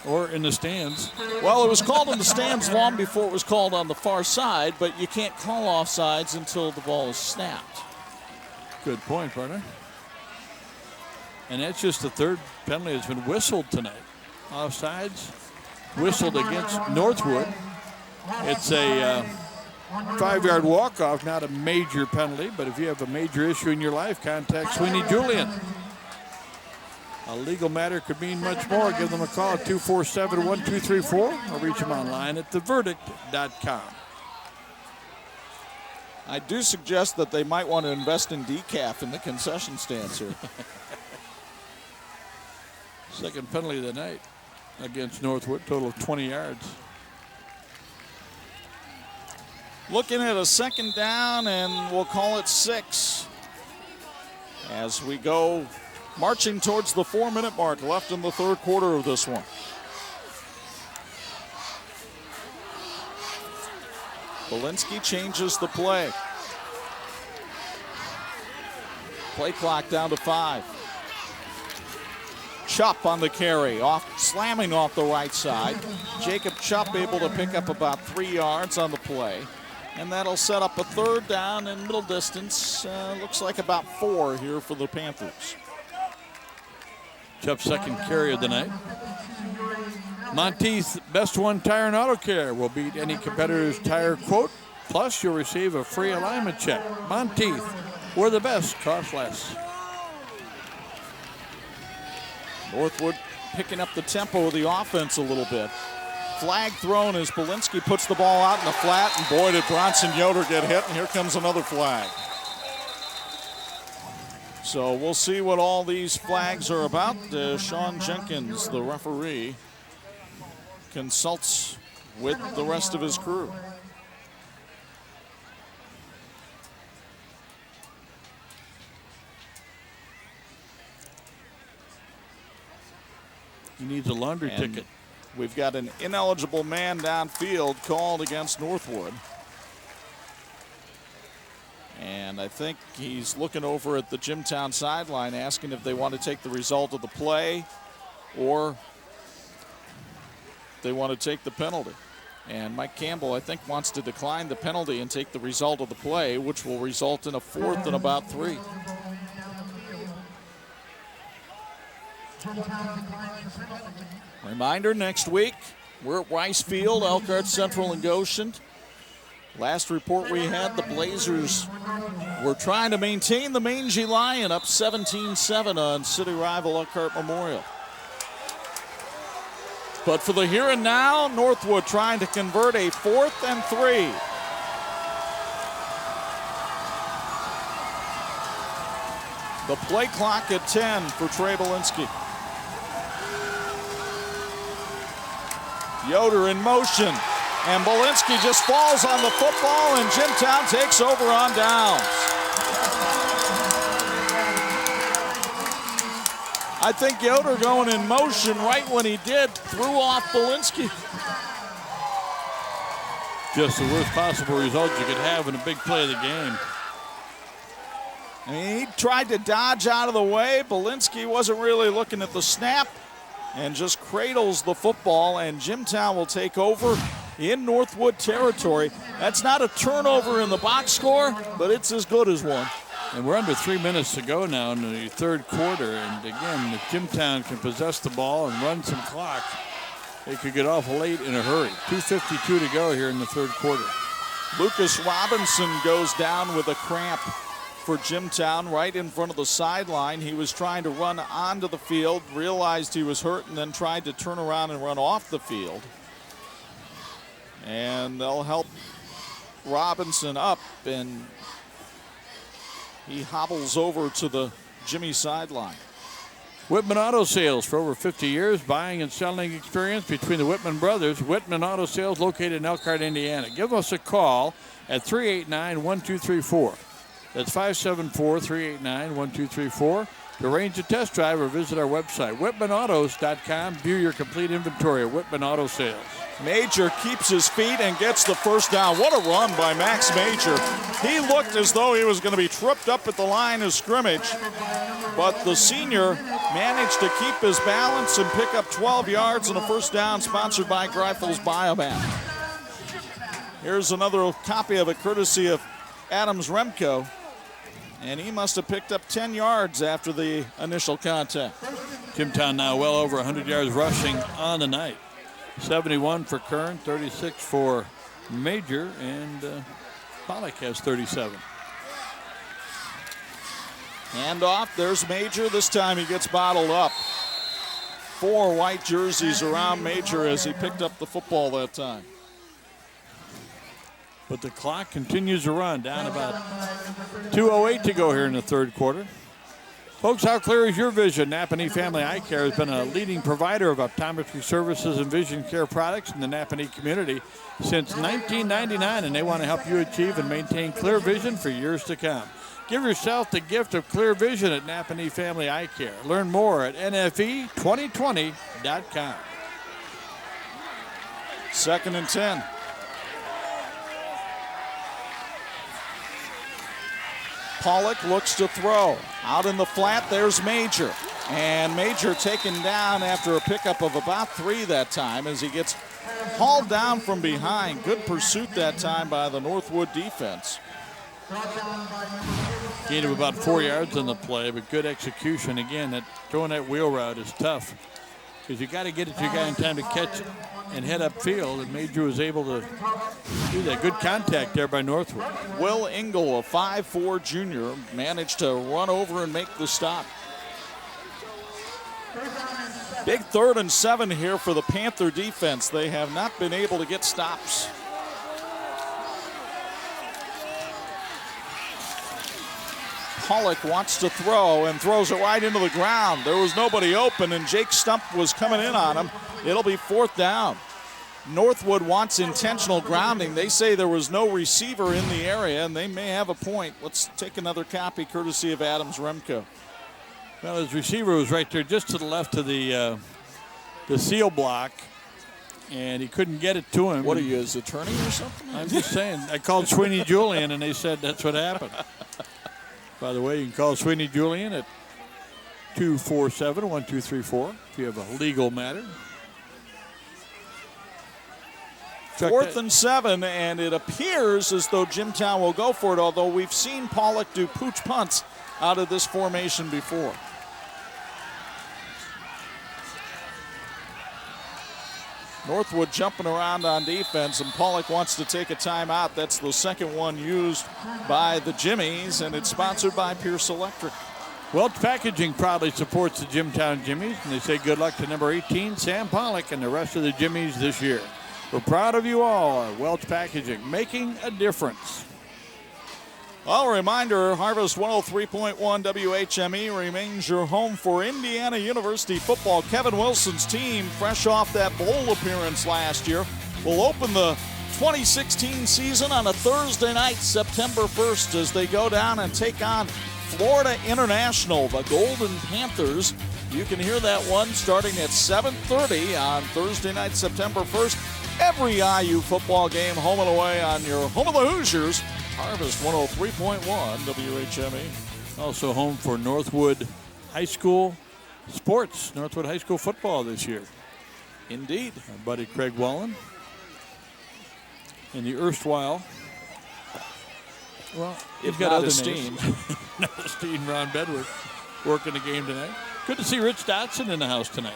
S3: Or in the stands.
S2: Well, it was called in the stands long before it was called on the far side, but you can't call offsides until the ball is snapped.
S3: Good point, partner. And that's just the 3rd penalty that's been whistled tonight. Offsides, whistled against Northwood. It's a 5-yard walk-off, not a major penalty, but if you have a major issue in your life, contact Sweeney Julian. A legal matter could mean much more. Give them a call at 247-1234 or reach them online at theverdict.com.
S2: I do suggest that they might want to invest in decaf in the concession stands here.
S3: 2nd penalty of the night against Northwood, total of 20 yards.
S2: Looking at a 2nd down, and we'll call it 6. As we go marching towards the 4-minute mark left in the 3rd quarter of this one. Belinsky changes the play. Play clock down to 5. Chupp on the carry, slamming off the right side. Jacob Chupp able to pick up about 3 yards on the play. And that'll set up a 3rd down in middle distance. Looks like about 4 here for the Panthers.
S3: Chupp's 2nd carry of the night. Monteith's Best One Tire and Auto Care will beat any competitor's tire quote. Plus, you'll receive a free alignment check. Monteith, where the best cost less.
S2: Northwood picking up the tempo of the offense a little bit. Flag thrown as Belinsky puts the ball out in the flat, and boy, did Bronson Yoder get hit, and here comes another flag. So we'll see what all these flags are about. Sean Jenkins, the referee, consults with the rest of his crew.
S3: He needs a laundry ticket.
S2: We've got an ineligible man downfield called against Northwood. And I think he's looking over at the Jimtown sideline asking if they want to take the result of the play or they want to take the penalty. And Mike Campbell, I think, wants to decline the penalty and take the result of the play, which will result in a 4th and about 3. Reminder, next week, we're at Rice Field, Elkhart Central and Goshen. Last report we had, the Blazers were trying to maintain the Mangy Lion up 17-7 on city rival Elkhart Memorial. But for the here and now, Northwood trying to convert a 4th and 3. The play clock at 10 for Trey Belinsky. Yoder in motion, and Belinsky just falls on the football, and Jimtown takes over on downs. I think Yoder going in motion right when he did threw off Belinsky.
S3: Just the worst possible result you could have in a big play of the game.
S2: I mean, he tried to dodge out of the way. Belinsky wasn't really looking at the snap and just cradles the football, and Jimtown will take over in Northwood territory. That's not a turnover in the box score, but it's as good as one.
S3: And we're under 3 minutes to go now in the third quarter. And again, if Jimtown can possess the ball and run some clock, they could get off late in a hurry. 2:52 to go here in the third quarter.
S2: Lucas Robinson goes down with a cramp for Jimtown right in front of the sideline. He was trying to run onto the field, realized he was hurt, and then tried to turn around and run off the field. And they'll help Robinson up, and he hobbles over to the Jimmy sideline.
S3: Whitman Auto Sales, for over 50 years, buying and selling experience between the Whitman brothers. Whitman Auto Sales, located in Elkhart, Indiana. Give us a call at 389-1234. That's 574-389-1234. To arrange a test drive or visit our website, whitmanautos.com. View your complete inventory of Whitman Auto Sales.
S2: Major keeps his feet and gets the first down. What a run by Max Major. He looked as though he was going to be tripped up at the line of scrimmage, but the senior managed to keep his balance and pick up 12 yards and a first down, sponsored by Greifels Biomat. Here's another copy of it courtesy of Adams Remco, and he must have picked up 10 yards after the initial contact.
S3: Jimtown now well over 100 yards rushing on the night. 71 for Kern, 36 for Major, and Pollock has 37.
S2: Hand off, there's Major. This time he gets bottled up. 4 white jerseys around Major as he picked up the football that time.
S3: But the clock continues to run, down about 2:08 to go here in the third quarter. Folks, how clear is your vision? Napanee Family Eye Care has been a leading provider of optometry services and vision care products in the Napanee community since 1999, and they want to help you achieve and maintain clear vision for years to come. Give yourself the gift of clear vision at Napanee Family Eye Care. Learn more at nfe2020.com.
S2: 2nd and 10. Pollock looks to throw. Out in the flat, there's Major. And Major taken down after a pickup of about 3 that time as he gets hauled down from behind. Good pursuit that time by the Northwood defense.
S3: Gain of about 4 yards on the play, but good execution. Again, throwing that wheel route is tough. because you got to get it to your guy in time to catch it and head upfield, and Major was able to do that. Good contact there by Northwood.
S2: Will Engel, a 5'4" junior, managed to run over and make the stop. Big 3rd and 7 here for the Panther defense. They have not been able to get stops. Pollock wants to throw and throws it right into the ground. There was nobody open, and Jake Stump was coming in on him. It'll be 4th down. Northwood wants intentional grounding. They say there was no receiver in the area, and they may have a point. Let's take another copy courtesy of Adams Remco.
S3: Well, his receiver was right there just to the left of the seal block, and he couldn't get it to him.
S2: What are you, his attorney or something?
S3: I'm just saying. I called Sweeney Julian, and they said that's what happened. By the way, you can call Sweeney Julian at 247-1234 if you have a legal matter.
S2: 4th and 7, and it appears as though Jimtown will go for it, although we've seen Pollock do pooch punts out of this formation before. Northwood jumping around on defense, and Pollock wants to take a timeout. That's the second one used by the Jimmies, and it's sponsored by Pierce Electric.
S3: Welch Packaging proudly supports the Jimtown Jimmies, and they say good luck to number 18, Sam Pollock, and the rest of the Jimmies this year. We're proud of you all, Welch Packaging, making a difference.
S2: Well, a reminder, Harvest 103.1 WHME remains your home for Indiana University football. Kevin Wilson's team, fresh off that bowl appearance last year, will open the 2016 season on a Thursday night, September 1st, as they go down and take on Florida International, the Golden Panthers. You can hear that one starting at 7:30 on Thursday night, September 1st. Every IU football game, home and away on your home of the Hoosiers. Harvest 103.1 WHME.
S3: Also home for Northwood High School sports, Northwood High School football this year.
S2: Indeed.
S3: Our buddy Craig Wallen. And the erstwhile, well, he's got other
S2: esteemed.
S3: Not esteemed Ron Bedwick working the game tonight. Good to see Rich Dotson in the house tonight.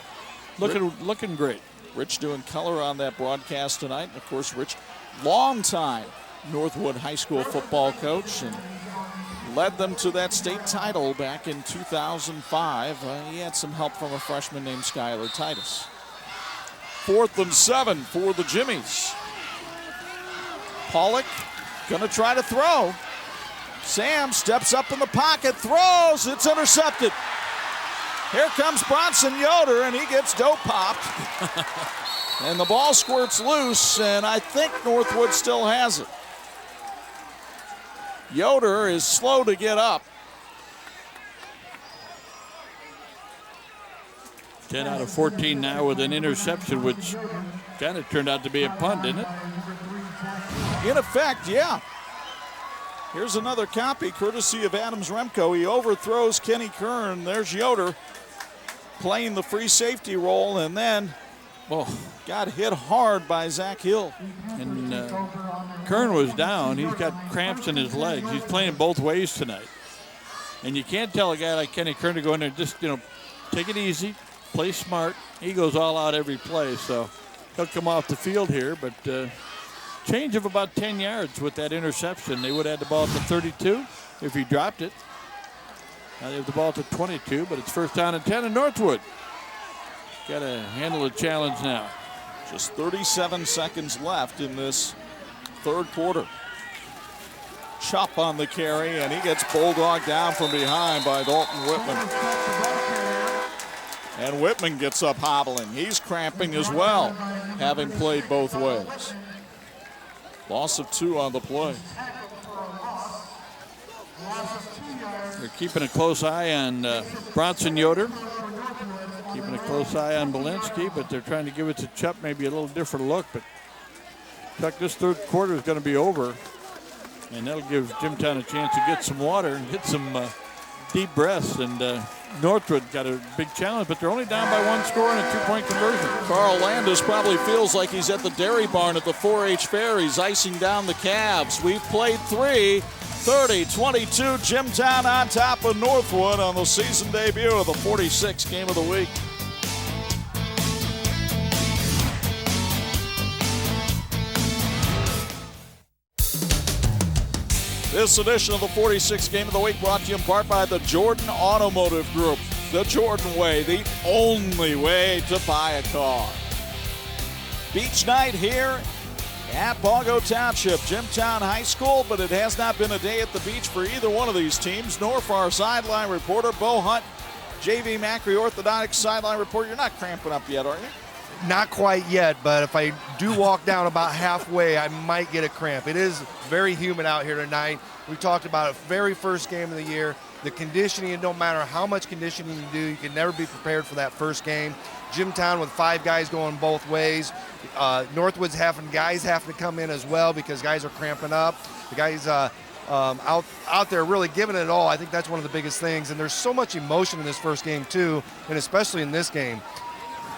S3: Looking great.
S2: Rich doing color on that broadcast tonight. And of course, Rich, long-time Northwood High School football coach, and led them to that state title back in 2005. He had some help from a freshman named Skylar Titus. 4th and 7 for the Jimmies. Pollock gonna try to throw. Sam steps up in the pocket, throws, it's intercepted. Here comes Bronson Yoder, and he gets dope popped. And the ball squirts loose, and I think Northwood still has it. Yoder is slow to get up.
S3: 10 out of 14 now with an interception, which kind of turned out to be a punt, didn't it?
S2: In effect, yeah. Here's another copy, courtesy of Adams Remco. He overthrows Kenny Kern. There's Yoder playing the free safety role, and then got hit hard by Zach Hill.
S3: And Kern was down. He's got cramps in his legs. He's playing both ways tonight. And you can't tell a guy like Kenny Kern to go in there and just, take it easy, play smart. He goes all out every play, so he'll come off the field here. But change of about 10 yards with that interception. They would have had the ball at the 32 if he dropped it. Now they have the ball at the 22, but it's 1st down and 10 in Northwood. Got to handle the challenge now.
S2: Just 37 seconds left in this third quarter. Chop on the carry, and he gets bulldogged down from behind by Dalton Whitman. And Whitman gets up hobbling. He's cramping as well, having played both ways. Loss of 2 on the play.
S3: They're keeping a close eye on Bronson Yoder. Keeping a close eye on Belinsky, but they're trying to give it to Chuck maybe a little different look. But Chuck, this third quarter is going to be over, and that'll give Jimtown a chance to get some water and get some deep breaths. And Northwood got a big challenge, but they're only down by 1 score and a 2-point conversion.
S2: Carl Landis probably feels like he's at the dairy barn at the 4-H fair. He's icing down the calves. We've played 3. 30-22, Jimtown on top of Northwood on the season debut of the 46 game of the week. This edition of the 46th Game of the Week brought to you in part by the Jordan Automotive Group. The Jordan Way, the only way to buy a car. Beach night here at Bongo Township, Jimtown High School, but it has not been a day at the beach for either one of these teams, nor for our sideline reporter, Bo Hunt, JV Macri, orthodontic sideline reporter. You're not cramping up yet, are you?
S6: Not quite yet, but if I do walk down about halfway, I might get a cramp. It is very humid out here tonight. We talked about it, very first game of the year. The conditioning, no matter how much conditioning you do, you can never be prepared for that first game. Jimtown with 5 guys going both ways. Northwood's guys having to come in as well because guys are cramping up. The guys out there really giving it all. I think that's one of the biggest things. And there's so much emotion in this first game too, and especially in this game.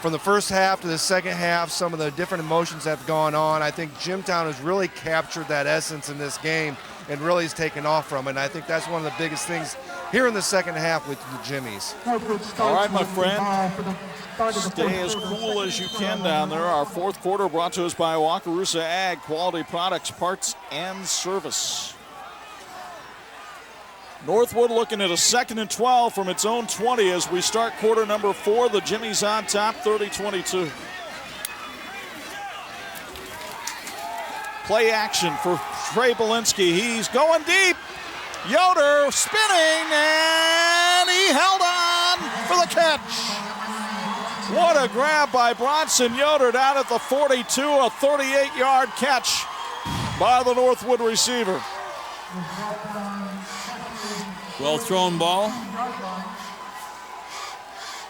S6: From the first half to the second half, some of the different emotions that have gone on. I think Jimtown has really captured that essence in this game and really has taken off from it. And I think that's one of the biggest things here in the second half with the Jimmies.
S2: All right, my friend. Stay as cool as you can down there. Our fourth quarter brought to us by Wakarusa Ag, quality products, parts, and service. Northwood looking at a 2nd and 12 from its own 20 as we start quarter number 4. The Jimmies on top, 30-22. Play action for Trey Belinsky. He's going deep. Yoder spinning, and he held on for the catch. What a grab by Bronson Yoder down at the 42, a 38-yard catch by the Northwood receiver.
S3: Well thrown ball.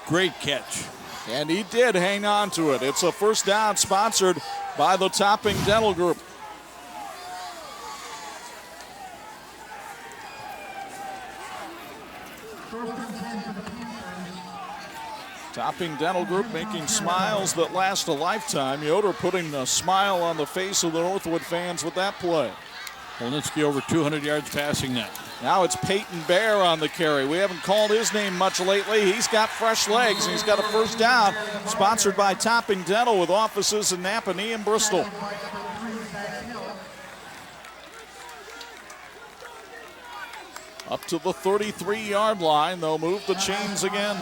S3: Great catch.
S2: And he did hang on to it. It's a first down sponsored by the Topping Dental Group. Topping Dental Group making smiles that last a lifetime. Yoder putting a smile on the face of the Northwood fans with that play.
S3: Belinsky over 200 yards passing now.
S2: Now it's Peyton Bear on the carry. We haven't called his name much lately. He's got fresh legs, and he's got a first down, sponsored by Topping Dental with offices in Napanee and Bristol. Up to the 33-yard line. They'll move the chains again.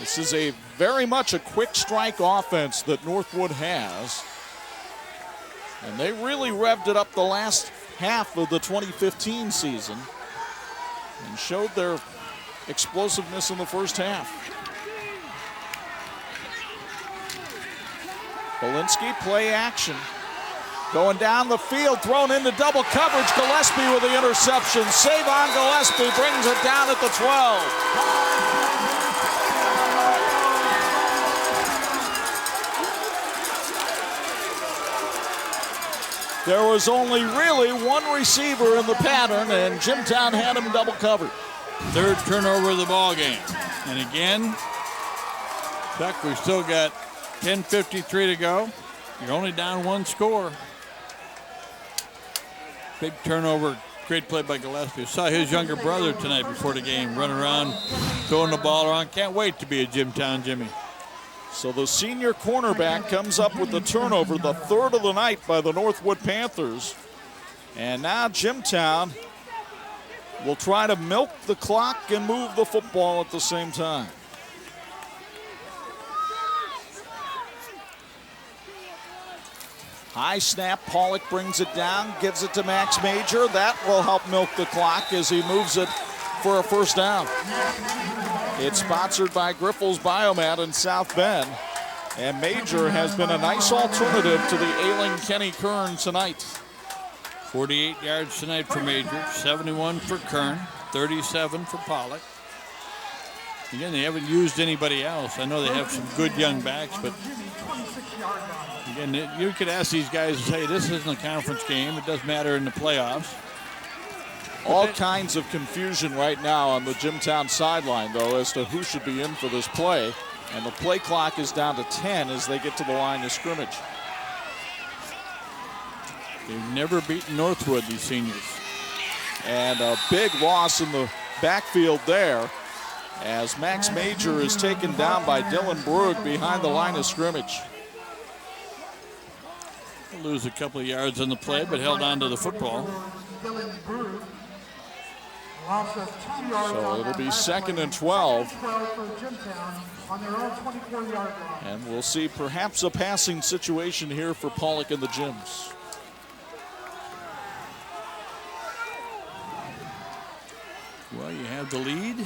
S2: This is very much a quick strike offense that Northwood has. And they really revved it up the last half of the 2015 season and showed their explosiveness in the first half. Belinsky, play action. Going down the field, thrown into double coverage. Gillespie with the interception. Savon Gillespie brings it down at the 12. There was only really one receiver in the pattern, and Jimtown had him double covered.
S3: Third turnover of the ball game. And again, Chuck, we've still got 10:53 to go. You're only down 1 score. Big turnover, great play by Gillespie. Saw his younger brother tonight before the game, running around, throwing the ball around. Can't wait to be a Jimtown Jimmy.
S2: So the senior cornerback comes up with the turnover, the 3rd of the night by the Northwood Panthers. And now Jimtown will try to milk the clock and move the football at the same time. High snap, Pollock brings it down, gives it to Max Major. That will help milk the clock as he moves it for a first down. It's sponsored by Griffles Biomat in South Bend. And Major has been a nice alternative to the ailing Kenny Kern tonight.
S3: 48 yards tonight for Major, 71 for Kern, 37 for Pollock. Again, they haven't used anybody else. I know they have some good young backs, but again, you could ask these guys and say, this isn't a conference game. It does matter in the playoffs.
S2: All kinds of confusion right now on the Jimtown sideline, though, as to who should be in for this play. And the play clock is down to 10 as they get to the line of scrimmage.
S3: They've never beaten Northwood, these seniors.
S2: And a big loss in the backfield there as Max Major is taken down by Dylan Brugg behind the line of scrimmage.
S3: Lose a couple of yards on the play, but held on to the football.
S2: So it'll be 2nd and 12. And we'll see perhaps a passing situation here for Pollock and the Jims.
S3: Well, you have the lead.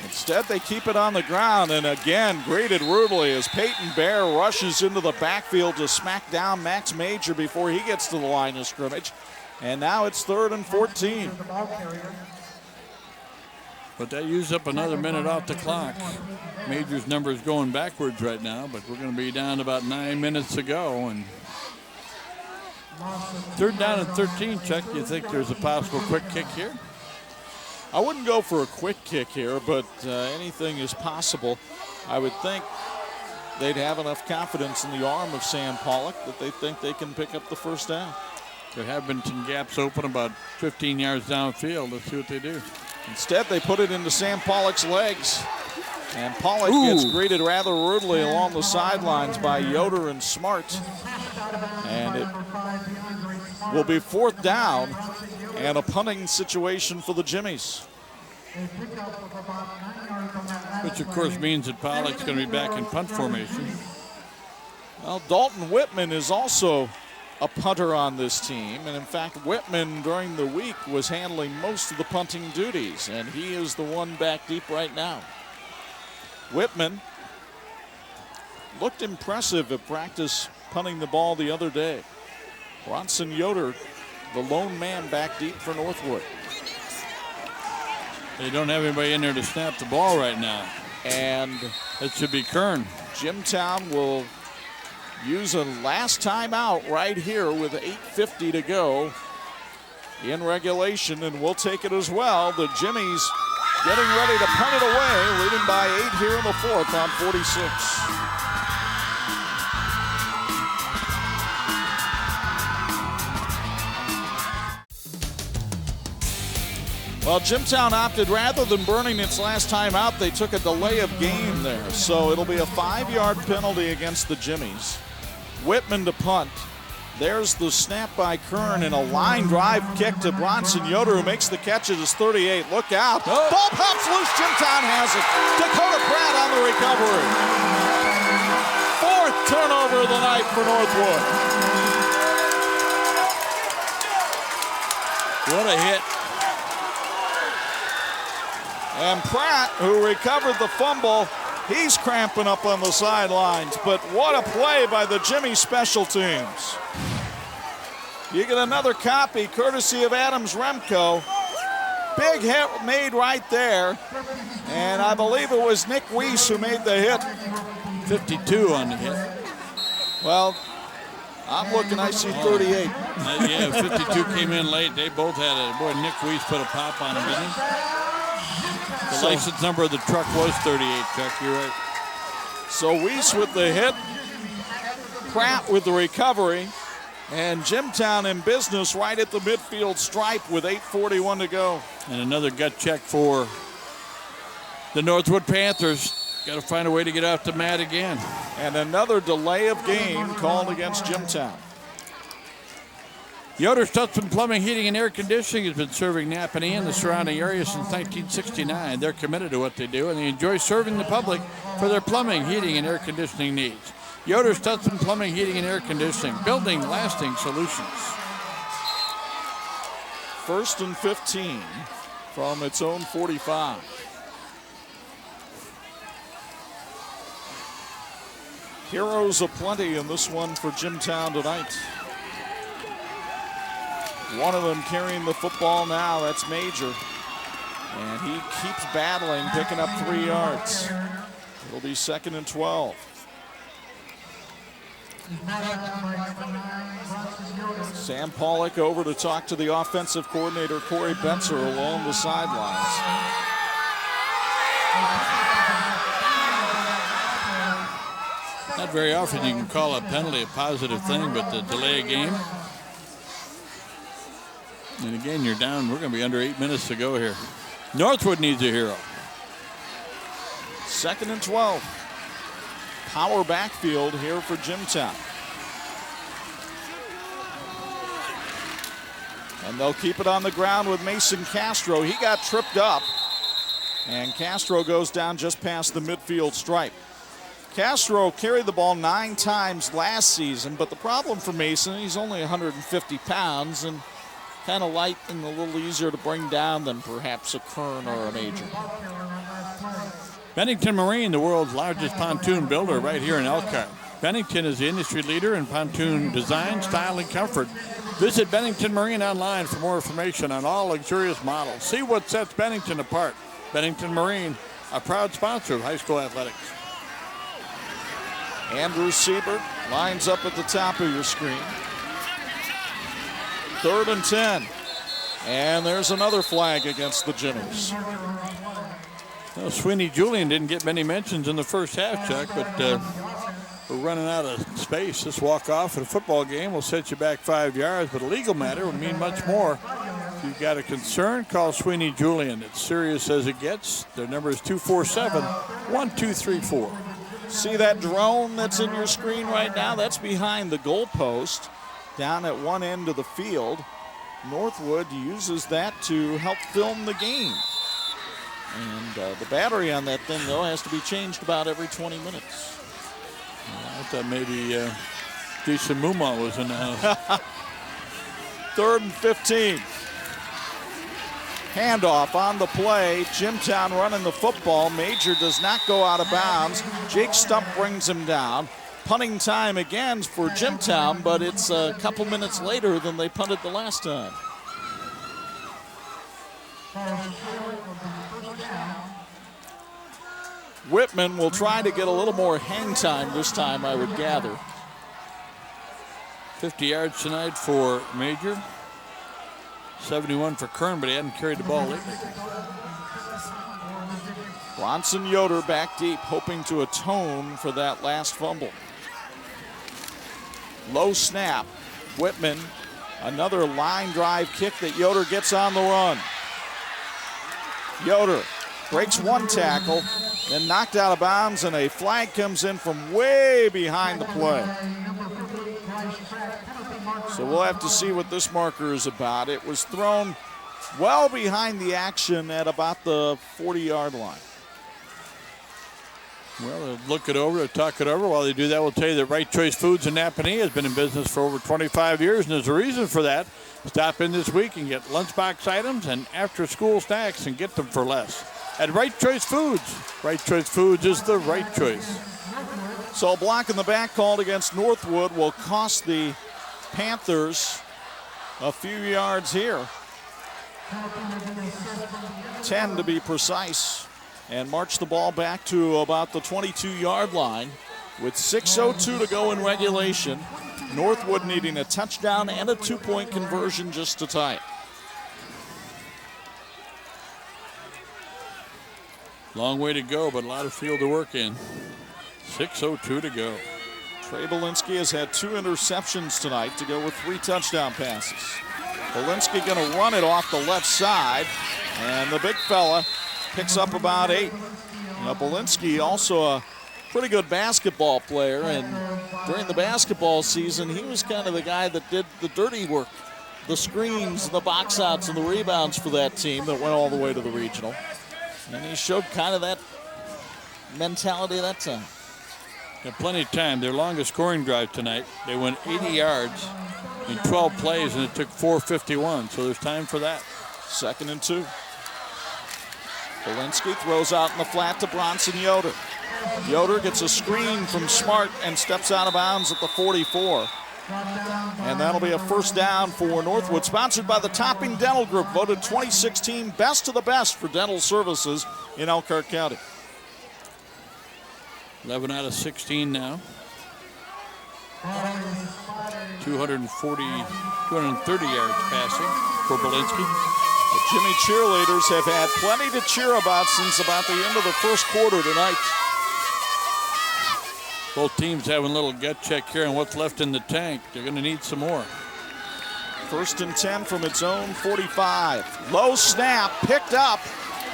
S2: Instead, they keep it on the ground, and again, graded rudely as Peyton Bear rushes into the backfield to smack down Max Major before he gets to the line of scrimmage. And now it's 3rd and 14.
S3: But that used up another minute off the clock. Major's number is going backwards right now, but we're going to be down about 9 minutes to go. And 3rd down and 13, Chuck. You think there's a possible quick kick here?
S2: I wouldn't go for a quick kick here, but anything is possible. I would think they'd have enough confidence in the arm of Sam Pollock that they think they can pick up the 1st down.
S3: There have been some gaps open about 15 yards downfield. Let's see what they do.
S2: Instead, they put it into Sam Pollock's legs. And Pollock gets greeted rather rudely along the sidelines by Yoder and Smart. And it will be 4th down and a punting situation for the Jimmies.
S3: Which, of course, means that Pollock's going to be back in punt formation.
S2: Well, Dalton Whitman is also a punter on this team. And, in fact, Whitman during the week was handling most of the punting duties. And he is the one back deep right now. Whitman looked impressive at practice punting the ball the other day. Bronson Yoder, the lone man back deep for Northwood.
S3: They don't have anybody in there to snap the ball right now.
S2: And
S3: it should be Kern.
S2: Jimtown will use a last timeout right here with 8:50 to go in regulation, and we'll take it as well. The Jimmies getting ready to punt it away, leading by 8 here in the 4th on 46. Well, Jimtown opted, rather than burning its last time out, they took a delay of game there. So it'll be a 5-yard penalty against the Jimmies. Whitman to punt. There's the snap by Kern and a line drive kick to Bronson Yoder, who makes the catch at his 38. Look out. Oh. Ball pops loose. Jimtown has it. Dakota Pratt on the recovery. 4th turnover of the night for Northwood.
S3: What a hit.
S2: And Pratt, who recovered the fumble, he's cramping up on the sidelines. But what a play by the Jimmy special teams. You get another copy courtesy of Adams Remco. Big hit made right there. And I believe it was Nick Weiss who made the hit.
S3: 52 on the hit.
S2: Well, I'm looking, I see 38.
S3: Yeah, 52 came in late. They both had it. Boy, Nick Weiss put a pop on him, didn't he? The license number of the truck was 38, Chuck. You're right.
S2: So Weiss with the hit, Pratt with the recovery, and Jimtown in business right at the midfield stripe with 8:41 to go.
S3: And another gut check for the Northwood Panthers. Got to find a way to get off the mat again.
S2: And another delay of game called against Jimtown.
S3: Yoder Stutzman Plumbing, Heating, and Air Conditioning has been serving Napanee and the surrounding area since 1969. They're committed to what they do, and they enjoy serving the public for their plumbing, heating, and air conditioning needs. Yoder Stutzman Plumbing, Heating, and Air Conditioning, building lasting solutions.
S2: 1st and 15 from its own 45. Heroes aplenty in this one for Jimtown tonight. One of them carrying the football now, that's Major. And he keeps battling, picking up 3 yards. It'll be 2nd and 12. Sam Pollock over to talk to the offensive coordinator, Corey Benzer, along the sidelines.
S3: Not very often you can call a penalty a positive thing, but the delay of game. And again, you're down. We're going to be under 8 minutes to go here. Northwood needs a hero.
S2: 2nd and 12. power backfield here for Jimtown. And they'll keep it on the ground with Mason Castro. He got tripped up, and Castro goes down just past the midfield stripe. Castro carried the ball 9 times last season, but the problem for Mason, he's only 150 pounds and kind of light and a little easier to bring down than perhaps a Kern or a Major.
S3: Bennington Marine, the world's largest pontoon builder right here in Elkhart. Bennington is the industry leader in pontoon design, style, and comfort. Visit Bennington Marine online for more information on all luxurious models. See what sets Bennington apart. Bennington Marine, a proud sponsor of high school athletics.
S2: Andrew Siebert lines up at the top of your screen. 3rd and 10. And there's another flag against the Jimmers.
S3: Well, Sweeney Julian didn't get many mentions in the first half, Chuck, but we're running out of space. This walk-off at a football game will set you back 5 yards, but a legal matter would mean much more. If you've got a concern, call Sweeney Julian. It's serious as it gets. Their number is 247-1234.
S2: See that drone that's in your screen right now? That's behind the goalpost down at one end of the field. Northwood uses that to help film the game. And the battery on that thing, though, has to be changed about every 20 minutes.
S3: I thought maybe Jason Muma was in the house.
S2: 3rd and 15. Handoff on the play. Jimtown running the football. Major does not go out of bounds. Jake Stump brings him down. Punting time again for Jimtown, but it's a couple minutes later than they punted the last time. Whitman will try to get a little more hang time this time, I would gather.
S3: 50 yards tonight for Major. 71 for Kern, but he hadn't carried the ball lately.
S2: Bronson Yoder back deep, hoping to atone for that last fumble. Low snap. Whitman, another line drive kick that Yoder gets on the run. Yoder breaks one tackle, then knocked out of bounds, and a flag comes in from way behind the play. So we'll have to see what this marker is about. It was thrown well behind the action at about the 40-yard line.
S3: Well, they'll look it over, they'll talk it over. While they do that, we'll tell you that Right Choice Foods in Napanee has been in business for over 25 years, and there's a reason for that. Stop in this week and get lunchbox items and after-school snacks and get them for less. At Right Choice Foods. Right Choice Foods is the right choice.
S2: So a block in the back called against Northwood will cost the Panthers a few yards here. 10 to be precise. And march the ball back to about the 22-yard line with 6:02 to go in regulation. Northwood needing a touchdown and a 2-point conversion just to tie it.
S3: Long way to go, but a lot of field to work in. 6:02 to go.
S2: Trey Belinsky has had 2 interceptions tonight to go with 3 touchdown passes. Belinsky going to run it off the left side, and the big fella picks up about 8. Now, Belinsky also a pretty good basketball player, and during the basketball season, he was kind of the guy that did the dirty work, the screens, the box outs, and the rebounds for that team that went all the way to the regional. And he showed kind of that mentality that time.
S3: Got plenty of time. Their longest scoring drive tonight, they went 80 yards in 12 plays, and it took 4:51, so there's time for that.
S2: 2nd and 2. Belinsky throws out in the flat to Bronson Yoder. Yoder gets a screen from Smart and steps out of bounds at the 44. And that'll be a first down for Northwood, sponsored by the Topping Dental Group, voted 2016 Best of the Best for dental services in Elkhart County.
S3: 11 out of 16 now. 230 yards passing for Belinsky.
S2: The Jimmy cheerleaders have had plenty to cheer about since about the end of the first quarter tonight.
S3: Both teams having a little gut check here on what's left in the tank. They're going to need some more.
S2: 1st and 10 from its own 45. Low snap picked up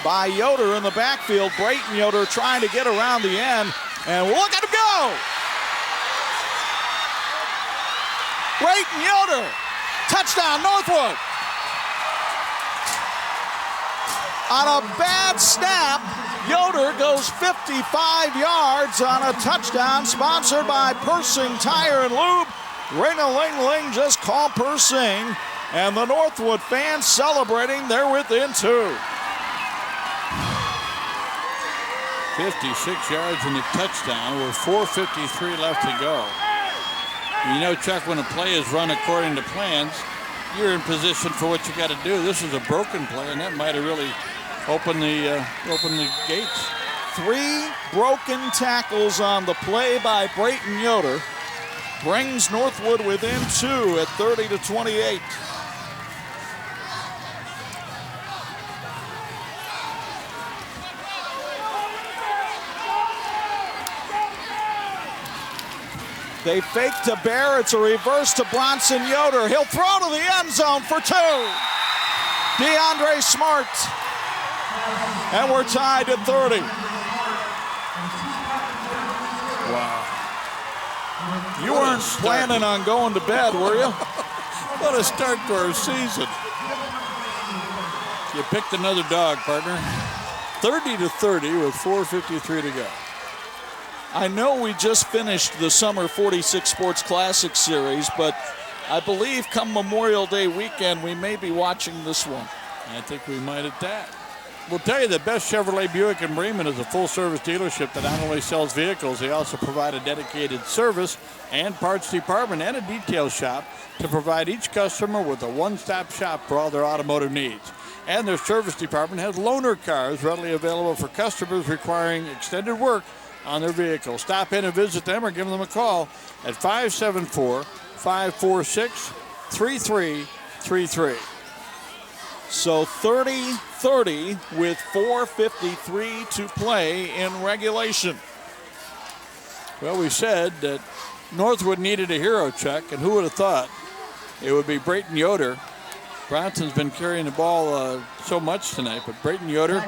S2: by Yoder in the backfield. Brayton Yoder trying to get around the end. And look at him go! Brayton Yoder, touchdown Northwood. On a bad snap, Yoder goes 55 yards on a touchdown, sponsored by Persing Tire and Lube. Ring-a-ling-ling, just call Persing. And the Northwood fans celebrating, they're within 2.
S3: 56 yards in the touchdown with 4:53 left to go. You know, Chuck, when a play is run according to plans, you're in position for what you got to do. This is a broken play, and that might have really opened the gates.
S2: 3 broken tackles on the play by Brayton Yoder brings Northwood within 2 at 30-28. They fake to Bear. It's a reverse to Bronson Yoder. He'll throw to the end zone for 2. DeAndre Smart. And we're tied at 30.
S3: Wow.
S2: You weren't planning on going to bed, were you?
S3: What a start to our season. You picked another dog, partner. 30-30 with 4:53 to go.
S2: I know we just finished the Summer 46 Sports Classic Series, but I believe come Memorial Day weekend, we may be watching this one.
S3: I think we might at that. We'll tell you that Best Chevrolet Buick in Bremen is a full-service dealership that not only sells vehicles, they also provide a dedicated service and parts department and a detail shop to provide each customer with a one-stop shop for all their automotive needs. And their service department has loaner cars readily available for customers requiring extended work on their vehicle. Stop in and visit them or give them a call at 574-546-3333.
S2: So 30-30 with 4:53 to play in regulation.
S3: Well, we said that Northwood needed a hero, Chuck, and who would have thought it would be Brayton Yoder. Bronson's been carrying the ball so much tonight, but Brayton Yoder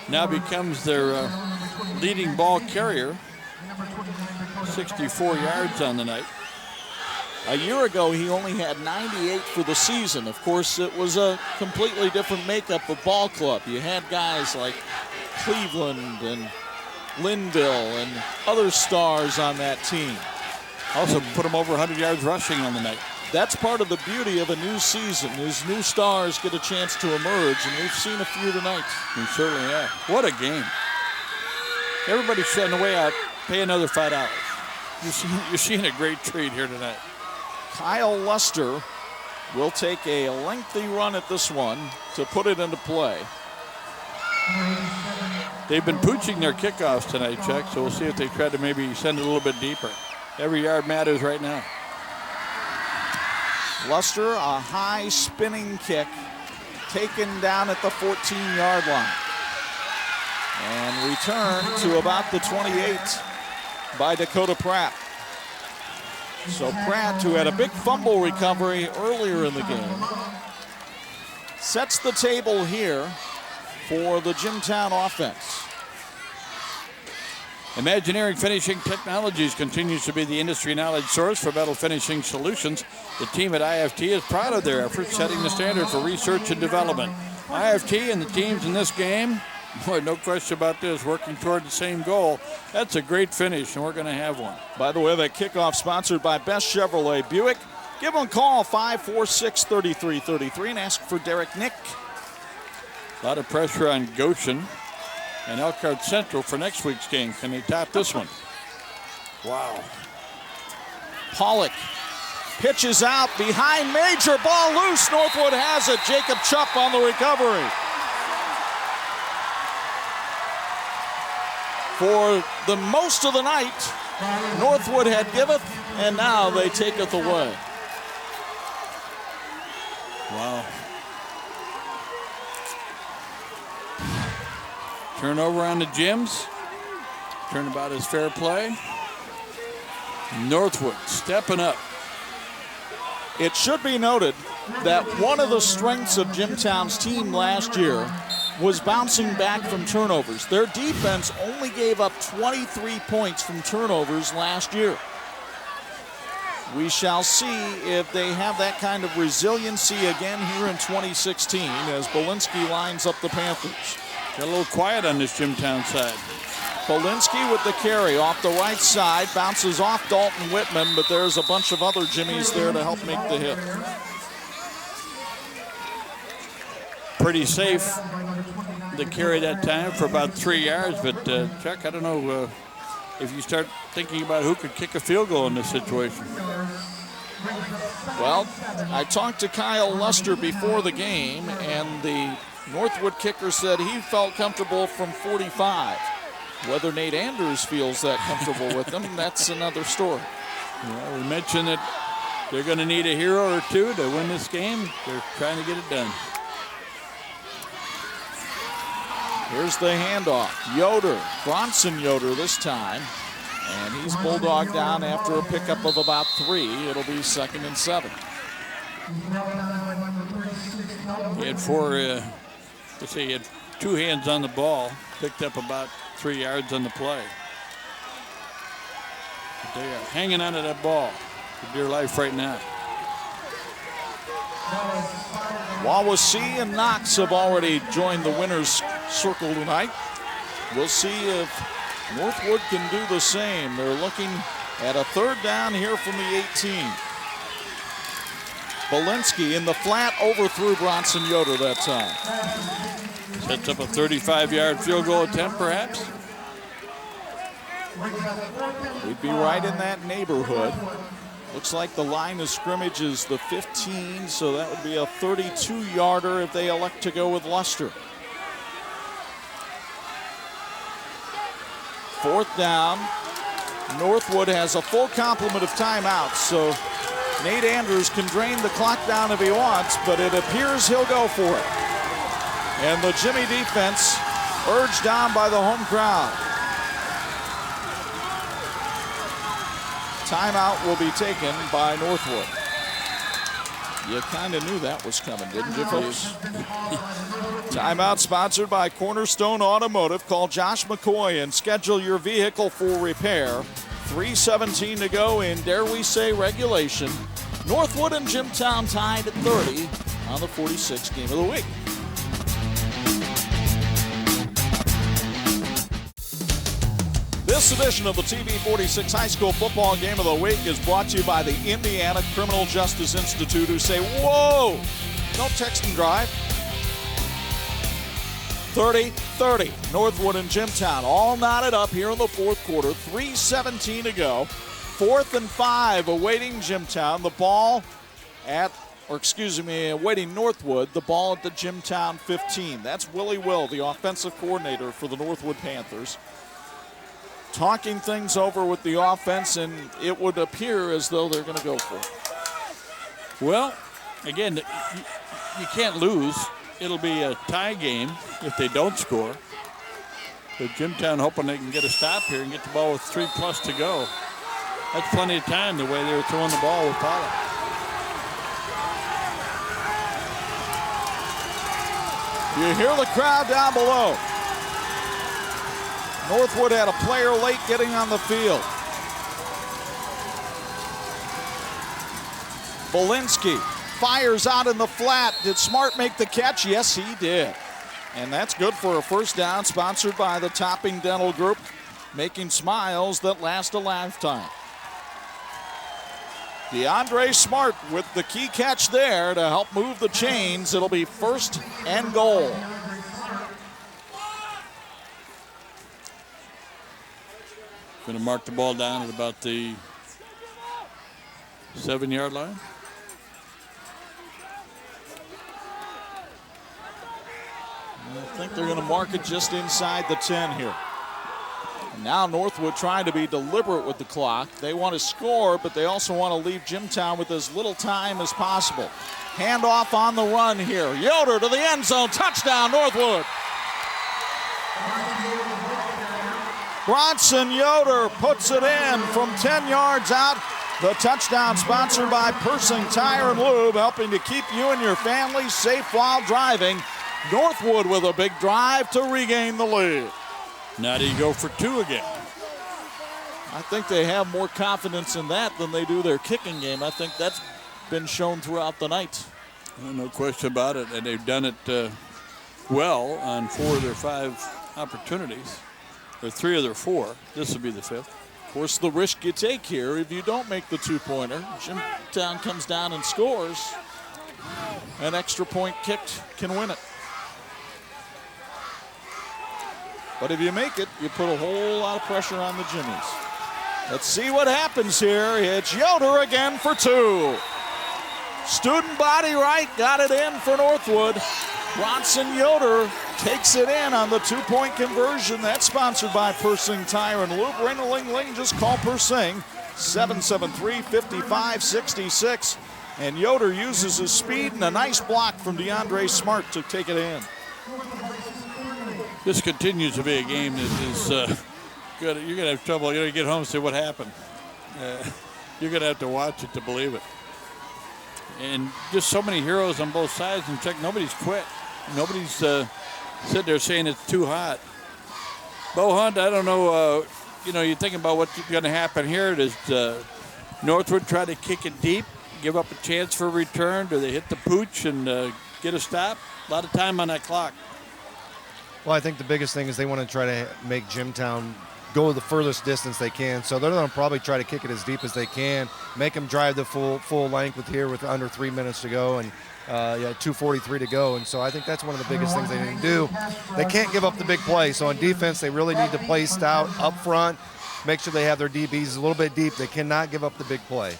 S3: now becomes their leading ball carrier. 64 yards on the night.
S2: A year ago, he only had 98 for the season. Of course, it was a completely different makeup of ball club. You had guys like Cleveland and Linville and other stars on that team.
S3: Also put him over 100 yards rushing on the night.
S2: That's part of the beauty of a new season, is new stars get a chance to emerge, and we've seen a few tonight.
S3: We certainly have. What a game. Everybody's shutting away out. Pay another $5. You're seeing a great treat here tonight.
S2: Kyle Luster will take a lengthy run at this one to put it into play.
S3: They've been pooching their kickoffs tonight, Chuck, so we'll see if they try to maybe send it a little bit deeper. Every yard matters right now.
S2: Luster, a high spinning kick, taken down at the 14-yard line. And returned to about the 28 by Dakota Pratt. So Pratt, who had a big fumble recovery earlier in the game, sets the table here for the Jimtown offense.
S3: Imagineering Finishing Technologies continues to be the industry knowledge source for metal finishing solutions. The team at IFT is proud of their efforts, setting the standard for research and development. IFT and the teams in this game, boy, no question about this, working toward the same goal. That's a great finish, and we're going to have one.
S2: By the way, that kickoff sponsored by Best Chevrolet Buick. Give them a call, 546-3333, and ask for Derek Nick.
S3: A lot of pressure on Goshen and Elkhart Central for next week's game. Can they top this one? Wow.
S2: Pollock pitches out behind Major, ball loose. Northwood has it. Jacob Chupp on the recovery. For the most of the night, Northwood had giveth, and now they taketh away.
S3: Wow. Turnover on the Jims. Turnabout is fair play. Northwood stepping up.
S2: It should be noted that one of the strengths of Jimtown's team last year was bouncing back from turnovers. Their defense only gave up 23 points from turnovers last year. We shall see if they have that kind of resiliency again here in 2016 as Belinsky lines up the Panthers.
S3: Got a little quiet on this Jimtown side.
S2: Belinsky with the carry off the right side, bounces off Dalton Whitman, but there's a bunch of other Jimmies there to help make the hit.
S3: Pretty safe to carry that time for about 3 yards, but Chuck, I don't know if you start thinking about who could kick a field goal in this situation.
S2: Well, I talked to Kyle Luster before the game, and the Northwood kicker said he felt comfortable from 45. Whether Nate Anders feels that comfortable with them, that's another story.
S3: Well, we mentioned that they're going to need a hero or two to win this game. They're trying to get it done.
S2: Here's the handoff. Yoder, Bronson Yoder this time. And he's bulldogged down after a pickup of about 3. It'll be 2nd and 7.
S3: He had he had 2 hands on the ball, picked up about 3 yards on the play. But they are hanging onto that ball for dear life right now.
S2: Wawasee and Knox have already joined the winner's circle tonight. We'll see if Northwood can do the same. They're looking at a 3rd down here from the 18. Belinsky in the flat overthrew Bronson Yoder that time.
S3: Sets up a 35-yard field goal attempt, perhaps.
S2: We'd be right in that neighborhood. Looks like the line of scrimmage is the 15, so that would be a 32-yarder if they elect to go with Luster. 4th down. Northwood has a full complement of timeouts, so Nate Andrews can drain the clock down if he wants, but it appears he'll go for it. And the Jimmy defense urged on by the home crowd. Timeout will be taken by Northwood. You kind of knew that was coming, didn't you, folks? Timeout sponsored by Cornerstone Automotive. Call Josh McCoy and schedule your vehicle for repair. 3:17 to go in, dare we say, regulation. Northwood and Jimtown tied at 30 on the 46 game of the week. This edition of the TV46 High School Football Game of the Week is brought to you by the Indiana Criminal Justice Institute, who say, whoa, don't text and drive. 30-30, Northwood and Jimtown all knotted up here in the 4th quarter. 3:17 to go. 4th and 5 awaiting Jimtown. The ball awaiting Northwood. The ball at the Jimtown 15. That's Willie Will, the offensive coordinator for the Northwood Panthers, talking things over with the offense, and it would appear as though they're going to go for it.
S3: Well, again, you can't lose. It'll be a tie game if they don't score. But Jimtown hoping they can get a stop here and get the ball with 3+ to go. That's plenty of time the way they were throwing the ball with Pollard.
S2: You hear the crowd down below. Northwood had a player late getting on the field. Belinsky fires out in the flat. Did Smart make the catch? Yes, he did. And that's good for a 1st down, sponsored by the Topping Dental Group, making smiles that last a lifetime. DeAndre Smart with the key catch there to help move the chains. It'll be 1st and goal.
S3: Going to mark the ball down at about the 7-yard line.
S2: I think they're going to mark it just inside the 10 here. And now Northwood trying to be deliberate with the clock. They want to score, but they also want to leave Jimtown with as little time as possible. Handoff on the run here. Yoder to the end zone. Touchdown, Northwood. Bronson Yoder puts it in from 10 yards out. The touchdown sponsored by Persing Tire and Lube, helping to keep you and your family safe while driving. Northwood with a big drive to regain the lead.
S3: Now do you go for 2 again?
S2: I think they have more confidence in that than they do their kicking game. I think that's been shown throughout the night.
S3: No question about it, and they've done it well on 4 of their 5 opportunities, or 3 of their 4. This will be the 5th.
S2: Of course, the risk you take here, if you don't make the 2-pointer, Jimtown comes down and scores. An extra point kicked can win it. But if you make it, you put a whole lot of pressure on the Jimmies. Let's see what happens here. It's Yoder again for 2. Student body right, got it in for Northwood. Bronson Yoder takes it in on the 2-point conversion. That's sponsored by Persing Tire and Lube. Ring-a-ling-ling, just call Persing. 773-5566. And Yoder uses his speed and a nice block from DeAndre Smart to take it in.
S3: This continues to be a game that is good. You're going to have trouble. You're going to get home and say what happened. You're going to have to watch it to believe it. And just so many heroes on both sides. And check, nobody's quit. Nobody's sitting there saying it's too hot. Bo Hunt, I don't know. You're thinking about what's going to happen here. Does Northwood try to kick it deep, give up a chance for a return? Do they hit the pooch and get a stop? A lot of time on that clock.
S6: Well, I think the biggest thing is they want to try to make Jimtown go the furthest distance they can. So they're going to probably try to kick it as deep as they can, make them drive the full length with under 3 minutes to go, and 2:43 to go. And so I think that's one of the biggest things they need to do. They can't give up the big play. So on defense, they really need to play stout up front, make sure they have their DBs a little bit deep. They cannot give up the big play.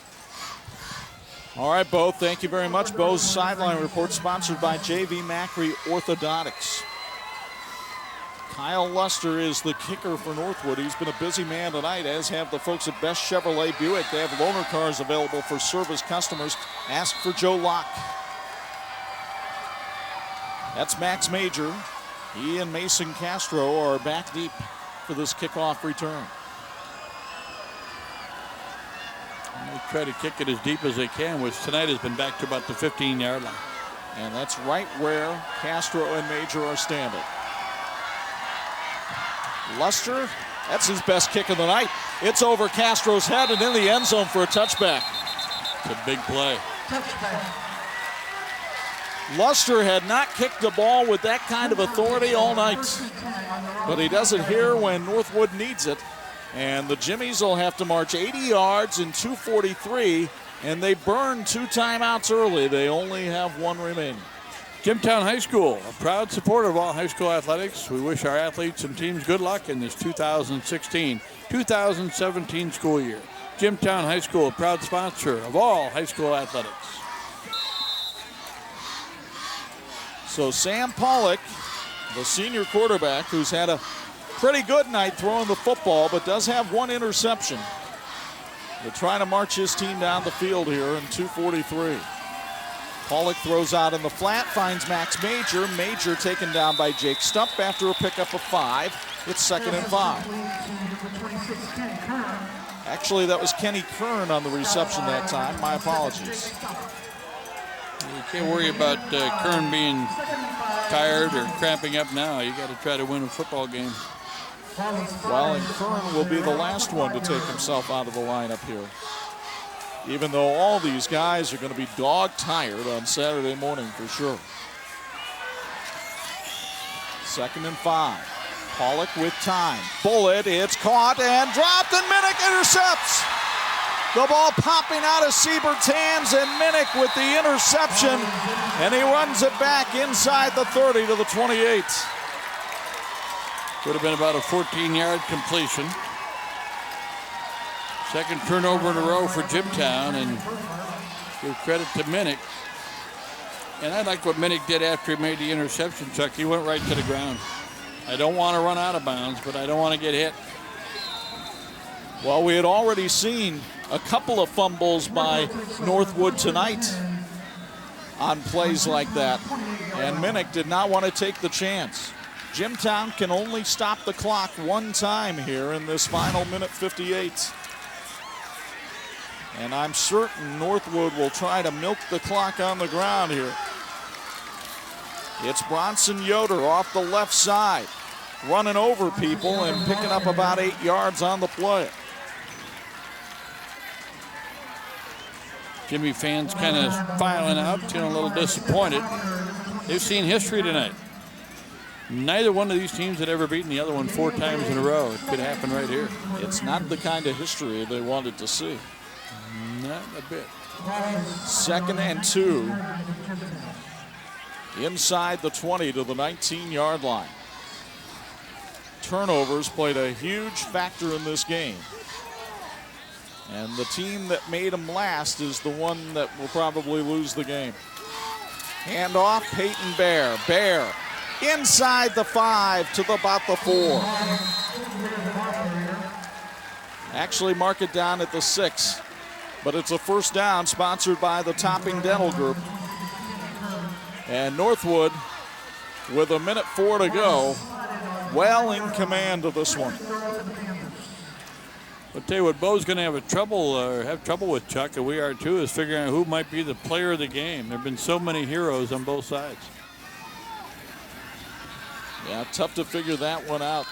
S2: All right, Bo, thank you very much. Bo's sideline report sponsored by J.V. Macri Orthodontics. Kyle Luster is the kicker for Northwood. He's been a busy man tonight, as have the folks at Best Chevrolet Buick. They have loaner cars available for service customers. Ask for Joe Locke. That's Max Major. He and Mason Castro are back deep for this kickoff return.
S3: They try to kick it as deep as they can, which tonight has been back to about the 15-yard line.
S2: And that's right where Castro and Major are standing. Luster, that's his best kick of the night. It's over Castro's head and in the end zone for a touchback.
S3: It's a big play.
S2: Luster had not kicked the ball with that kind of authority all night. But he does it here when Northwood needs it. And the Jimmies will have to march 80 yards in 2:43, and they burned 2 timeouts early. They only have 1 remaining.
S3: Jimtown High School, a proud supporter of all high school athletics. We wish our athletes and teams good luck in this 2016-2017 school year. Jimtown High School, a proud sponsor of all high school athletics.
S2: So Sam Pollock, the senior quarterback, who's had a pretty good night throwing the football, but does have 1 interception. They're trying to march his team down the field here in 2:43. Pollock throws out in the flat, finds Max Major. Major taken down by Jake Stump after a pickup of 5. It's 2nd and 5. Actually, that was Kenny Kern on the reception that time. My apologies.
S3: You can't worry about Kern being tired or cramping up now. You got to try to win a football game.
S2: Well, and Kern will be the last one to take himself out of the lineup here. Even though all these guys are going to be dog tired on Saturday morning for sure. 2nd and 5. Pollock with time. Bullet, it's caught and dropped, and Minnick intercepts. The ball popping out of Siebert's hands, and Minnick with the interception, and he runs it back inside the 30 to the 28.
S3: Would have been about a 14-yard completion. 2nd turnover in a row for Jimtown, and give credit to Minnick. And I like what Minnick did after he made the interception, Chuck. He went right to the ground. I don't want to run out of bounds, but I don't want to get hit.
S2: Well, we had already seen a couple of fumbles by Northwood tonight on plays like that, and Minnick did not want to take the chance. Jimtown can only stop the clock 1 time here in this final minute 58. And I'm certain Northwood will try to milk the clock on the ground here. It's Bronson Yoder off the left side, running over people and picking up about 8 yards on the play.
S3: Jimmy fans kind of filing out, feeling a little disappointed. They've seen history tonight. Neither one of these teams had ever beaten the other one 4 times in a row. It could happen right here.
S2: It's not the kind of history they wanted to see.
S3: Not a bit.
S2: 2nd and 2. Inside the 20 to the 19-yard line. Turnovers played a huge factor in this game. And the team that made them last is the one that will probably lose the game. Handoff, Peyton Bear. Bear inside the 5 to about the 4. Actually mark it down at the 6. But it's a first down sponsored by the Topping Dental Group. And Northwood, with 1:04 to go, well in command of this one.
S3: I'll tell you what, Bo's going to have trouble with Chuck, and we are too, is figuring out who might be the player of the game. There have been so many heroes on both sides.
S2: Yeah, tough to figure that one out.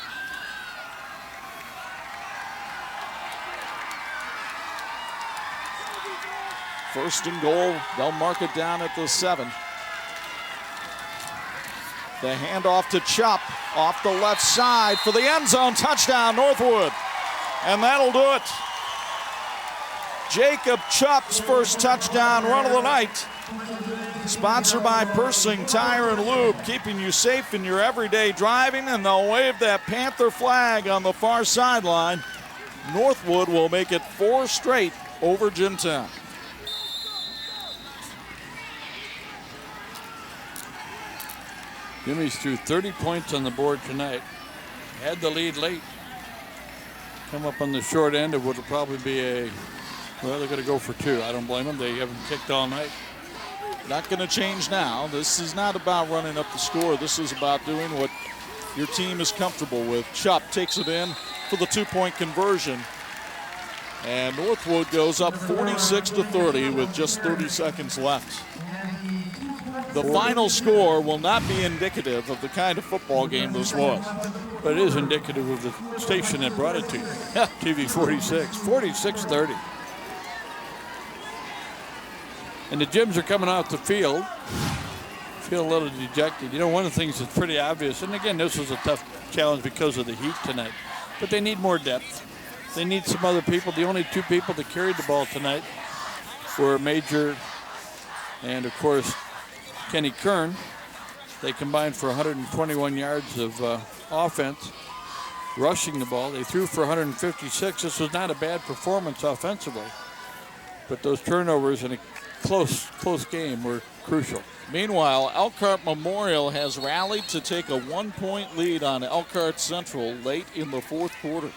S2: First and goal, they'll mark it down at the 7. The handoff to Chupp off the left side for the end zone, touchdown Northwood. And that'll do it. Jacob Chupp's first touchdown run of the night. Sponsored by Persing Tire and Lube, keeping you safe in your everyday driving, and they'll wave that Panther flag on the far sideline. Northwood will make it 4 straight over Jimtown.
S3: Jimmy's threw 30 points on the board tonight. Had the lead late. Come up on the short end of what will probably be well, they're going to go for 2. I don't blame them. They haven't kicked all night.
S2: Not going to change now. This is not about running up the score. This is about doing what your team is comfortable with. Chupp takes it in for the 2-point conversion. And Northwood goes up 46-30 with just 30 seconds left. The final score will not be indicative of the kind of football game this was.
S3: But it is indicative of the station that brought it to you. TV46, 46-30. And the Jims are coming off the field. Feel a little dejected. You know, one of the things that's pretty obvious, and again, this was a tough challenge because of the heat tonight, but they need more depth. They need some other people. The only 2 people that carried the ball tonight were Major and, of course, Kenny Kern. They combined for 121 yards of offense, rushing the ball. They threw for 156. This was not a bad performance offensively, but those turnovers in a close game were crucial.
S2: Meanwhile, Elkhart Memorial has rallied to take a 1-point lead on Elkhart Central late in the 4th quarter.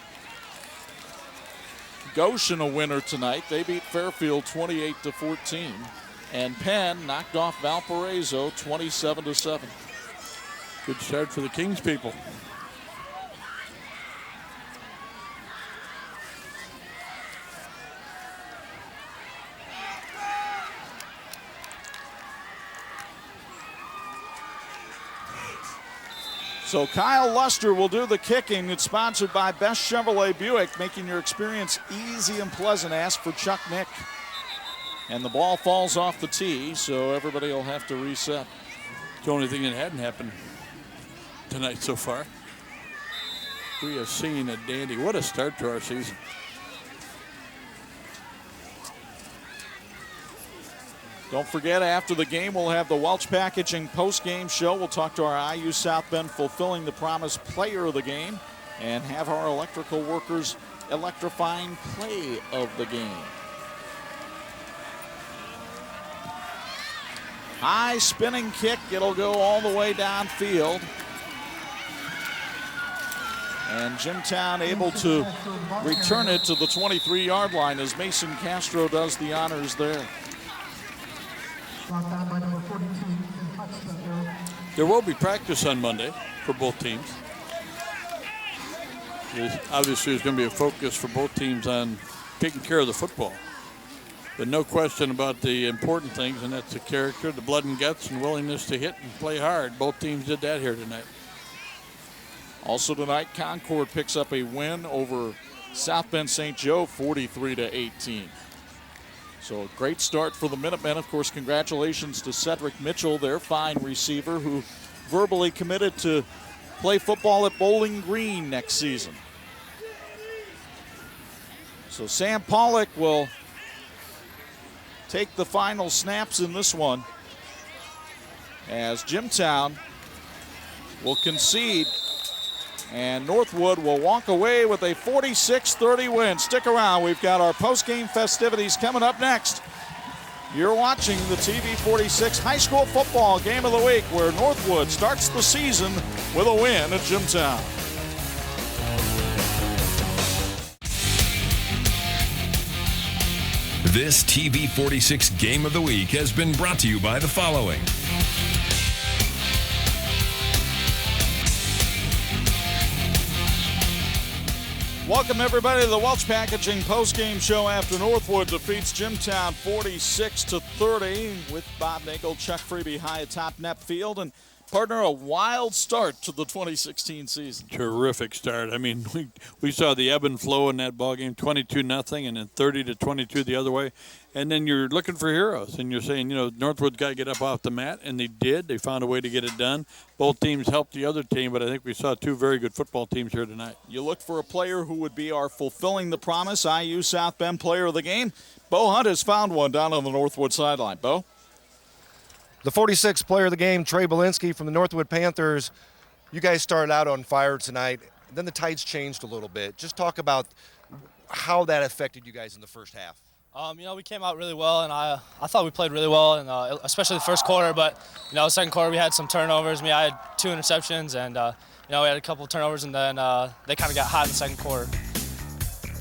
S2: Goshen a winner tonight. They beat Fairfield 28-14. And Penn knocked off Valparaiso 27-7.
S3: Good start for the Kings people.
S2: So Kyle Luster will do the kicking. It's sponsored by Best Chevrolet Buick, making your experience easy and pleasant. Ask for Chuck Nick. And the ball falls off the tee, so everybody will have to reset.
S3: It's the only thing that hadn't happened tonight so far. We have seen a dandy. What a start to our season.
S2: Don't forget, after the game, we'll have the Welch Packaging post-game show. We'll talk to our IU South Bend Fulfilling the Promise player of the game and have our electrical workers electrifying play of the game. High spinning kick. It'll go all the way downfield. And Jimtown able to return it to the 23-yard line as Mason Castro does the honors there.
S3: There will be practice on Monday for both teams. Obviously, there's going to be a focus for both teams on taking care of the football. But no question about the important things, and that's the character, the blood and guts, and willingness to hit and play hard. Both teams did that here tonight.
S2: Also tonight, Concord picks up a win over South Bend St. Joe, 43-18. So a great start for the Minutemen. Of course, congratulations to Cedric Mitchell, their fine receiver, who verbally committed to play football at Bowling Green next season. So Sam Pollock will take the final snaps in this one as Jimtown will concede, and Northwood will walk away with a 46-30 win. Stick around. We've got our post-game festivities coming up next. You're watching the TV46 High School Football Game of the Week, where Northwood starts the season with a win at Jimtown.
S10: This TV46 Game of the Week has been brought to you by the following.
S2: Welcome, everybody, to the Welch Packaging postgame show after Northwood defeats Jimtown 46-30 with Bob Nagel, Chuck Freeby high atop Knapp Field, and partner, a wild start to the 2016 season.
S3: Terrific start. I mean, we saw the ebb and flow in that ball game, 22-0, and then 30-22 the other way. And then you're looking for heroes, and you're saying, you know, Northwood's got to get up off the mat, and they did. They found a way to get it done. Both teams helped the other team, but I think we saw two very good football teams here tonight.
S2: You look for a player who would be our fulfilling the promise IU South Bend player of the game. Bo Hunt has found one down on the Northwood sideline. Bo?
S6: The 46th player of the game, Trey Belinsky from the Northwood Panthers. You guys started out on fire tonight. Then the tides changed a little bit. Just talk about how that affected you guys in the first half.
S11: You know, we came out really well, and I thought we played really well, and especially the first quarter. But you know, the second quarter we had some turnovers. I had 2 interceptions, and you know, we had a couple of turnovers, and then they kind of got hot in the second quarter.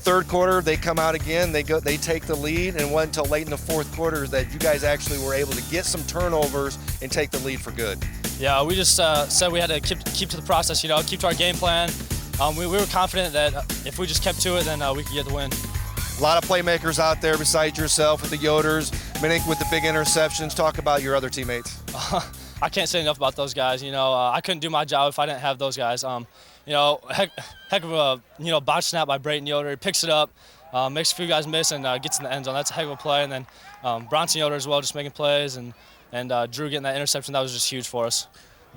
S6: Third quarter, they come out again. They take the lead, and it wasn't until late in the fourth quarter that you guys actually were able to get some turnovers and take the lead for good.
S11: Yeah, we just said we had to keep to the process. You know, keep to our game plan. We were confident that if we just kept to it, then we could get the win.
S6: A lot of playmakers out there besides yourself with the Yoders, Minnick with the big interceptions. Talk about your other teammates.
S11: I can't say enough about those guys. You know, I couldn't do my job if I didn't have those guys. You know, heck of a botch snap by Brayton Yoder. He picks it up, makes a few guys miss, and gets in the end zone. That's a heck of a play. And then Bronson Yoder as well, just making plays, and Drew getting that interception. That was just huge for us.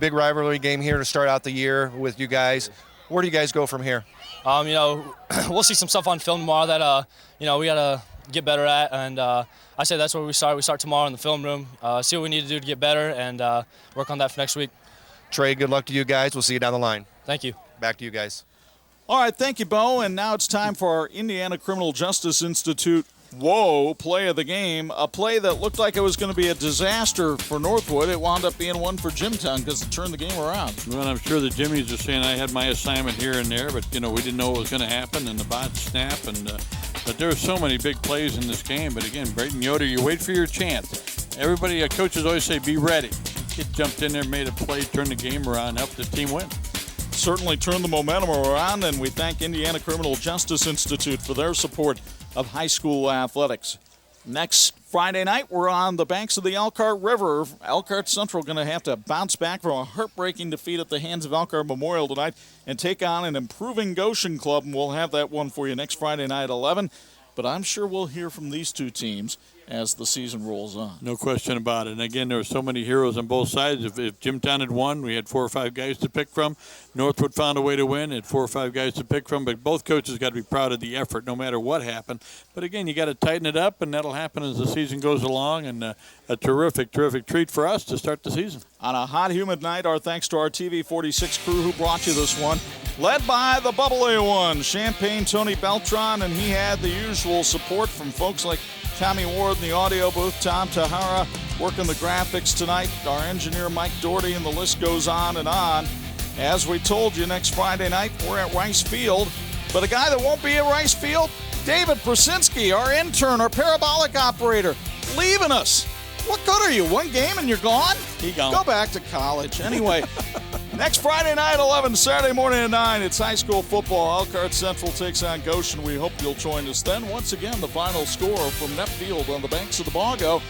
S6: Big rivalry game here to start out the year with you guys. Where do you guys go from here?
S11: You know, we'll see some stuff on film tomorrow that you know, we gotta get better at, and I say that's where we start. We start tomorrow in the film room, see what we need to do to get better, and work on that for next week.
S6: Trey, good luck to you guys. We'll see you down the line.
S11: Thank you.
S6: Back to you guys.
S2: All right, thank you, Bo. And now it's time for our Indiana Criminal Justice Institute play of the game. A play that looked like it was going to be a disaster for Northwood. It wound up being one for Jimtown because it turned the game around.
S3: Well, I'm sure the Jimmies are saying I had my assignment here and there, but, you know, we didn't know what was going to happen, and the bot snap, and but there were so many big plays in this game. But, again, Brayton Yoder, you wait for your chance. Everybody, coaches always say, be ready. He jumped in there, made a play, turned the game around, helped the team win.
S2: Certainly turned the momentum around, and we thank Indiana Criminal Justice Institute for their support of high school athletics. Next Friday night, we're on the banks of the Elkhart River. Elkhart Central going to have to bounce back from a heartbreaking defeat at the hands of Elkhart Memorial tonight and take on an improving Goshen club, and we'll have that one for you next Friday night at 11. But I'm sure we'll hear from these two teams as the season rolls on.
S3: No question about it. And again, there were so many heroes on both sides. If Jimtown had won, we had 4 or 5 guys to pick from. Northwood found a way to win, had 4 or 5 guys to pick from. But both coaches got to be proud of the effort, no matter what happened. But again, you got to tighten it up, and that'll happen as the season goes along. And a terrific treat for us to start the season.
S2: On a hot, humid night, our thanks to our TV46 crew who brought you this one. Led by the bubbly one, Champagne Tony Beltran, and he had the usual support from folks like Tommy Ward in the audio booth, Tom Tahara working the graphics tonight, our engineer Mike Doherty, and the list goes on and on. As we told you, next Friday night, we're at Rice Field. But a guy that won't be at Rice Field, David Prasinski, our intern, our parabolic operator, leaving us. What good are you? One game and you're gone?
S3: He gone.
S2: Go back to college. Anyway, Next Friday night, 11, Saturday morning at 9, it's high school football. Elkhart Central takes on Goshen. We hope you'll join us then. Once again, the final score from Neff Field on the banks of the Bongo.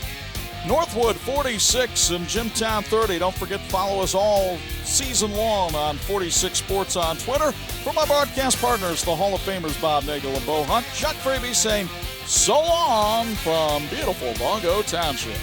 S2: Northwood 46 and Jimtown 30. Don't forget to follow us all season long on 46 Sports on Twitter. For my broadcast partners, the Hall of Famers Bob Nagel and Bo Hunt, Chuck Freebie saying so long from beautiful Bongo Township.